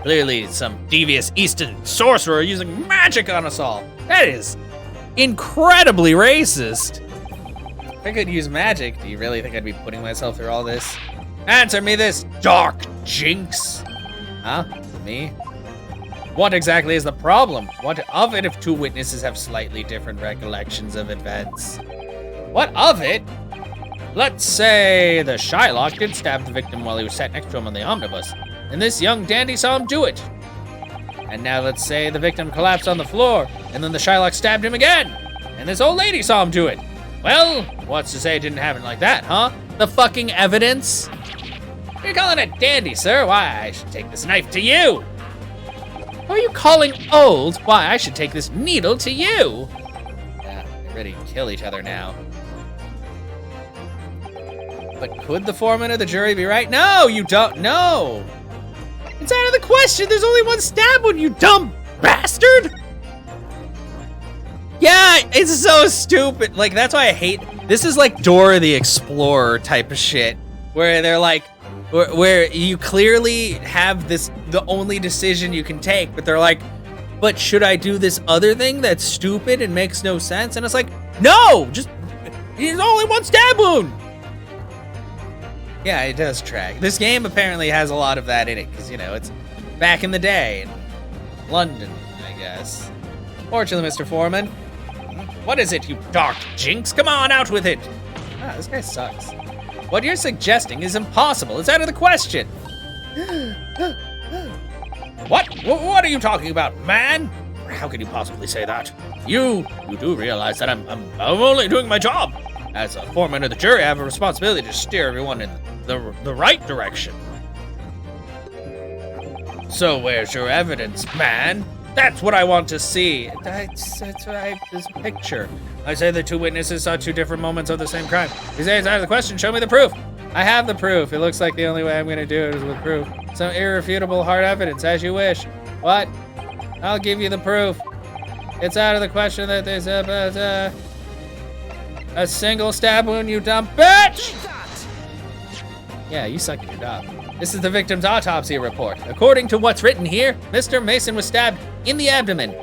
clearly some devious Eastern sorcerer using magic on us all. That is incredibly racist. If I could use magic, do you really think I'd be putting myself through all this? Answer me this, dark jinx. Huh? Me? What exactly is the problem? What of it if two witnesses have slightly different recollections of events? What of it? Let's say the Shylock did stab the victim while he was sat next to him on the omnibus, and this young dandy saw him do it. And now let's say the victim collapsed on the floor, and then the Shylock stabbed him again, and this old lady saw him do it. Well, what's to say it didn't happen like that, huh? The fucking evidence? You're calling it dandy, sir. Why, I should take this knife to you. Who are you calling old? Why, I should take this needle to you. Yeah, they're ready to kill each other now. But could the foreman of the jury be right? No, you don't. No. It's out of the question. There's only one stab wound, you dumb bastard. Yeah, it's so stupid. Like, that's why I hate. This is like Dora the Explorer type of shit, where they're like, where you clearly have this, the only decision you can take, but they're like, but should I do this other thing that's stupid and makes no sense? And it's like, no, just, there's only one stab wound. Yeah, it does track. This game apparently has a lot of that in it, because, you know, it's back in the day in London, I guess. Fortunately, Mr. Foreman. What is it, you dark jinx? Come on, out with it. Ah, this guy sucks. What you're suggesting is impossible. It's out of the question. What are you talking about, man? How can you possibly say that? You do realize that I'm only doing my job. As a foreman of the jury, I have a responsibility to steer everyone in the right direction. So where's your evidence, man? That's what I want to see. That's this picture. I say the two witnesses saw two different moments of the same crime. You say it's out of the question, show me the proof. I have the proof. It looks like the only way I'm gonna do it is with proof. Some irrefutable hard evidence, as you wish. What? I'll give you the proof. It's out of the question that there's a single stab wound, you dumb bitch! Yeah, you suck at your job. This is the victim's autopsy report. According to what's written here, Mr. Mason was stabbed in the abdomen.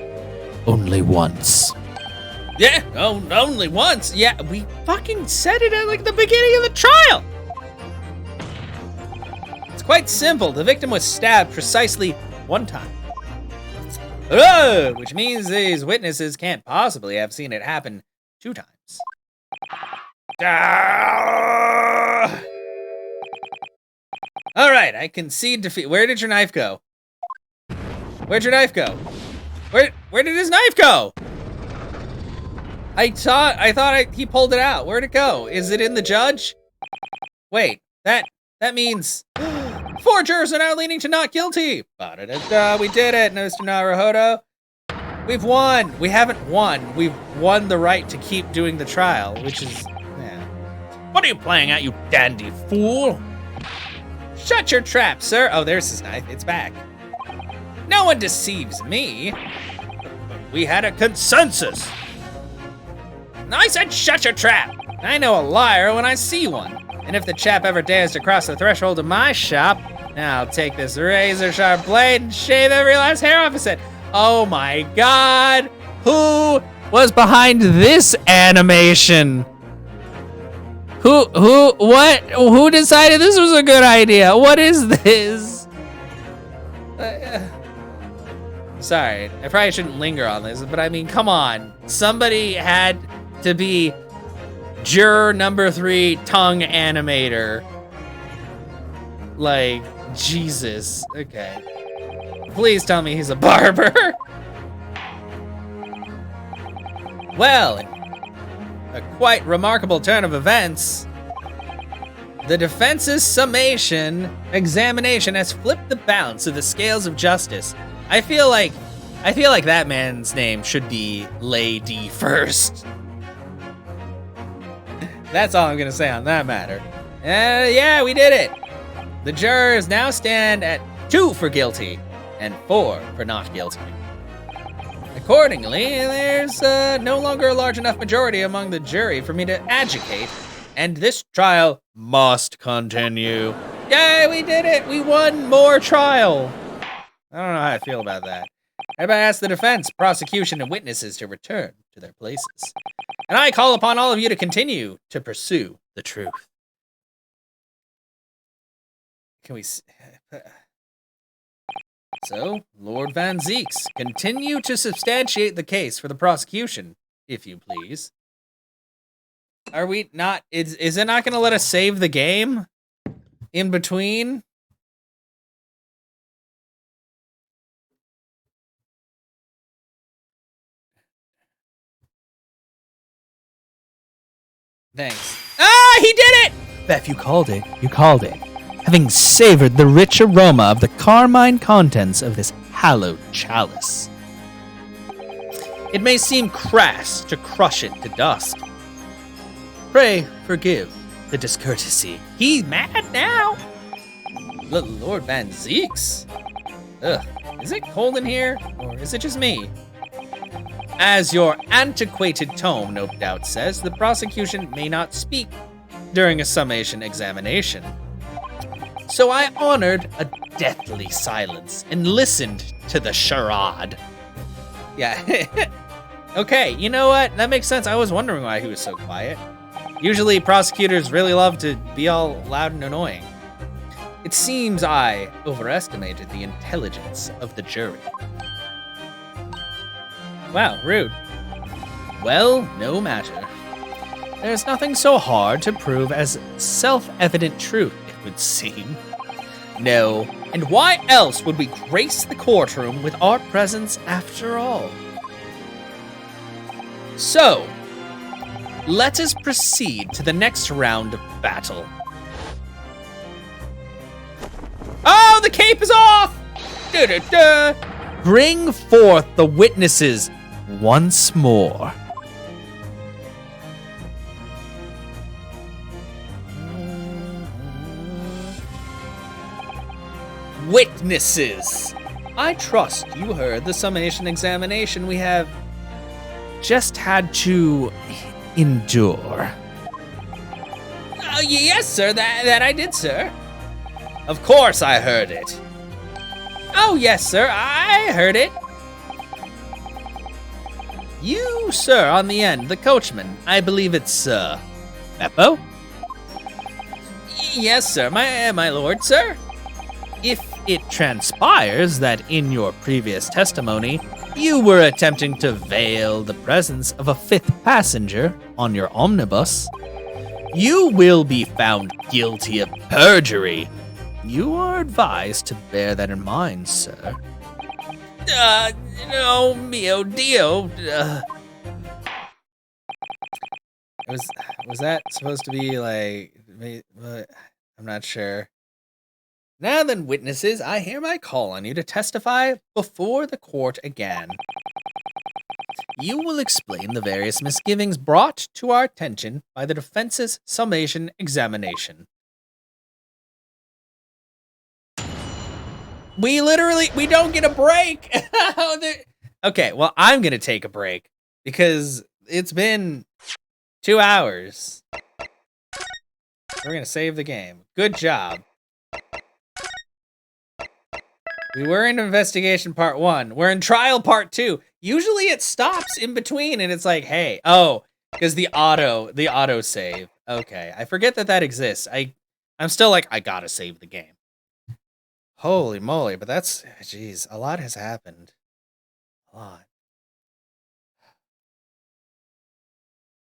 Only once. Yeah, only once. Yeah, we fucking said it at like the beginning of the trial. It's quite simple. The victim was stabbed precisely one time. Which means these witnesses can't possibly have seen it happen two times. All right, I concede defeat. Where did your knife go? Where'd your knife go? Where did his knife go? I thought he pulled it out. Where'd it go? Is it in the judge? Wait, that means 4 jurors are now leaning to not guilty. Ba-da-da-da, we did it, Mr. Naruhodo. We've won. We haven't won. We've won the right to keep doing the trial, which is, yeah. What are you playing at, you dandy fool? Shut your trap, sir. Oh, there's his knife. It's back. No one deceives me. We had a consensus. I said shut your trap. I know a liar when I see one. And if the chap ever dares to cross the threshold of my shop, I'll take this razor-sharp blade and shave every last hair off his head. Oh my God. Who was behind this animation? Who decided this was a good idea? What is this? Sorry, I probably shouldn't linger on this, but I mean, come on. Somebody had to be juror number 3 tongue animator. Like, Jesus. Okay. Please tell me he's a barber. Well, a quite remarkable turn of events. The defense's summation examination has flipped the balance of the scales of justice. I feel like I feel like that man's name should be Lady first. That's all I'm gonna say on that matter. Yeah, we did it. The jurors now stand at 2 for guilty and 4 for not guilty. Accordingly, there's no longer a large enough majority among the jury for me to adjudicate, and this trial must continue. Yay, we did it! We won more trial. I don't know how I feel about that. I ask the defense, prosecution, and witnesses to return to their places. And I call upon all of you to continue to pursue the truth. Can we... So, Lord Van Zeeks, continue to substantiate the case for the prosecution, if you please. Are we not... Is it not going to let us save the game in between? Thanks. Ah, he did it! Beth, you called it. You called it. Having savored the rich aroma of the carmine contents of this hallowed chalice. It may seem crass to crush it to dust. Pray forgive the discourtesy. He's mad now. Lord Van Zeeks. Ugh, is it cold in here, or is it just me? As your antiquated tome no doubt says, the prosecution may not speak during a summation examination. So I honored a deathly silence and listened to the charade. Yeah. Okay, you know what? That makes sense. I was wondering why he was so quiet. Usually prosecutors really love to be all loud and annoying. It seems I overestimated the intelligence of the jury. Wow, rude. Well, no matter. There's nothing so hard to prove as self-evident truth, it would seem. No, and why else would we grace the courtroom with our presence after all? So, let us proceed to the next round of battle. Oh, the cape is off! Da-da-da! Bring forth the witnesses once more. Witnesses! I trust you heard the summation examination we have just had to endure. Oh, yes, sir. That I did, sir. Of course I heard it. Oh, yes, sir. I heard it. You, sir, on the end, the coachman. I believe it's, Beppo? Yes, sir. My lord, sir. If it transpires that in your previous testimony, you were attempting to veil the presence of a 5th passenger on your omnibus, you will be found guilty of perjury. You are advised to bear that in mind, sir. No, mio dio. Was that supposed to be like... I'm not sure. Now then, witnesses, I hereby call on you to testify before the court again. You will explain the various misgivings brought to our attention by the defense's summation examination. We don't get a break. Okay, well, I'm going to take a break because it's been 2 hours. We're going to save the game. Good job. We were in investigation part 1. We're in trial part 2. Usually it stops in between and it's like, hey, oh, because the auto save. Okay, I forget that exists. I'm still like, I gotta save the game. Holy moly, but that's, geez, a lot has happened. A lot.